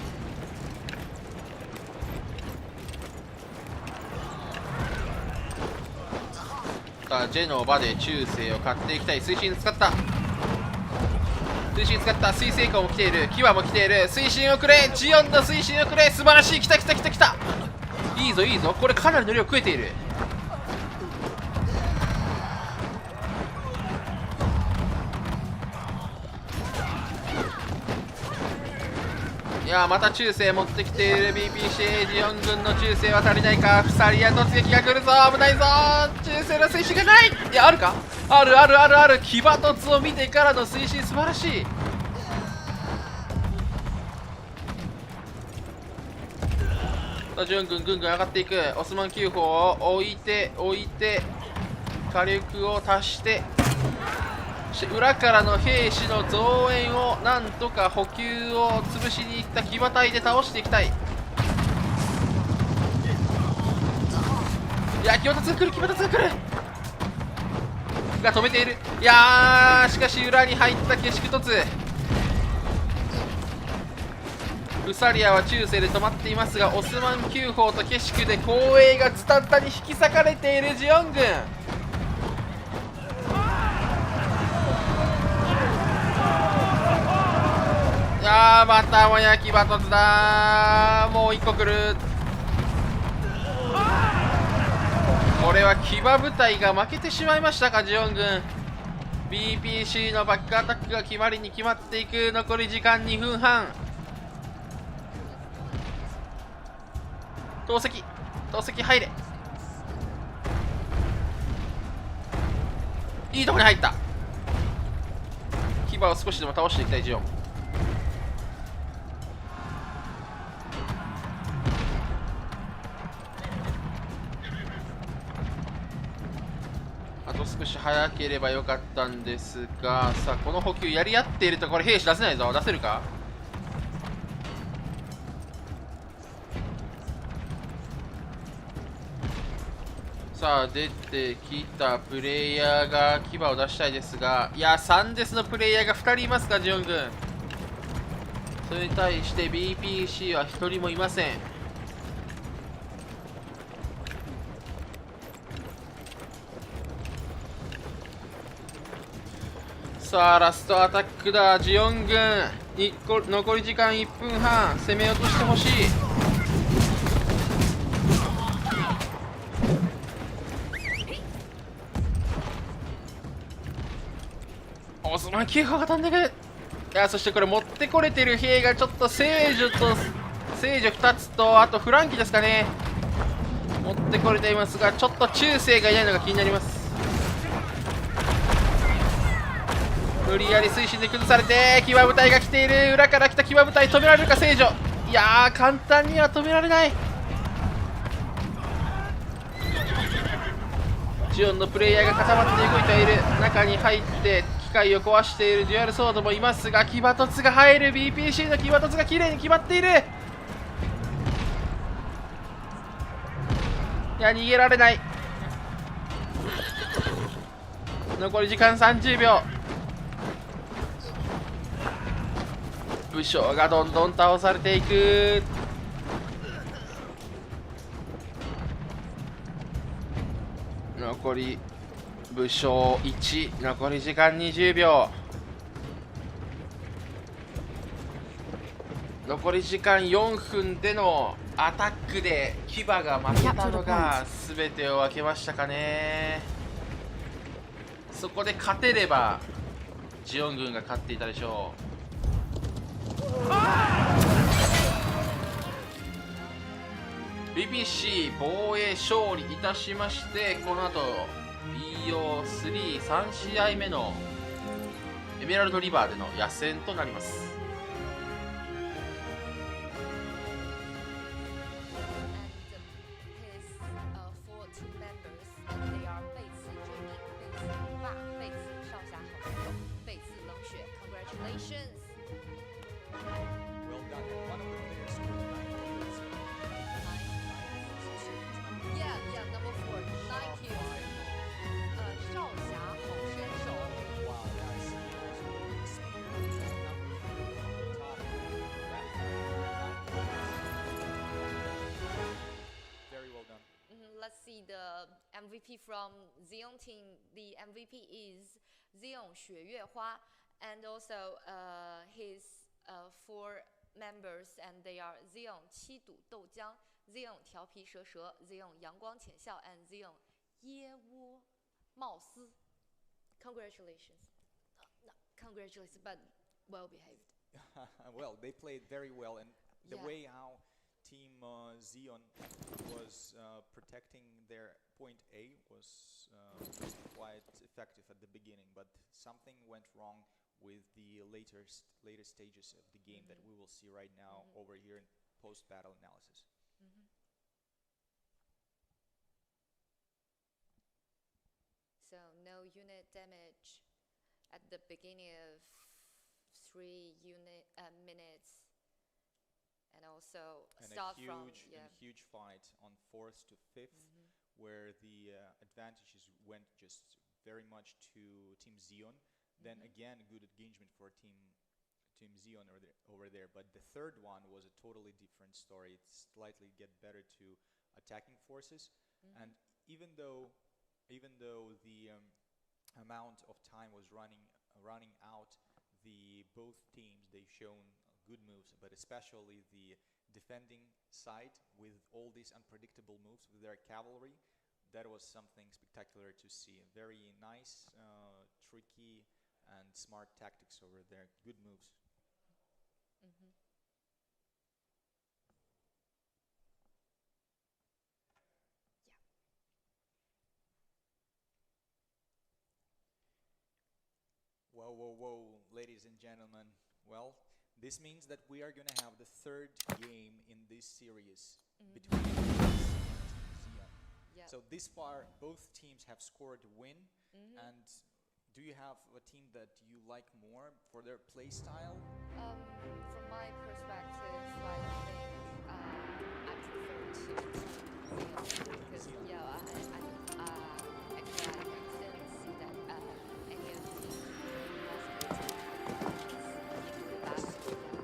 う。さあジェノバで中世を買っていきたい。推進使った、推進使った。水星艦も来ている、騎馬も来ている。推進をくれ、ジオンの推進をくれ。素晴らしい、来た来た来た来た。いいぞいいぞ、これかなりの量食えている。いやー、また中世持ってきている。 BPC ジオン軍の中世は足りないか。フサリア突撃が来るぞ、危ないぞ。中世の推進がない。いや、あるか、あるあるあるある。騎馬突を見てからの推進素晴らしい。ジオン軍ぐんぐん上がっていく。オスマン9砲を置いて火力を足して、裏からの兵士の増援をなんとか補給を潰しにいった騎馬隊で倒していきたい。いや、騎馬突が来る、騎馬突が来るが止めている。いやー、しかし裏に入った下宿突。ウサリアは中世で止まっていますが、オスマン9砲と下宿で後衛がズタズタに引き裂かれているジオン軍。いやー、またもや騎馬突だー。もう1個来る。これは騎馬部隊が負けてしまいましたか、ジオン軍。 BPC のバックアタックが決まりに決まっていく。残り時間2分半。投石入れ。いいとこに入った。騎馬を少しでも倒していきたいジオン。あと少し早ければよかったんですが、さあこの補給やり合っているとこれ兵士出せないぞ。出せるか。さあ出てきたプレイヤーが牙を出したいですが、いやサンデスのプレイヤーが2人いますか、ジオン軍。それに対して BPC は1人もいません。さあラストアタックだ。ジオン軍残り時間1分半。攻め落としてほしい。オスマン9砲が飛んでくる。いや、そしてこれ持ってこれてる兵がちょっと聖女2つと、あとフランキですかね、持ってこれていますが、ちょっと中世がいないのが気になります。無理やり推進で崩されて騎馬部隊が来ている。裏から来た騎馬部隊止められるか聖女。いやー、簡単には止められない。ジオンのプレイヤーが固まって動いている。中に入って機械を壊しているデュアルソードもいますが、騎馬突が入る。 BPC の騎馬突が綺麗に決まっている。いや、逃げられない。残り時間30秒。武将がどんどん倒されていく。残り武将1、残り時間20秒。残り時間4分でのアタックで騎馬が負けたのが全てを分けましたかね。そこで勝てればジオン軍が勝っていたでしょう。BPC 防衛勝利いたしまして、この後 BO3 試合目のエメラルドリバーでの野戦となります。Congratulations. Well done. And one of the players scored 9 kills. Yeah, number 4, 9 kills. 少侠好身手。 Wow, that's spear number 4 top left. 9 kills. Very well done. Let's see the MVP from Xeon team. The MVP is Xeon 雪月花, and also his 4 members, and they are Xeon 七赌豆浆, Xeon 调皮蛇蛇, Xeon 阳光浅笑, and Xeon 椰窝貌似. Congratulations. No, congratulations, but well behaved. Well, they played very well, and the Yeah. way how Team Xeon was protecting their point A was quite effective at the beginning, but something went wrong with the later stages of the game that we will see right now over here in post-battle analysis. So no unit damage at the beginning of 3 minutes, and also And start a from huge fight on 4th to 5th, where the advantages went just very much to Team Xeon. Then again, good engagement for Team Xeon over there. But the third one was a totally different story. It slightly get better to attacking forces, and even though the amount of time was running out, both teams, they've shown good moves, but especially the defending side with all these unpredictable moves with their cavalry. That was something spectacular to see. Very nice, tricky, and smart tactics over there. Good moves. Whoa, ladies and gentlemen. Well, this means that we are going to have the third game in this series between Team Xeon. Yeah. So this far, both teams have scored a win. And do you have a team that you like more for their play style? From my perspective, I think I prefer to because actually I didn't see that any of the teams lost their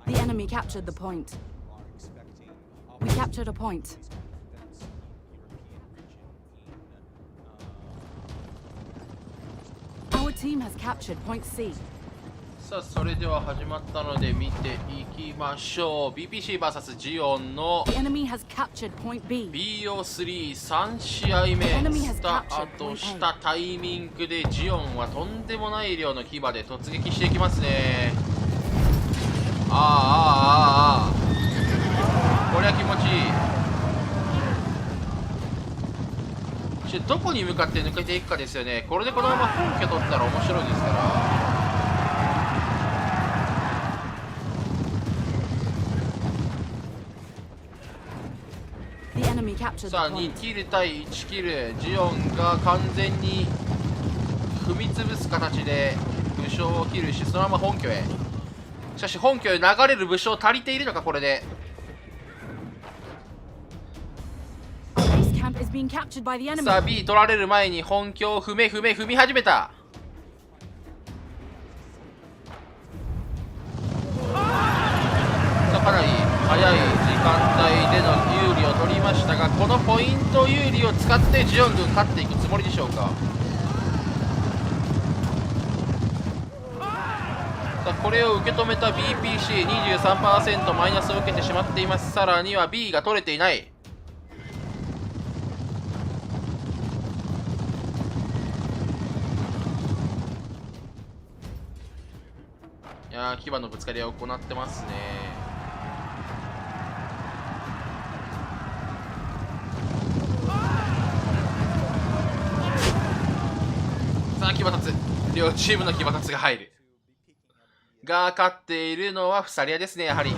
The enemy captured the point. We captured a point. Our team has captured point C. さあそれでは始まったので見ていきましょう。 BPCvs ジオンの The enemy has captured point B. BO33 試合目スタートしたタイミングでジオンはとんでもない量の牙で突撃していきますね。こりゃ気持ちいい。どこに向かって抜けていくかですよね。これでこのまま本拠取ったら面白いですから。さあ2キル対1キル、ジオンが完全に踏み潰す形で武将を切るし、そのまま本拠へ。しかし本拠へ流れる武将足りているのか。これでさあ B 取られる前に本拠を踏み始めた。かなり早い時間帯での有利を取りましたが、このポイント有利を使ってジオン軍勝っていくつもりでしょうか。さあこれを受け止めた BPC23% マイナスを受けてしまっています。さらには B が取れていない。いやー、牙のぶつかり合いを行ってますね。さあ騎馬立つ、両チームの騎馬立つが入るが、勝っているのはフサリアですね。やはり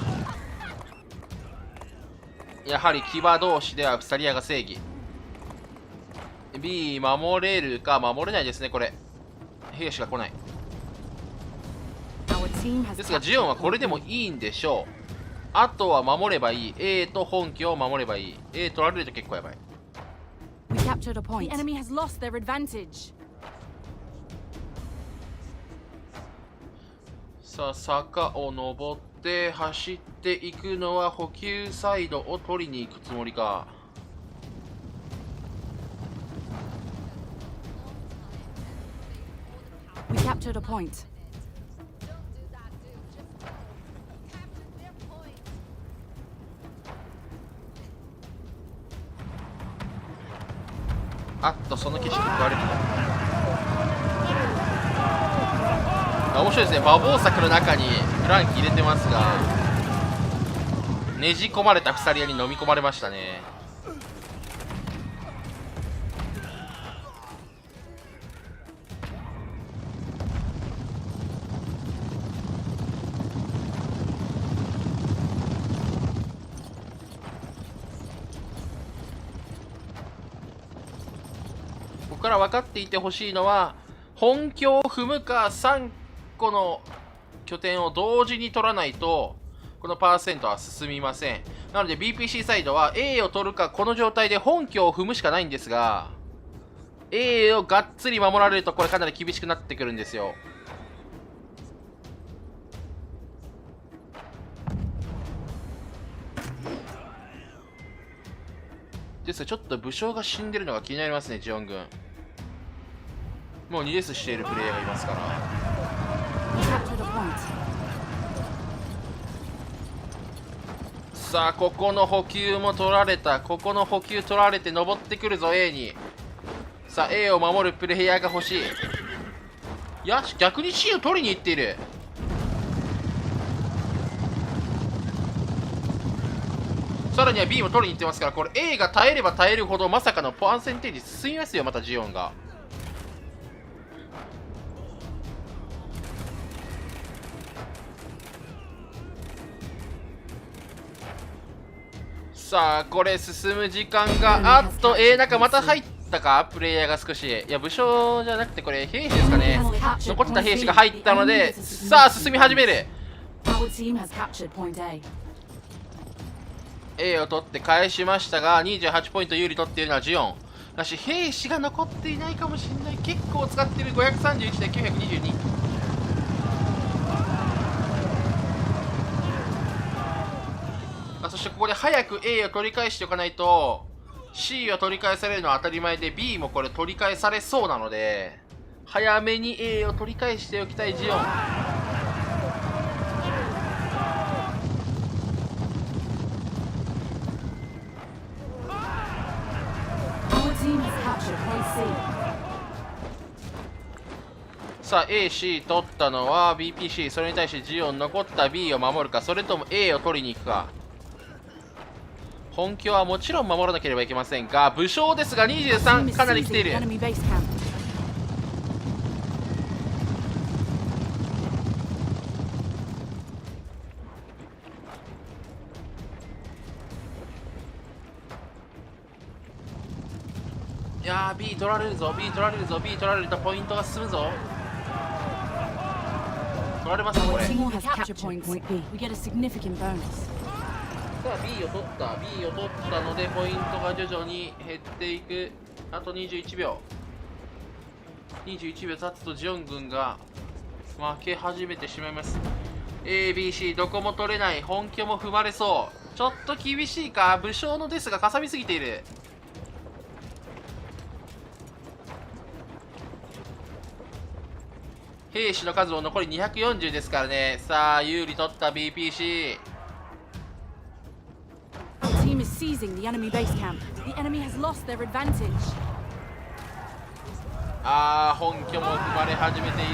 騎馬同士ではフサリアが正義。 B 守れるか守れないですね。これ兵士が来ないですが、ジオンはこれでもいいんでしょう。あとは守ればいい。 A と本拠を守ればいい。 A 取られると結構やばい。さあ坂を登って走っていくのは補給サイドを取りに行くつもりか。あっとその景色食われるの。面白いですね。馬防柵の中にフランキー入れてますが、ねじ込まれたフサリアに飲み込まれましたね。ここから分かっていてほしいのは、本拠を踏むか3個の拠点を同時に取らないとこのパーセントは進みません。なので BPC サイドは A を取るかこの状態で本拠を踏むしかないんですが、 A をがっつり守られるとこれかなり厳しくなってくるんですよ。ですがちょっと武将が死んでるのが気になりますね。ジオン軍もう2レースしているプレイヤーがいますから。さあここの補給も取られた。ここの補給取られて登ってくるぞ A に。さあ A を守るプレイヤーが欲しい。いや逆に C を取りに行っている。さらには B も取りに行ってますから、これ A が耐えれば耐えるほどまさかのパーセンテージ進みますよ。またジオンがさあこれ進む時間が、あっと A 中また入ったか。プレイヤーが少し、いや武将じゃなくてこれ兵士ですかね。残った兵士が入ったので、さあ進み始める。 A を取って返しましたが、28ポイント有利取っているのはジオンだし、兵士が残っていないかもしれない。結構使っている。531で922。そしてここで早く A を取り返しておかないと C を取り返されるのは当たり前で B もこれ取り返されそうなので早めに A を取り返しておきたいジオン。さあ AC 取ったのは BPC、 それに対してジオン残った B を守るか、それとも A を取りに行くか。本拠はもちろん守らなければいけませんが、武将ですが23、かなり来ている。いやー B 取られるぞ、 B 取られるぞ、 B 取られるとポイントが進むぞ。取られますこれ。さあ B を取った、 B を取ったのでポイントが徐々に減っていく。あと21秒、21秒経つとジオン軍が負け始めてしまいます。 ABC どこも取れない。本拠も踏まれそう。ちょっと厳しいか。武将のですがかさみすぎている。兵士の数も残り240ですからね。さあ有利取った BPC。 Team is seizing the enemy base camp. The enemy has lost their advantage. あー本拠も踏まれ始めている。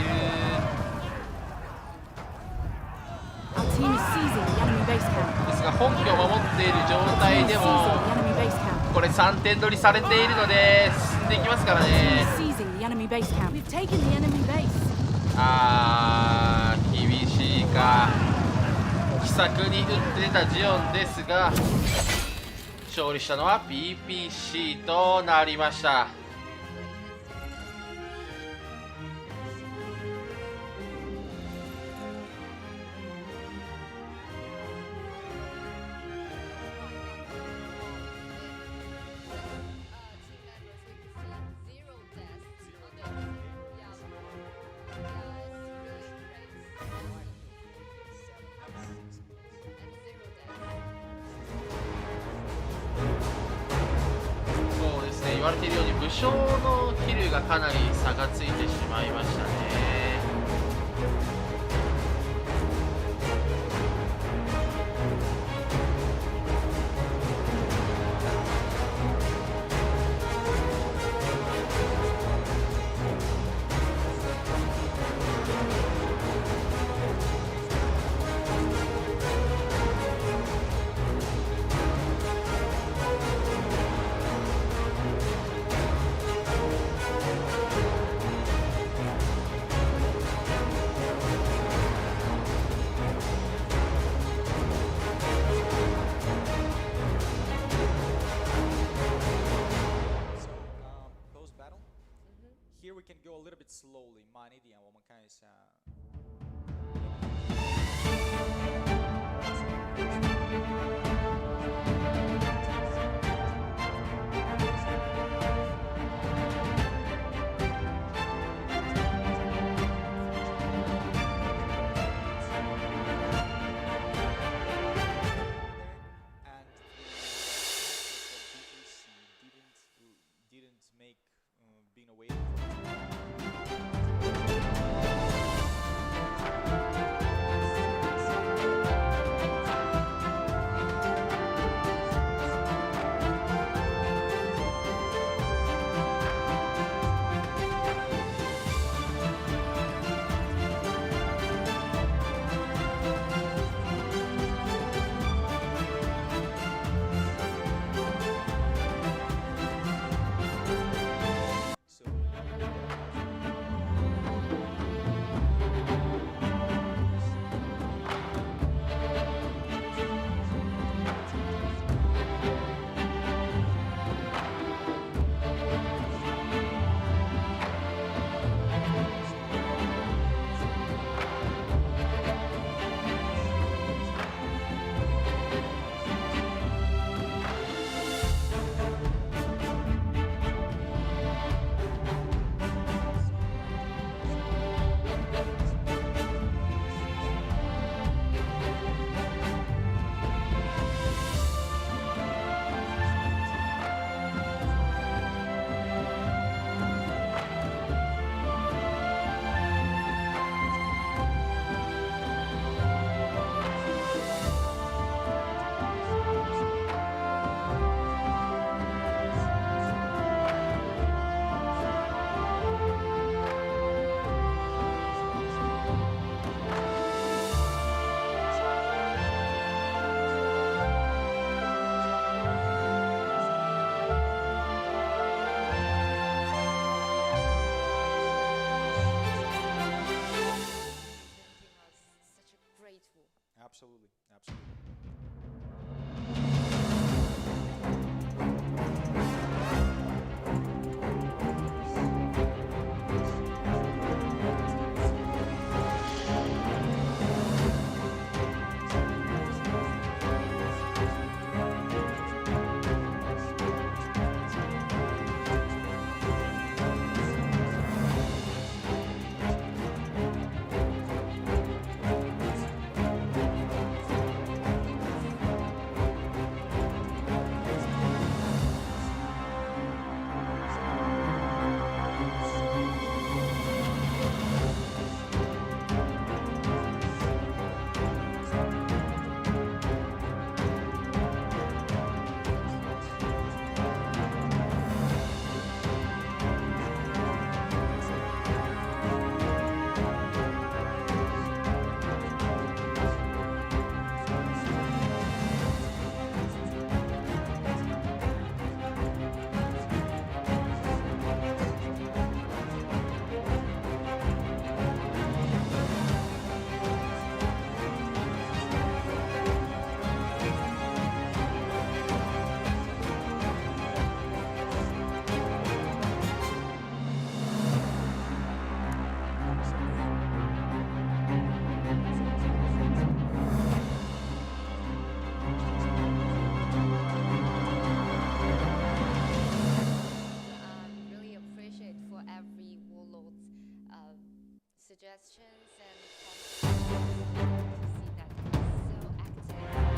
Our team is seizing the enemy base camp. ですが本拠を守っている状態でも Seizing the enemy base camp. これ3点取りされているので進んでいきますからね。 Seizing the enemy base camp. We've taken the enemy base. あー厳しいか。奇策に打って出たジオンですが勝利したのは BPC となりました。言われているように武将のキルがかなり差がついてしまいましたね。Here we can go a little bit slowly. 慢一点，我们看一下。suggestions and comments. See that you're so active. And no matter Twitch.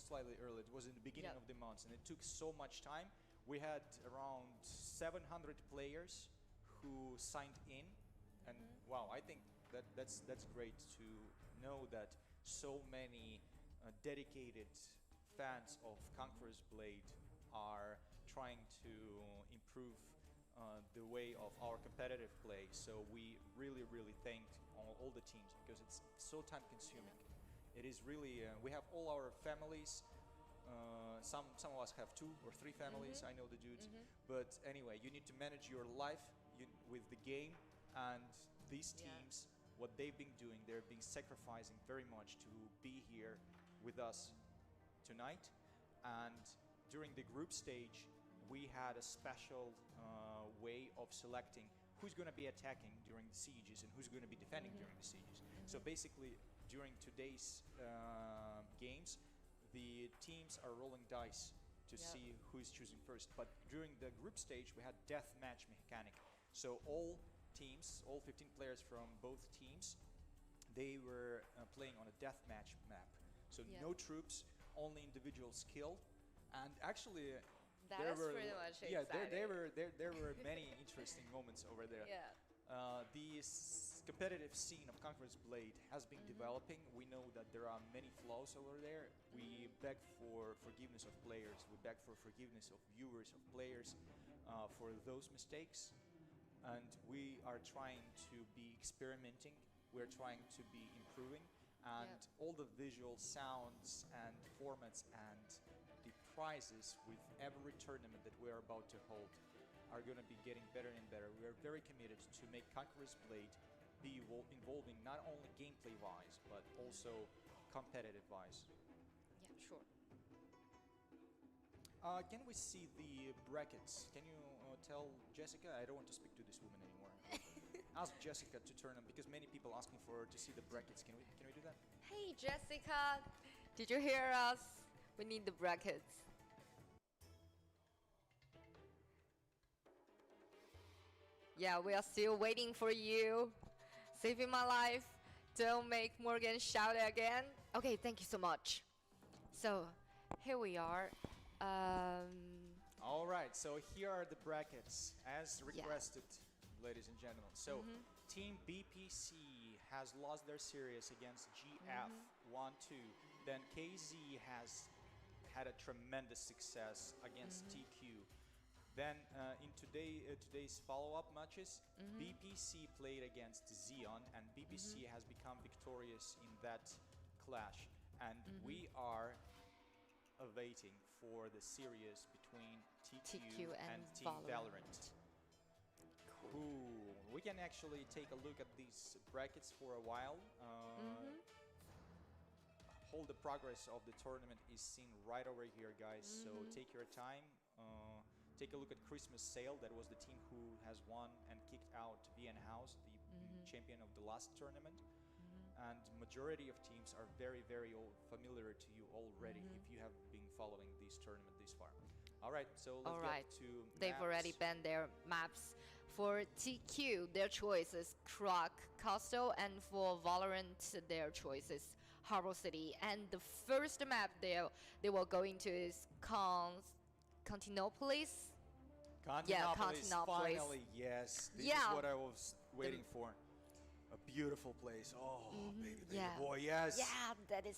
slightly early. It was in the beginning of the month, and it took so much time. We had around 700 players who signed in, and wow, I think that's great to know that so many dedicated fans of Conqueror's Blade are trying to improve the way of our competitive play. So we really thank all the teams, because it's so time consuming. It is really, we have all our families. Some of us have 2 or 3 families, I know the dudes. But anyway, you need to manage your life with the game, and these teams, what they've been doing, they've been sacrificing very much to be here with us tonight. And during the group stage, we had a special way of selecting who's going to be attacking during the sieges and who's going to be defending during the sieges. So basically, during today's games, the teams are rolling dice to see who is choosing first. But during the group stage, we had death match mechanic. So all teams, all 15 players from both teams, they were playing on a death match map. So no troops, only individual skill. And actually, that is pretty much exciting. there were many interesting moments over there. The competitive scene of Conqueror's Blade has been developing. We know that there are many flaws over there. We beg for forgiveness of players. We beg for forgiveness of viewers, of players, for those mistakes. And we are trying to be experimenting. We're trying to be improving. And all the visual sounds and formats and the prizes with every tournament that we're about to hold are going to be getting better and better. We are very committed to make Conqueror's Blade be involving not only gameplay-wise, but also competitive-wise. Yeah, sure. Can we see the brackets? Can you tell Jessica? I don't want to speak to this woman anymore. Ask Jessica to turn them, because many people asking to see the brackets. Can we do that? Hey Jessica, did you hear us? We need the brackets. Yeah, we are still waiting for you. Saving my life. Don't make Morgan shout again. Okay, thank you so much. So, here we are. All right, so here are the brackets as requested, ladies and gentlemen. So, Team BPC has lost their series against GF 1-2. Then KZ has had a tremendous success against TQ. Then in today's follow-up matches, BPC played against Xeon, and BPC has become victorious in that clash. and we are awaiting for the series between TQ and Team Valorant. Ooh, we can actually take a look at these brackets for a while. All the progress of the tournament is seen right over here, guys. So take your time. Take a look at Christmas Sale. That was the team who has won and kicked out BN House, the champion of the last tournament. And majority of teams are very, very familiar to you already if you have been following this tournament this far. All right, so let's get to They've already banned their maps. For TQ, their choice is Croc Castle, and for Valorant, their choice is Harbor City. And the first map they will go into is Constantinopolis. Finally, yes. This is what I was waiting for. A beautiful place. Oh, baby boy, yes. Yeah, that is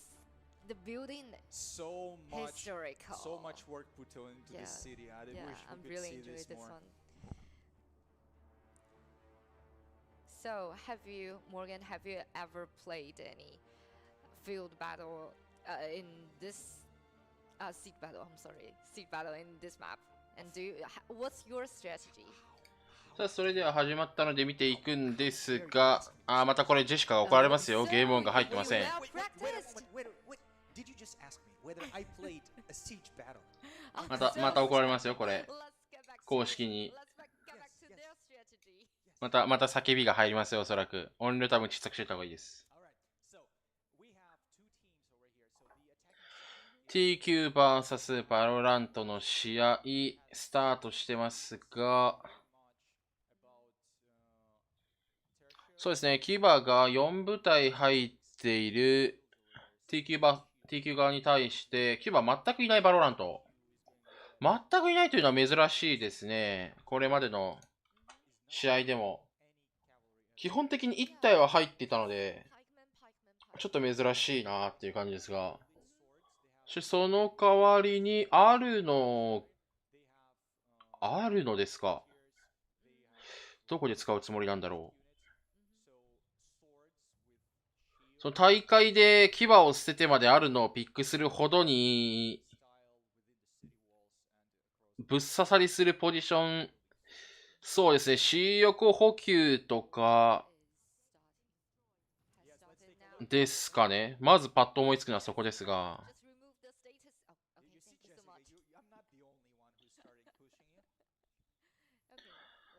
the building. So much historical. So much work put into this city. I wish we could see this more. One. So, Morgan, have you ever played any field battle in this seed battle in this map? And what's your strategy? さあ、それでは始まったので見ていくんですが、またこれジェシカが怒られますよ。ゲーム音が入ってません。Did you just ask me whether I played a siege battle? また怒られますよ、これ。公式に。また叫びが入りますよ、おそらく。音量多分小さくしてた方がいいです。TQ vs バロラントの試合スタートしてますが、そうですね、キューバが4部隊入っている TQ 側に対して、キューバ全くいないバロラント。全くいないというのは珍しいですね。これまでの試合でも。基本的に1体は入っていたので、ちょっと珍しいなっていう感じですが。その代わりに、あるのですか。どこで使うつもりなんだろう。その大会で牙を捨ててまであるのをピックするほどに、ぶっ刺さりするポジション、そうですね、C 横補給とか、ですかね。まずパッと思いつくのはそこですが。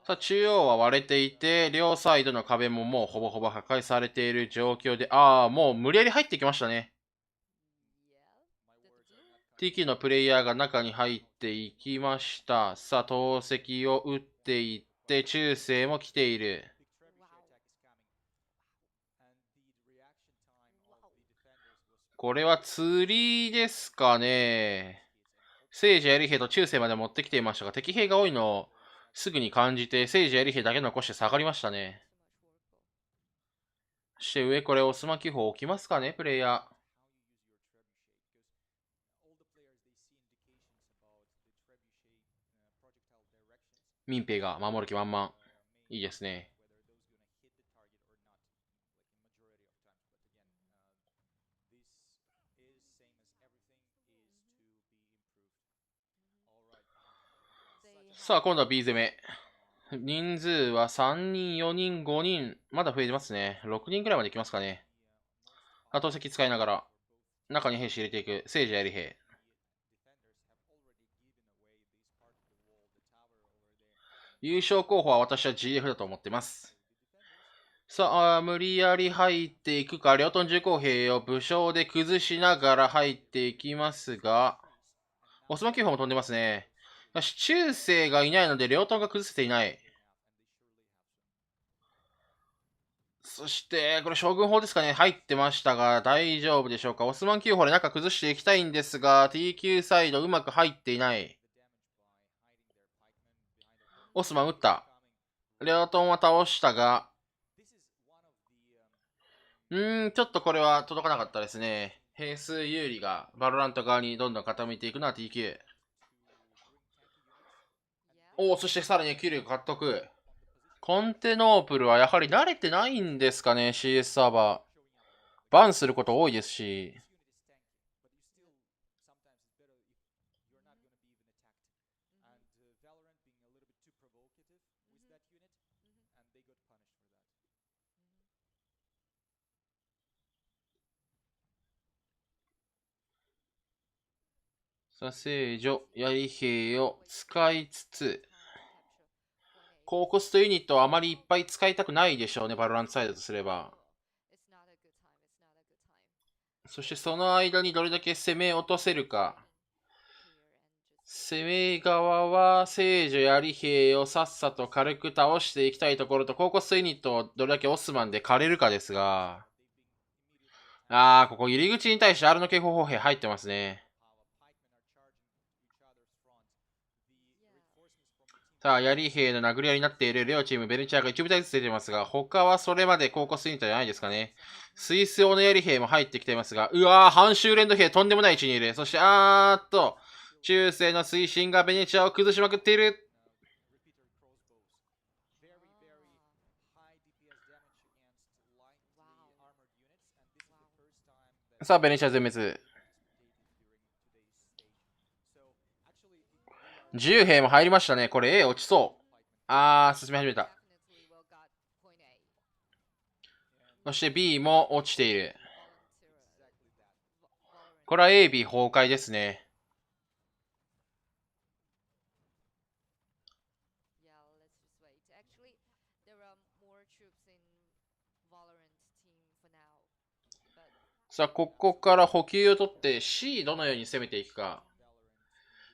さあ、中央は割れていて、両サイドの壁ももうほぼほぼ破壊されている状況で、もう無理やり入ってきましたね。TQ のプレイヤーが中に入っていきました。さあ、投石を打っていって、中世も来ている。これは釣りですかね。聖ジやリヘと中世まで持ってきていましたが、敵兵が多いのをすぐに感じて、聖ジやリヘだけ残して下がりましたね。そして上、これオスマ気泡置きますかね、プレイヤー。民兵が守る気満々。いいですね。さあ、今度は B 攻め。人数は3人、4人、5人。まだ増えてますね。6人くらいまでいきますかね。投石使いながら、中に兵士入れていく。聖ジやリヘ。優勝候補は私は GF だと思ってます。さあ、無理やり入っていくか。両トン重工兵を武将で崩しながら入っていきますが、オスマ9砲も飛んでますね。よし、中世がいないので、両トンが崩せていない。そして、これ将軍砲ですかね。入ってましたが、大丈夫でしょうか。オスマン9砲で中崩していきたいんですが、TQ サイドうまく入っていない。オスマン撃った。両トンは倒したが、ちょっとこれは届かなかったですね。兵数有利がバロラント側にどんどん傾いていくのは TQ。そしてさらに給料獲得。コンテノープルはやはり慣れてないんですかね、CS サーバー。バンすること多いですし。さあ、聖女、槍兵を使いつつ、高コストユニットはあまりいっぱい使いたくないでしょうね、バロラントサイドとすれば。そしてその間にどれだけ攻め落とせるか。攻め側は聖女槍兵をさっさと軽く倒していきたいところと、高コストユニットをどれだけオスマンで狩れるかですが、ここ入り口に対して R の警報砲兵入ってますね。さあ、槍兵の殴り合いになっている両チーム、ベネチアが1部隊ずつ出てますが、他はそれまで高コストユニットじゃないですかね。スイス用の槍兵も入ってきていますが、うわー、半周連動兵とんでもない位置にいる。そして、中世の推進がベネチアを崩しまくっている。さあ、ベネチア全滅。10兵も入りましたね。これ A 落ちそう。進み始めた。そして B も落ちている。これは A、B 崩壊ですね。さあ、ここから補給を取って C どのように攻めていくか。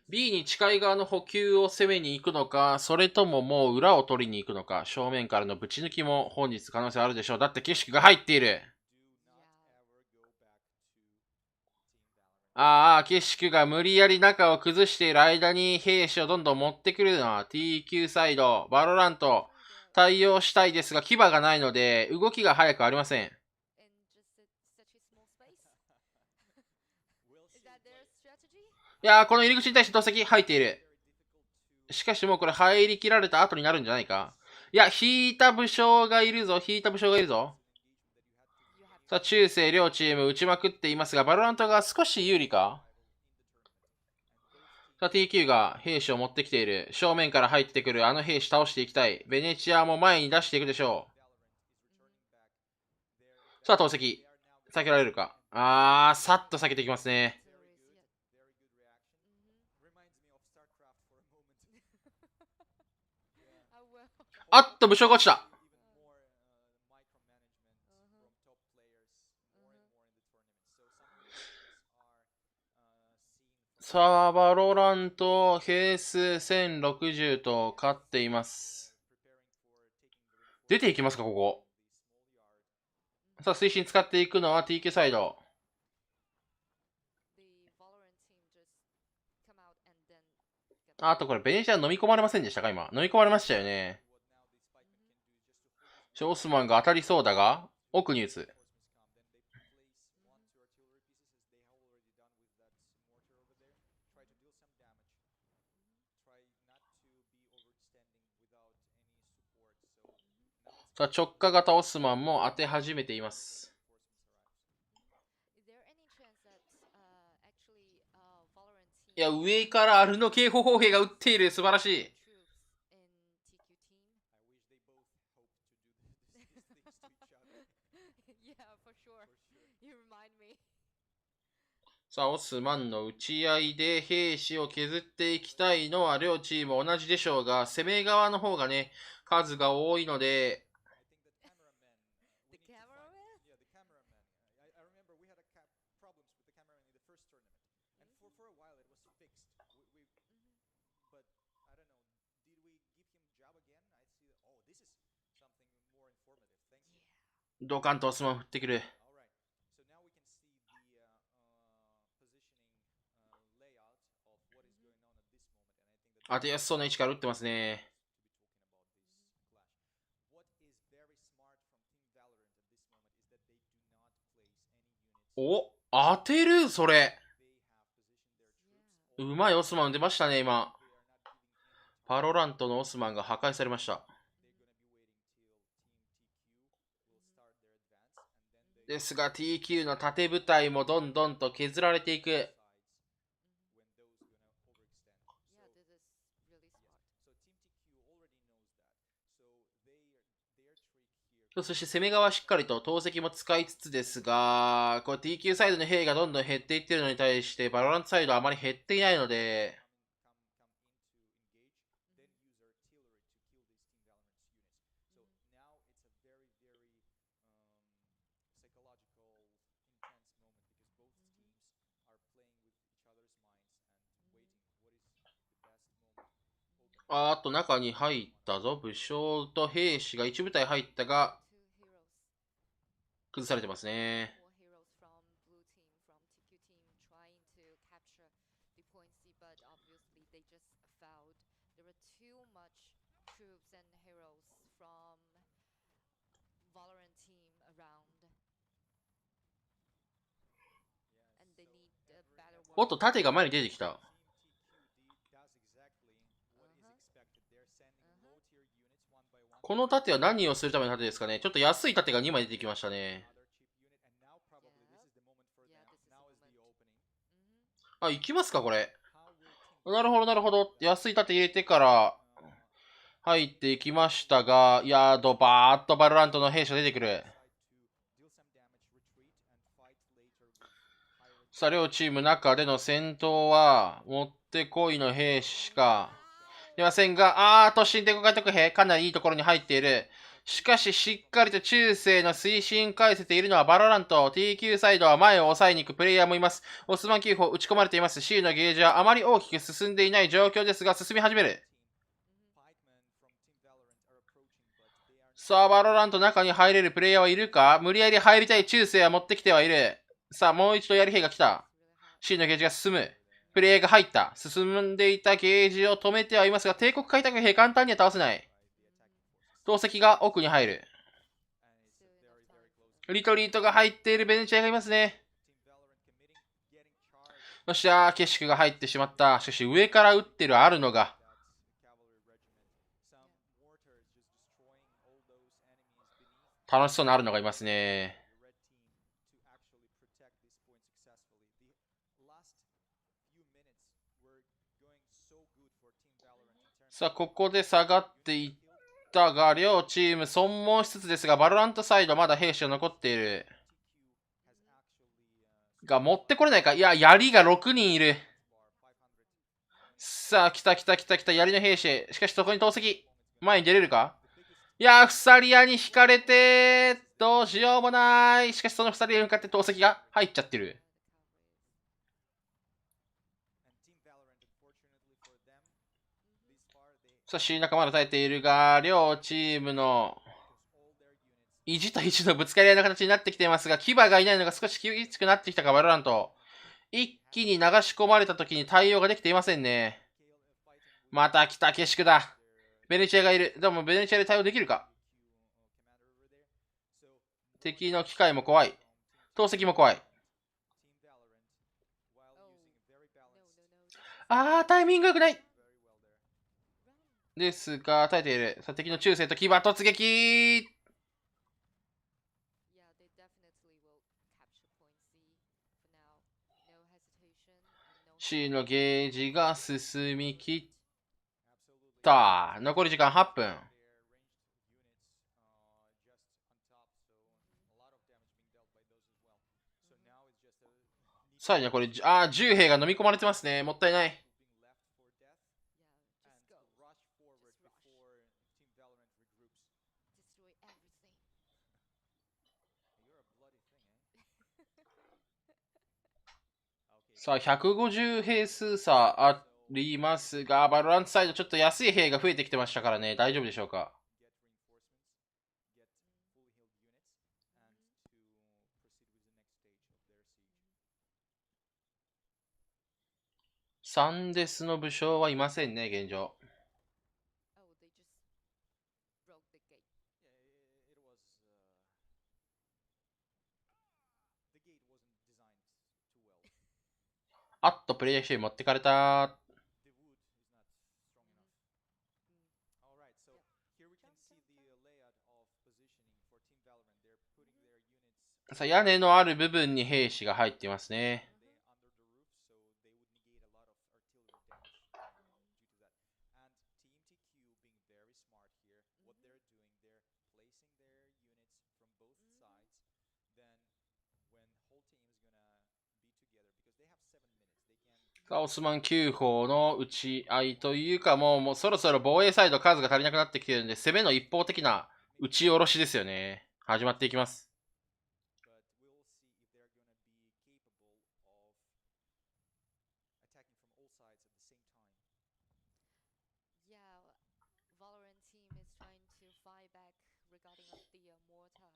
B に近い側の補給を攻めに行くのか、それとももう裏を取りに行くのか、正面からのぶち抜きも本日可能性あるでしょう。だって景色が入っている。景色が無理やり中を崩している間に兵士をどんどん持ってくるのは TQ サイド、バロラント、対応したいですが牙がないので動きが早くありません。いやー、この入り口に対して投石入っている。しかしもうこれ入り切られた後になるんじゃないか。いや、引いた武将がいるぞ。さあ、中世両チーム打ちまくっていますが、バロラントが少し有利か。さあ、TQ が兵士を持ってきている。正面から入ってくるあの兵士倒していきたい。ベネチアも前に出していくでしょう。さあ、投石。避けられるか。さっと避けていきますね。武将が落ちた。さあ、バロラント、兵数1060と勝っています。出ていきますか、ここ。さあ、推進使っていくのは TK サイド。あとこれ、ベネチア飲み込まれませんでしたか、今。飲み込まれましたよね。オスマンが当たりそうだが、奥に打つ。さあ、直下型オスマンも当て始めています。いや、上からアルノ警報砲兵が撃っている。素晴らしい。さあ、オスマンの打ち合いで兵士を削っていきたいのは両チーム同じでしょうが、攻め側の方がね、数が多いので、ドカンとオスマン振ってくる。当てやすそうな位置から打ってますね。お、当てるそれ。うまいオスマン出ましたね、今。パロラントのオスマンが破壊されました。ですが TQ の縦部隊もどんどんと削られていく。そして攻め側はしっかりと投石も使いつつですが、これ TQ サイドの兵がどんどん減っていっているのに対して、バロラントサイドはあまり減っていないので、あと中に入ったぞ。武将と兵士が一部隊入ったが、崩されてますね。おっと、盾が前に出てきた。この盾は何をするための盾ですかね。ちょっと安い盾が2枚出てきましたね。あ、行きますか、これ。なるほど、なるほど。安い盾入れてから入っていきましたが、いやー、ドバーッとバロラントの兵士が出てくる。さあ、両チーム中での戦闘は、もってこいの兵士しか出ませんが、突進抵抗外特兵、かなりいいところに入っている。しかし、しっかりと中世の推進返せているのはバロラント。TQ サイドは前を抑えに行くプレイヤーもいます。オスマン9砲打ち込まれています。C のゲージはあまり大きく進んでいない状況ですが、進み始める。さあ、バロラント中に入れるプレイヤーはいるか？無理やり入りたい中世は持ってきてはいる。さあ、もう一度やる兵が来た。C のゲージが進む。プレイヤーが入った。進んでいたゲージを止めてはいますが、帝国開拓兵簡単には倒せない。投石が奥に入る。リトリートが入っているベネチアがいますね。よっしゃー、ケシクが入ってしまった。しかし上から撃ってるあるのが。楽しそうなあるのがいますね。さあ、ここで下がっていったが、両チーム損耗しつつですが、バロラントサイドまだ兵士が残っている。が、持ってこれないか。いや、槍が6人いる。さあ、来た来た来た来た、槍の兵士。しかし、そこに投石。前に出れるか？いやー、フサリアに引かれて、どうしようもない。しかし、そのフサリアに向かって投石が入っちゃってる。さあ、C 仲間が耐えているが、両チームの意地と意地のぶつかり合いの形になってきていますが、牙がいないのが少し厳しくなってきたか、バロラント。一気に流し込まれた時に対応ができていませんね。また来た、ケシクだ。ベネチアがいる。でも、ベネチアで対応できるか？敵の機械も怖い。投石も怖い。タイミング良くない。ですが、耐えている。さあ、敵の中世と牙突撃。C のゲージが進みきった。残り時間8分。さらにこれ、10兵が飲み込まれてますね。もったいない。さあ、150兵数差ありますが、バロラントサイドちょっと安い兵が増えてきてましたからね、大丈夫でしょうか。サンデスの武将はいませんね、現状。プレイヤー1人持ってかれた。さあ、屋根のある部分に兵士が入っていますね。オスマン9砲の打ち合いというか、もうそろそろ防衛サイド数が足りなくなってきてるんで、攻めの一方的な打ち下ろしですよね。始まっていきます。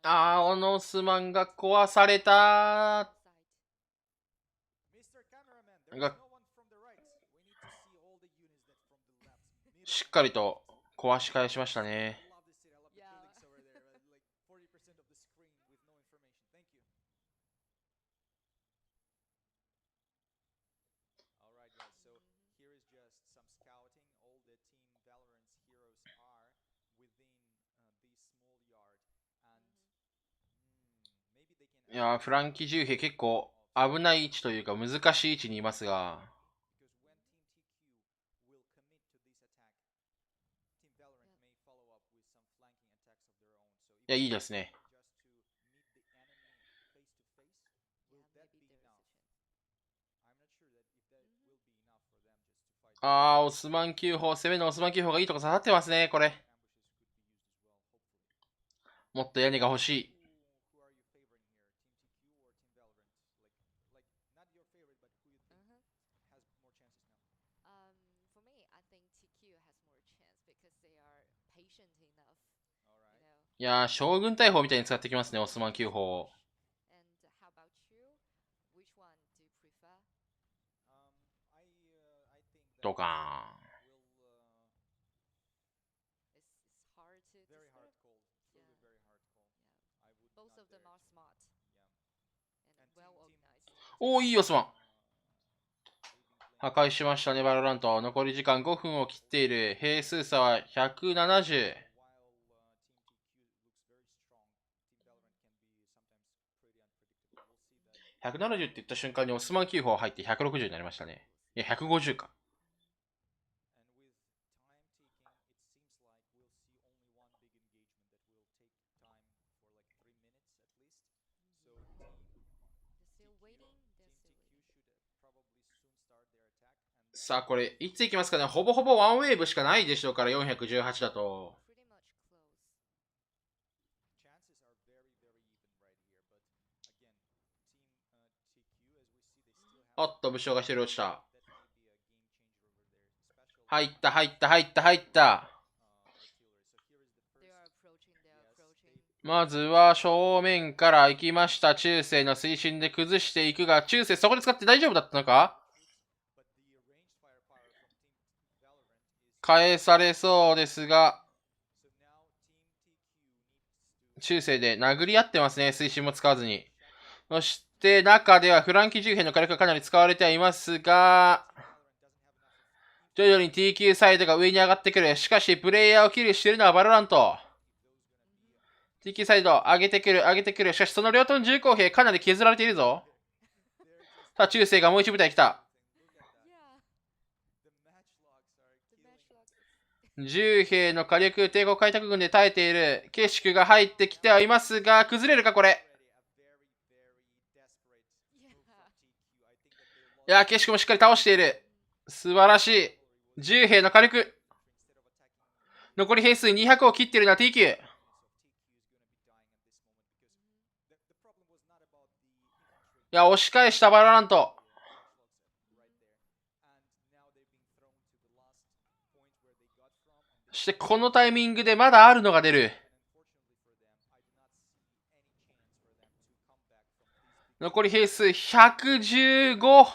オノスマンが壊されたが、しっかりと壊し返しましたね。いやー、フランキ10兵結構危ない位置というか難しい位置にいますが、いや、いいですね。オスマン9砲、攻めのオスマン9砲がいいとこ刺さってますね、これ。もっと屋根が欲しい。いやー、将軍大砲みたいに使ってきますね、オスマン9砲。ドカーン。おー、いいオスマン。破壊しましたね、バロラント。残り時間5分を切っている。兵数差は170。170って言った瞬間にオスマン9砲入って160になりましたね。いや、150か。さあ、これ、いつ行きますかね。ほぼほぼワンウェーブしかないでしょうから、418だと。おっと、武将が一人落ちた。入った、入った、入った、入った。まずは正面から行きました。中世の推進で崩していくが、中世そこで使って大丈夫だったのか？返されそうですが、中世で殴り合ってますね。推進も使わずに。そして中ではフランキー10兵の火力がかなり使われてはいますが、徐々に TQ サイドが上に上がってくる。しかし、プレイヤーをキルしているのはバロラント。TQ サイド、上げてくる、上げてくる。しかし、その両党の重工兵かなり削られているぞ。さあ、中世がもう一部隊来た。10兵の火力、帝国開拓軍で耐えている。景色が入ってきてはいますが、崩れるか、これ。いや、景色もしっかり倒している。素晴らしい。10兵の火力。残り兵数200を切っているのは TQ。いや、押し返したバロラント。そしてこのタイミングでまだあるのが出る。残り兵数115。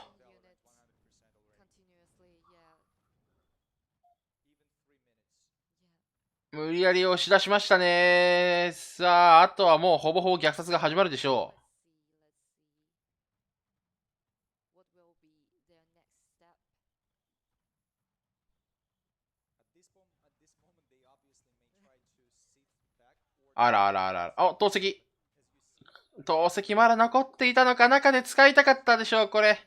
無理やり押し出しましたね。さあ、あとはもうほぼほぼ虐殺が始まるでしょう。あらあらあら。あ、投石。投石まだ残っていたのか。中で使いたかったでしょう、これ。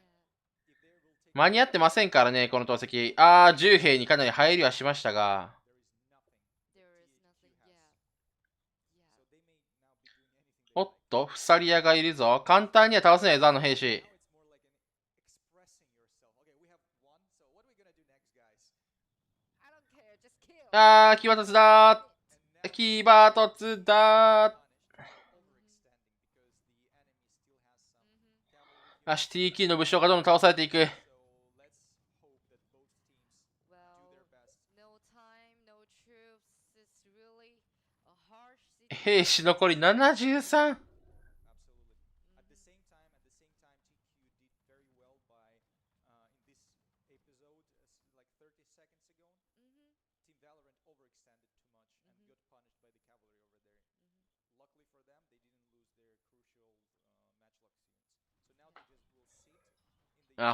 間に合ってませんからね、この投石。10兵にかなり入りはしましたが。おっと、フサリアがいるぞ。簡単には倒せないぞ、あの兵士。あー、騎馬突だー。騎馬突だー。TQ の武将がどんどん倒されていく。兵士残り73。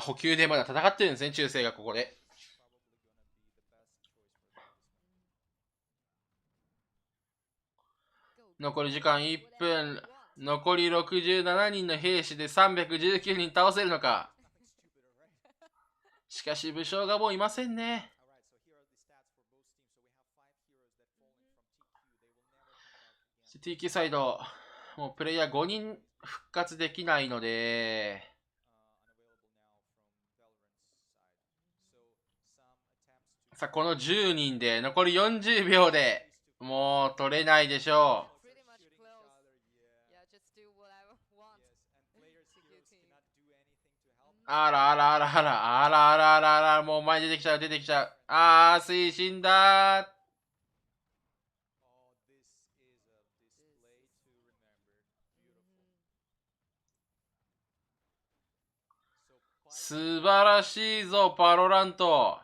補給でまだ戦ってるんですね、中世がここで。残り時間1分。残り67人の兵士で319人倒せるのか。しかし武将がもういませんね。TQ サイド、もうプレイヤー5人復活できないので、さあこの10人で残り40秒でもう取れないでしょう。あらあらあらあらあらあらあらあら、もう前に出てきちゃう出てきちゃう。あー、推進だー。素晴らしいぞパロラント。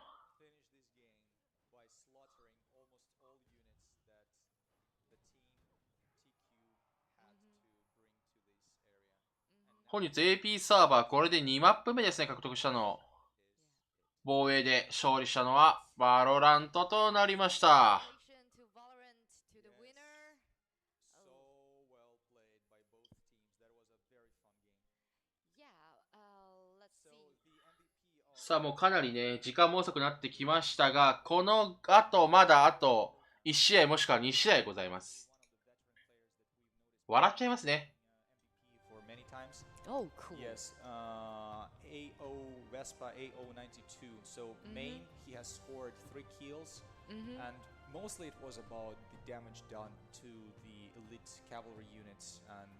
本日 AP サーバーこれで2マップ目ですね、獲得したの。防衛で勝利したのはバロラントとなりました。さあもうかなりね、時間も遅くなってきましたが、この後まだあと1試合もしくは2試合ございます。笑っちゃいますね。Oh, cool. Yes, AO Vespa AO92. So main, he has scored 3 kills, and mostly it was about the damage done to the elite cavalry units and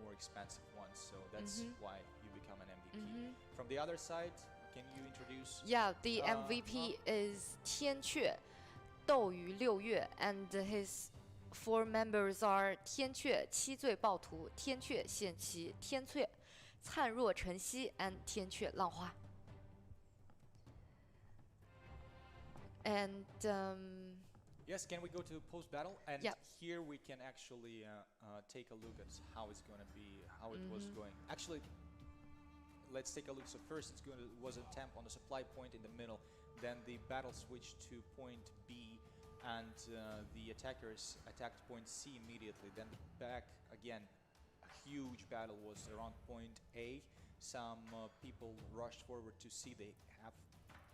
more expensive ones. So that's why you become an MVP. From the other side, can you introduce? Yeah, the MVP is 天阙斗于六月 and his 4 members are 天阙七罪暴徒、天阙献旗、天阙灿若晨曦 and 天阙浪花。And yes, can we go to post battle? And yeah. Here we can actually take a look at how it's going to be, how it was going. Actually, let's take a look. So first, was an attempt on the supply point in the middle. Then the battle switched to point B, and the attackers attacked point C immediately. Then back again. Huge battle was around point A. Some people rushed forward to C. They have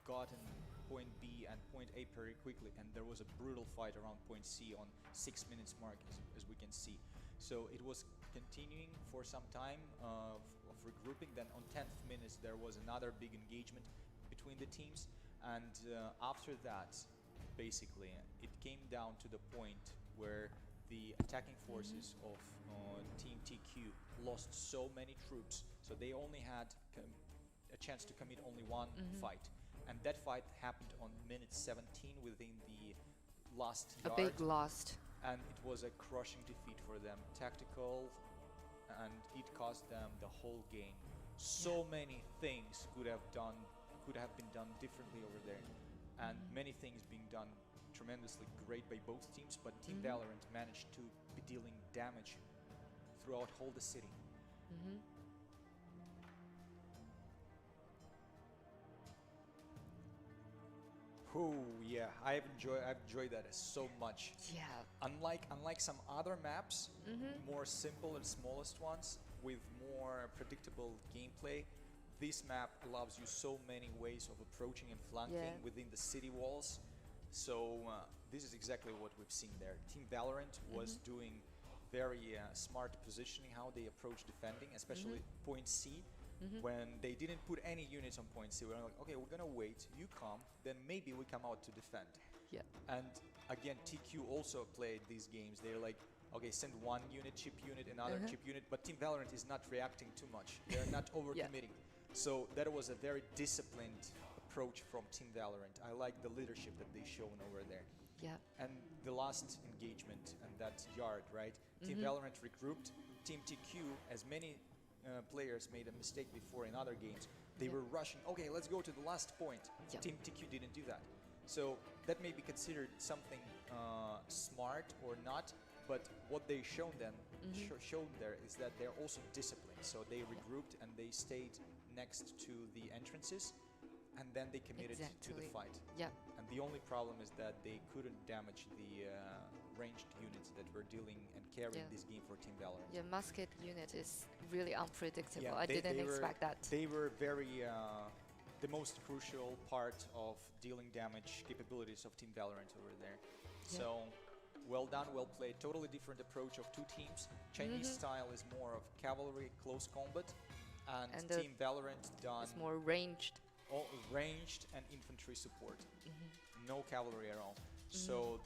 gotten point B and point A very quickly, and there was a brutal fight around point C on 6 minutes mark, as we can see. So it was continuing for some time of regrouping. Then on 10th minutes there was another big engagement between the teams, and after that, basically, it came down to the point where the attacking forces of Team TQ lost so many troops, so they only had a chance to commit only one fight, and that fight happened on minute 17 within the last yard. A big loss. And it was a crushing defeat for them, tactical, and it cost them the whole game. So many things could have been done differently over there, and many things being done tremendously great by both teams, but Team Valorant managed to be dealing damage throughout whole the city. Oh yeah, I've enjoyed that so much. Yeah. Unlike some other maps, more simple and smallest ones with more predictable gameplay, this map allows you so many ways of approaching and flanking within the city walls. So this is exactly what we've seen there. Team Valorant was doing very smart positioning, how they approach defending, especially point C. When they didn't put any units on point C, we were like, okay, we're gonna wait, you come, then maybe we come out to defend. Yeah. And again, TQ also played these games. They're like, okay, send one unit, chip unit, another chip unit, but Team Valorant is not reacting too much. They're not overcommitting. So that was a very disciplined approach from Team Valorant. I like the leadership that they shown over there. Yeah. And the last engagement and that yard, right? Team Valorant regrouped. Team TQ, as many players made a mistake before in other games, they were rushing. Okay, let's go to the last point. Team TQ didn't do that. So that may be considered something smart or not, but what they shown there is that they're also disciplined. So they regrouped and they stayed next to the entrances, and then they committed to the fight. Yeah. And the only problem is that they couldn't damage the ranged units that were dealing and carrying this game for Team Valorant. Yeah, musket unit is really unpredictable. Yeah, I didn't expect that. They were very the most crucial part of dealing damage capabilities of Team Valorant over there. So well done, well played. Totally different approach of two teams. Chinese style is more of cavalry, close combat, and Team Valorant done It's more ranged. all ranged and infantry support. No cavalry at all. So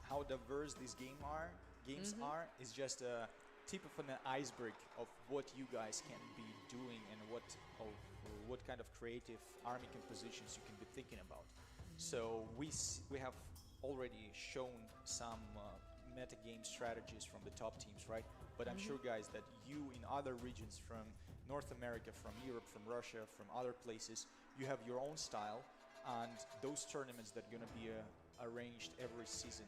how diverse these games are is just a tip of an iceberg of what you guys can be doing and what kind of creative army compositions you can be thinking about. So we have already shown some meta game strategies from the top teams, right? But I'm sure, guys, that you in other regions from North America, from Europe, from Russia, from other places, you have your own style, and those tournaments that are gonna be arranged every season,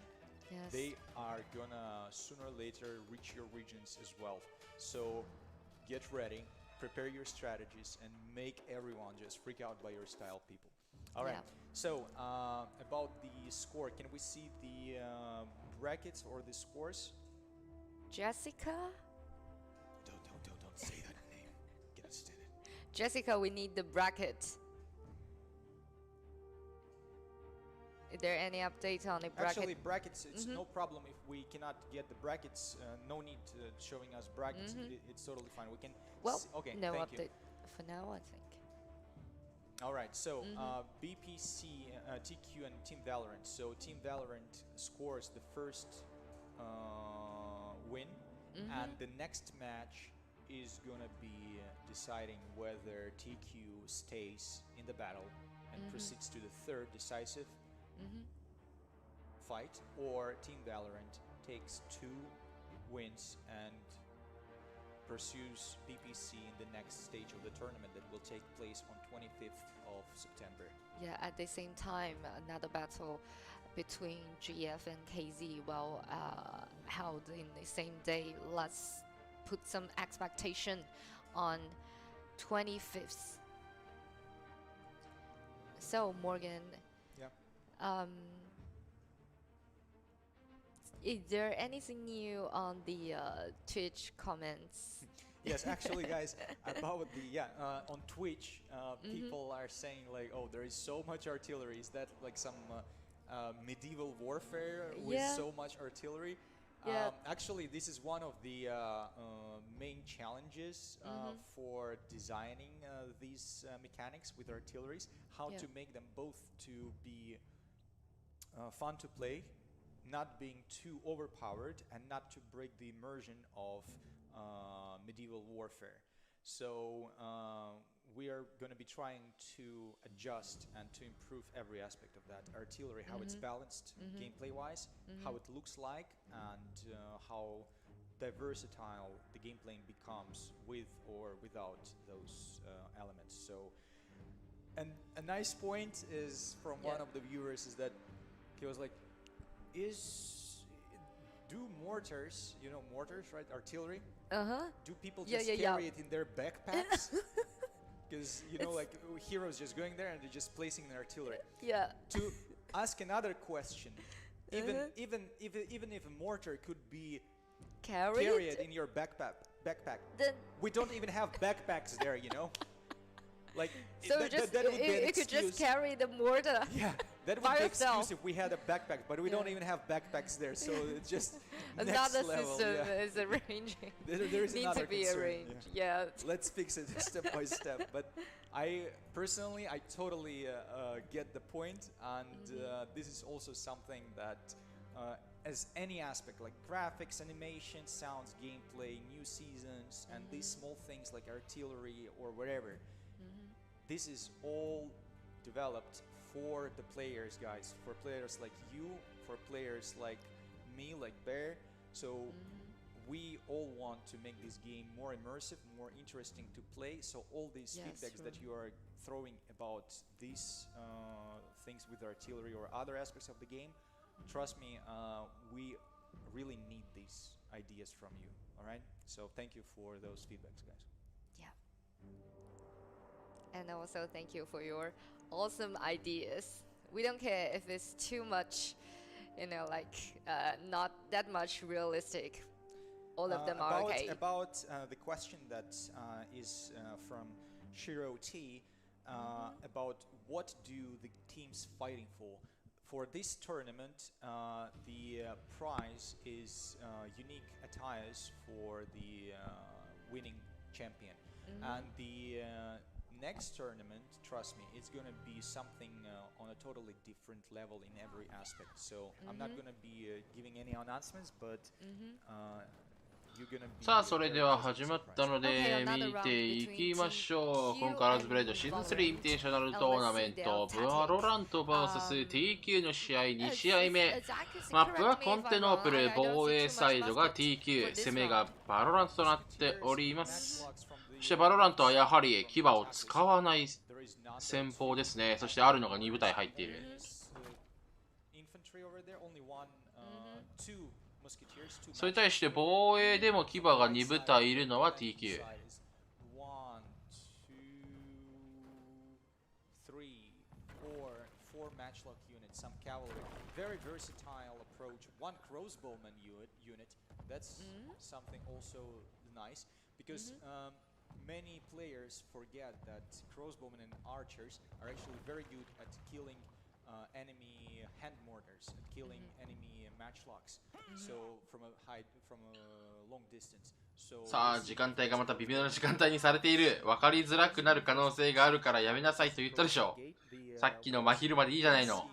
they are gonna sooner or later reach your regions as well. So get ready, prepare your strategies, and make everyone just freak out by your style, people. All right. So about the score, can we see the brackets or the scores? Jessica? Don't say that name. Get us started. Jessica, we need the bracket. Is there any update on the bracket? Actually, brackets, it's no problem if we cannot get the brackets. No need showing us brackets. It's totally fine. We can. Well, okay, no thank update you. for now, I think. All right, so BPC, TQ, and Team Valorant. So Team Valorant scores the first win, and the next match is gonna be deciding whether TQ stays in the battle and proceeds to the third decisive fight, or Team Valorant takes 2 wins and pursues BPC in the next stage of the tournament that will take place on 25th of September. Yeah, at the same time, another battle between GF and KZ will held in the same day. Let's put some expectation on 25th. So Morgan, is there anything new on the Twitch comments? Yes, actually, guys, about the on Twitch, people are saying like, oh, there is so much artillery. Is that like some medieval warfare with so much artillery? Actually, this is one of the main challenges for designing these mechanics with artilleries. How to make them both to be fun to play, not being too overpowered, and not to break the immersion of medieval warfare. So we are going to be trying to adjust and to improve every aspect of that artillery, how it's balanced gameplay-wise, how it looks like, and how versatile the gameplay becomes with or without those elements. So, and a nice point is from one of the viewers is that he was like, do mortars, you know mortars, right? Artillery. Do people just carry it in their backpacks? Because you know, like heroes just going there and they're just placing their artillery. To ask another question, even if a mortar could be carried in your backpack, then we don't even have backpacks there, you know. Like so that would be an you could excuse. just carry the mortar. That would By be yourself. exclusive. We had a backpack, but we don't even have backpacks there, so it's just next Another level. system Yeah. is arranging. There is Need another to be concern, arranged. yeah. Yeah. Let's fix it step by step. But I personally, I totally get the point, and this is also something that, as any aspect like graphics, animation, sounds, gameplay, new seasons, and these small things like artillery or whatever, this is all developed for the players, guys, for players like you, for players like me, like Bear. So we all want to make this game more immersive, more interesting to play. So all these feedbacks that you are throwing about these things with artillery or other aspects of the game, trust me, we really need these ideas from you. All right. So thank you for those feedbacks, guys. Yeah. And also thank you for your awesome ideas. We don't care if it's too much, you know, like not that much realistic. All of them are okay. About the question that is from Shiro T, about what do the teams fighting for? For this tournament, the prize is unique attires for the winning champion. And the next tournament, trust me, it's going to be something on a totally different level in every aspect. So I'm not going to be giving any announcements, but you're going to be... さあ、それでは始まったので見ていきましょう。コンカラーズブレードシーズン3インビテーショナルトーナメント、バロラント vs.TQ の試合2試合目。マップはコンテノープル、防衛サイドが TQ、攻めがバロラントとなっております。そしてバロラントはやはり牙を使わない戦法ですね。そしてあるのが2部隊入っている。それに対して防衛でも牙が2部隊いるのは TQ。Many players forget that crossbowmen and archers are actually very good at killing enemy hand mortars, at killing enemy matchlocks. So from a long distance. So さあ、時間帯がまた微妙な時間帯にされている。分かりづらくなる可能性があるからやめなさいと言ったでしょう。さっきの真昼までいいじゃないの。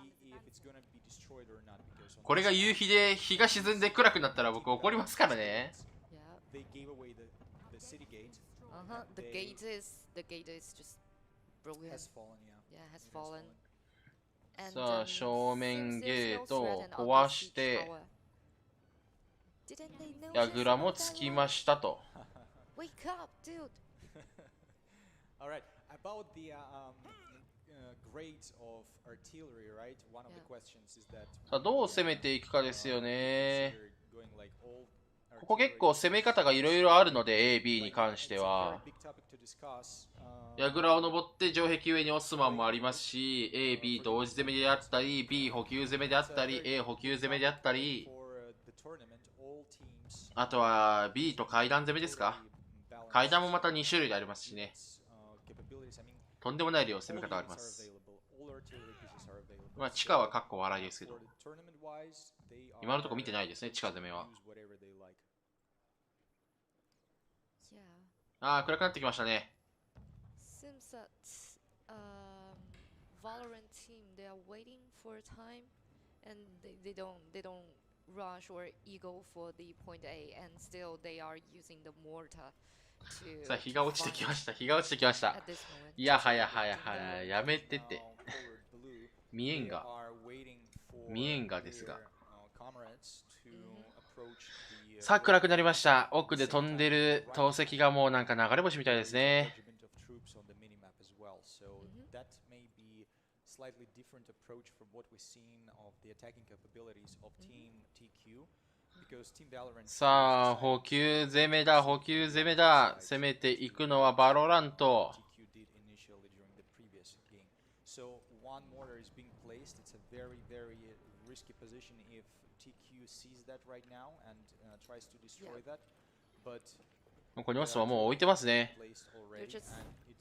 これが夕日で日が沈んで暗くなったら僕怒りますからね。The gate is just broken. Has fallen, yeah. Yeah, has fallen. さあ、正面ゲートを壊して櫓もつきましたと。Wake up, dude. All right. About the grades of artillery, right? One of the questions is that さあ、どう攻めていくかですよね。ここ結構攻め方がいろいろあるので A、B に関しては櫓を登って城壁上にオスマンもありますし A、B 同時攻めであったり B 補給攻めであったり A 補給攻めであったりあとは B と階段攻めですか。階段もまた2種類でありますしね。とんでもない量攻め方があります。まあ地下はかっこ笑いですけど今のところ見てないですね、地下攻めは。ああ、暗くなってきましたね。Seems that Valorant team they are waiting for a time and they don't rush or go for the point A and still they are using the mortar to さあ、日が落ちてきました。日が落ちてきました。いやはやはやはや、やめてて。見えんが。見えんがですが。さあ、暗くなりました。奥で飛んでる投石がもうなんか流れ星みたいですね。さあ、補給攻めだ、補給攻めだ。攻めていくのはバロラント。ここにオスはもう置いてますね。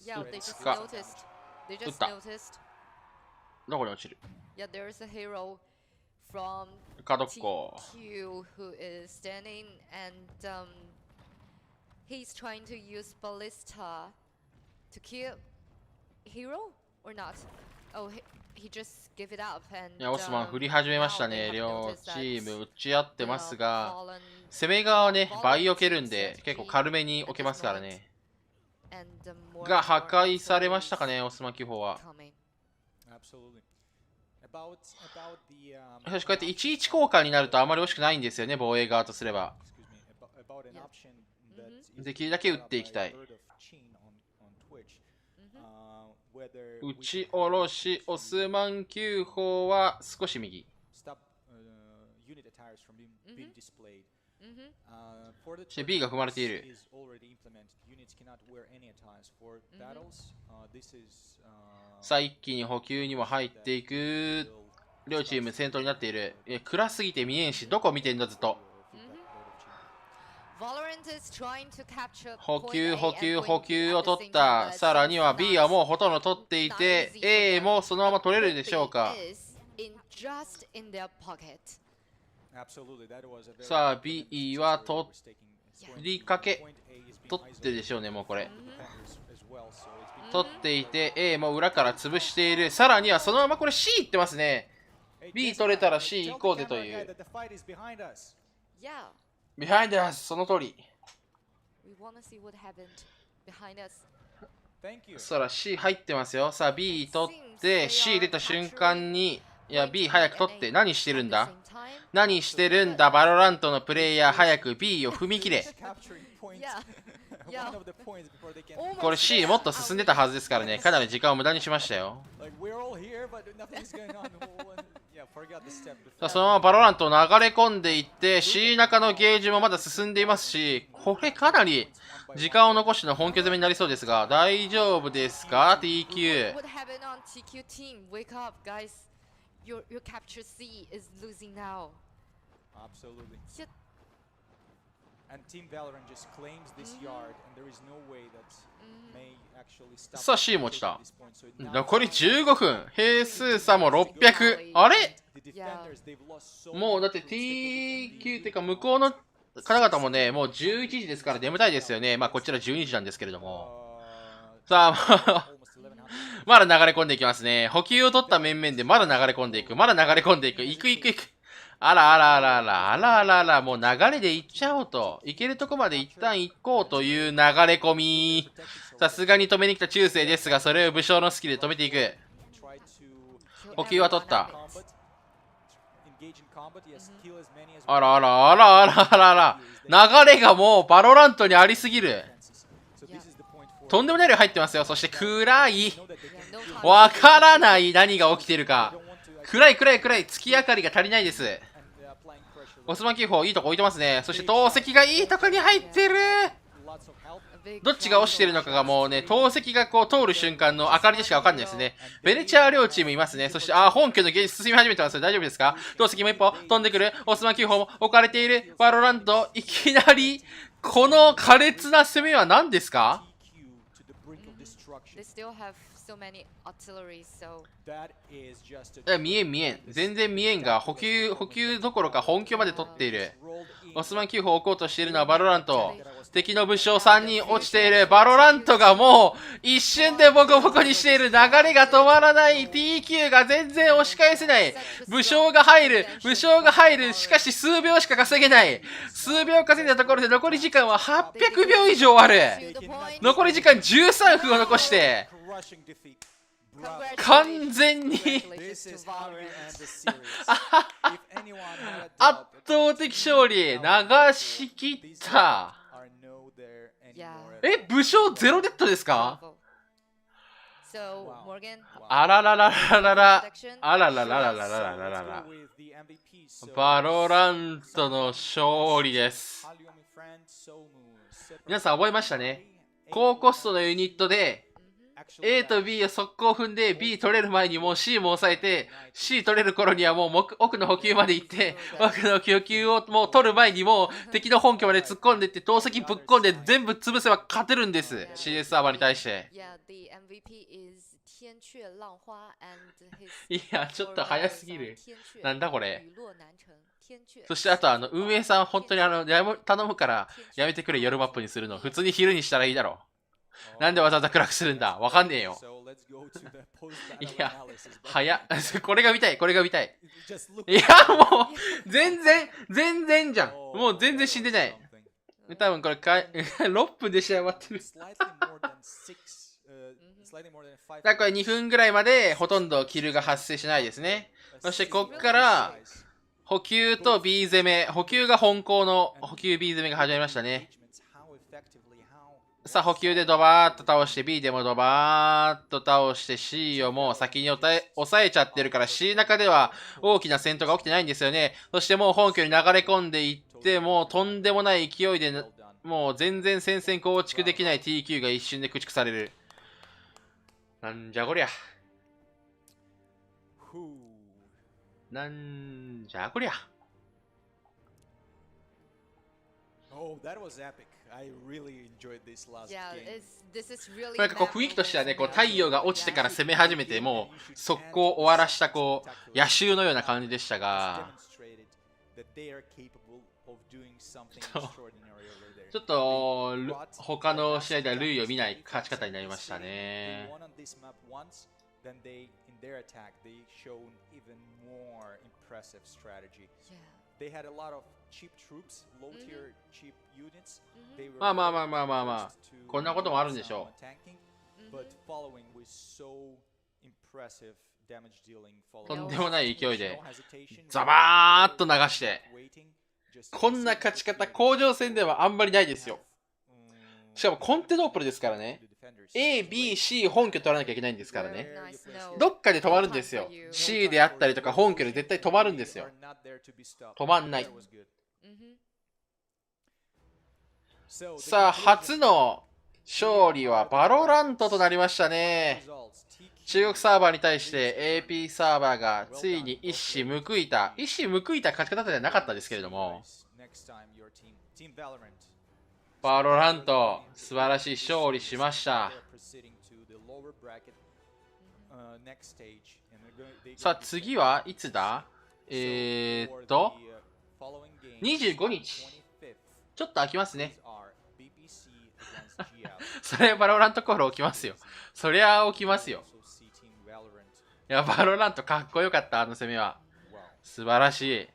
Yeah, they just noticed. They just noticed. どこに落ちる？ Yeah, there's a hero from 角っこ。 TQ who is standing and he's trying to use ballista to kill hero or not? Oh, he just gave it up and いや、オスマン振り始めましたね。 now they 両 have チ noticed ーム打ち合ってますが、 fallen 攻め側はね、倍避けるんで、結構軽めに置けますからね。 and more が破 and more 壊されましたかね、オスマン気泡は。 coming. Absolutely. About the しかしこうやって11交換になるとあまり惜しくないんですよね、防衛側とすれば。 excuse me, about an option that is できるだけ打っていきたい。 bird of chin on Twitch. Whether 打ち下ろし、オスマン9砲は少し右。 stop unit attires from being displayed. そして B が踏まれている。 is already implemented. Units cannot wear any attires for battles. This is さあ一気に補給にも入っていく。両チーム先頭になっている。暗すぎて見えんし、どこ見てんだずっと。 Valorant is trying to capture 補 point 給 A 補 and 給 point 補 B 給 at を the 取っ same た。 time, さらには B はもうほとんど取っていて、 A もそのまま取れるでしょうか。 is in just in their pocket. absolutely that was a very さあ B は取 was taking りかけ point A is being 取ってでしょうね、もうこれ。 defenders as well, so it's been 取っていて A も裏から潰している。さらにはそのままこれ C いってますね。 B 取れたら C 行こうぜという。 that the fight is behind us. Yeah, Behind us その通り。 we want to see what happened behind us. Thank you. そら C 入ってますよ。さあ B 取って C 出た瞬間に、いや B 早く取って。何してるんだ？ At the same time, 何してるんだバロラントのプレイヤー、早く B を踏み切れ。 Capturing points. yeah, yeah. One of the points before they can. Almost これ C もっと進んでたはずですからね。かなり時間を無駄にしましたよ。 Like we're all here, but nothing's going on. Yeah, forgot the step さあ before. そのままバロラントを流れ込んでいって C 中のゲージもまだ進んでいますし、これかなり時間を残しての本拠攻めになりそうですが、大丈夫ですか TQ。 What happened on TQ team? Wake up, guys. Your capture C is losing now. Absolutely. Yeah. And Team Valorant just claims this yard, and there is no way that may actually stop. さあ C も落ちた。 this point. So now 残り15分。兵数差も600。あれ the defenders, they've lost so もうだって TQ っていうか向こうの方々もね、もう11時ですから眠たいですよね。まあこちら12時なんですけれども。さあ、almost 1100. まだ流れ込んでいきますね。補給を取った面々でまだ流れ込んでいく。まだ流れ込んでいく。行く行く行く。あらあらあらあらあらあらあら、もう流れで行っちゃおうと。行けるとこまで一旦行こうという流れ込み。さすがに止めに来た中世ですが、それを武将のスキルで止めていく。 Try to 補給は取った。 combat, engage in combat. Yes, kill as many as あらあらあらあらあらあら。流れがもうバロラントにありすぎる。 so this is the point for とんでもない量入ってますよ。そして暗い。 know that they can Yeah, no time. わからない何が起きてるか。暗い暗い暗い。月明かりが足りないです。 and applying pressure. オスマンキー砲いいとこ置いてますね。そして投石がいいとこに入ってる。 Lots of help. A big どっちが落ちてるのかがもうね、投石がこう通る瞬間の明かりでしかわかんないですね。ベネチャー両チームいますね。そして、本家のゲージ進み始めてますよ。大丈夫ですか？投石も一歩飛んでくる。オスマンキー砲も置かれている。バロラント、いきなり、この苛烈な攻めは何ですか？ TQ to the brink of destruction. They still have so many artillery, so That is just a 見えん見えん。全然見えんが、補給どころか本拠まで取っている。 rolled in. オスマン9砲を置こうとしているのはバロラント。敵の武将3人落ちている。バロラントがもう一瞬でボコボコにしている。流れが止まらない。TQ が全然押し返せない。武将が入る。武将が入る。しかし数秒しか稼げない。数秒稼いだところで残り時間は800秒以上ある。 to the point. 残り時間13分を残して、 Crushing defeat. Bravo. 完全に This is how we end the series. If anyone had a 圧 doubt 倒的勝利。流し切った。 are no there Yeah. anymore. 武将ゼロデッドですか？ So, Morgan, あらららららら。 section. あらららららら So らら let's ら go ら。 with the MVP. So, バロラントの勝利です。 Hallyu, my friend, Somu, 皆さん覚えましたね。高コストのユニットで A と B を速攻踏んで B 取れる前にもう C も抑えて C 取れる頃にはもう奥の補給まで行って奥の補給をもう取る前にもう敵の本拠まで突っ込んでって投石ぶっ込んで全部潰せば勝てるんです。 CS サーバーに対して。いやちょっと早すぎる。なんだこれ。そしてあと運営さん本当に頼むからやめてくれ、夜マップにするの。普通に昼にしたらいいだろ。なんでわざわざ暗くするんだ。わかんねえよ。いや、早っ。これが見たい、これが見たい。いや、もう、全然じゃん。もう全然死んでない。多分これ6分で試合終わってる。だからこれ2分ぐらいまでほとんどキルが発生しないですね。そしてこっから、補給と B 攻め、補給が本校の補給 B 攻めが始まりましたね。さあ補給でドバーッと倒して B でもドバーッと倒して C をもう先に抑えちゃってるから C 中では大きな戦闘が起きてないんですよね。そしてもう本拠に流れ込んでいってもうとんでもない勢いでもう全然戦線構築できない TQ が一瞬で駆逐される。なんじゃこりゃ。なんじゃこりゃ。なんかこう雰囲気としてはね、こう太陽が落ちてから攻め始めてもう速攻終わらしたこう野襲のような感じでしたが、ちょっと他の試合では類を見ない勝ち方になりましたね。まあまあまあまあまあまあ、こんなこともあるんでしょう。とんでもない勢いでザバーッと流して、こんな勝ち方甲状戦ではあんまりないですよ。しかもコンテノープルですからね。A、B、C 本拠取らなきゃいけないんですからね。どっかで止まるんですよ。C であったりとか本拠で絶対止まるんですよ。止まんない。さあ初の勝利はバロラントとなりましたね。中国サーバーに対して AP サーバーがついに一矢報いた勝ち方ではなかったですけれども、バロラント素晴らしい勝利しました。さあ次はいつだ？25日。ちょっと空きますね。それはバロラントコール起きますよ。そりゃ起きますよ。いや、バロラントかっこよかった、あの攻めは。素晴らしい。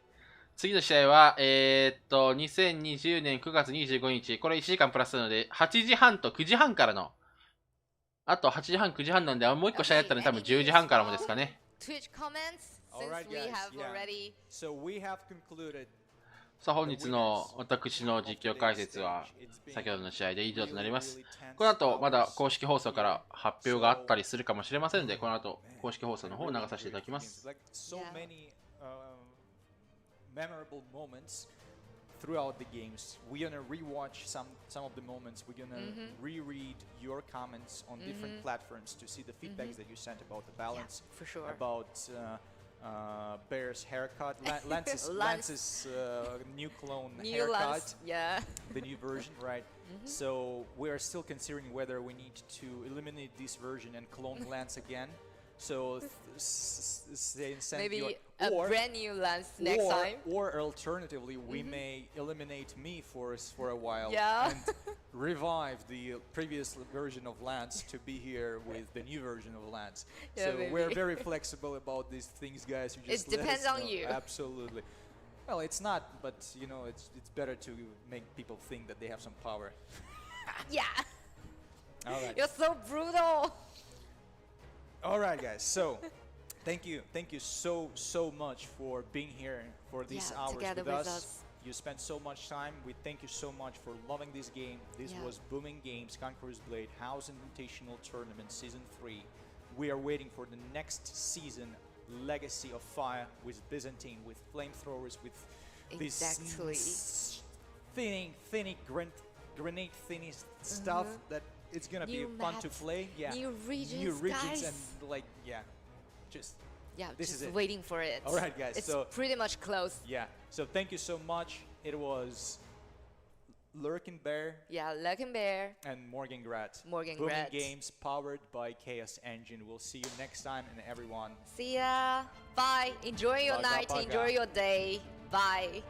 次の試合は、2020年9月25日。これ1時間プラスなので、8時半と9時半からの。あと8時半、9時半なんで、もう1個試合やったら多分10時半からもですかね。さあ本日の私の実況解説は先ほどの試合で以上となります。この後まだ公式放送から発表があったりするかもしれませんので、この後公式放送の方を流させていただきます。Throughout the games, we're gonna rewatch some of the moments. We're gonna reread your comments on different platforms to see the feedbacks that you sent about the balance, for sure. About Bear's haircut, Lance's new clone haircut, Lance, yeah, the new version, right? So we are still considering whether we need to eliminate this version and clone Lance again. So maybe a brand new Lance next time. Or alternatively, we may eliminate me for a while and revive the previous version of Lance to be here with the new version of Lance. Yeah, so maybe. We're very flexible about these things, guys. You just it depends on you. Absolutely. Well, it's not, but you know, it's better to make people think that they have some power. Yeah. All right. You're so brutal. All right, guys. So, thank you so much for being here for these hours with us. You spent so much time. We thank you so much for loving this game. This was Booming Games, Conqueror's Blade, House Invitational Tournament Season 3. We are waiting for the next season, Legacy of Fire, with Byzantine, with flamethrowers, with this thinning grenade thinning stuff that it's gonna New be fun to maps, play. Yeah, new regions, new regions, guys. and like just Yeah, this just is it. waiting for it. All right, guys, It's so- pretty much close. yeah. So thank you so much. It was Lurking Bear Yeah, Lucky Bear. and Morgan Grat. Morgan Booming Grat. Games powered by Chaos Engine. We'll see you next time, and everyone. See ya. Bye. Enjoy your Bye, night. bye, bye. Enjoy your day. Bye.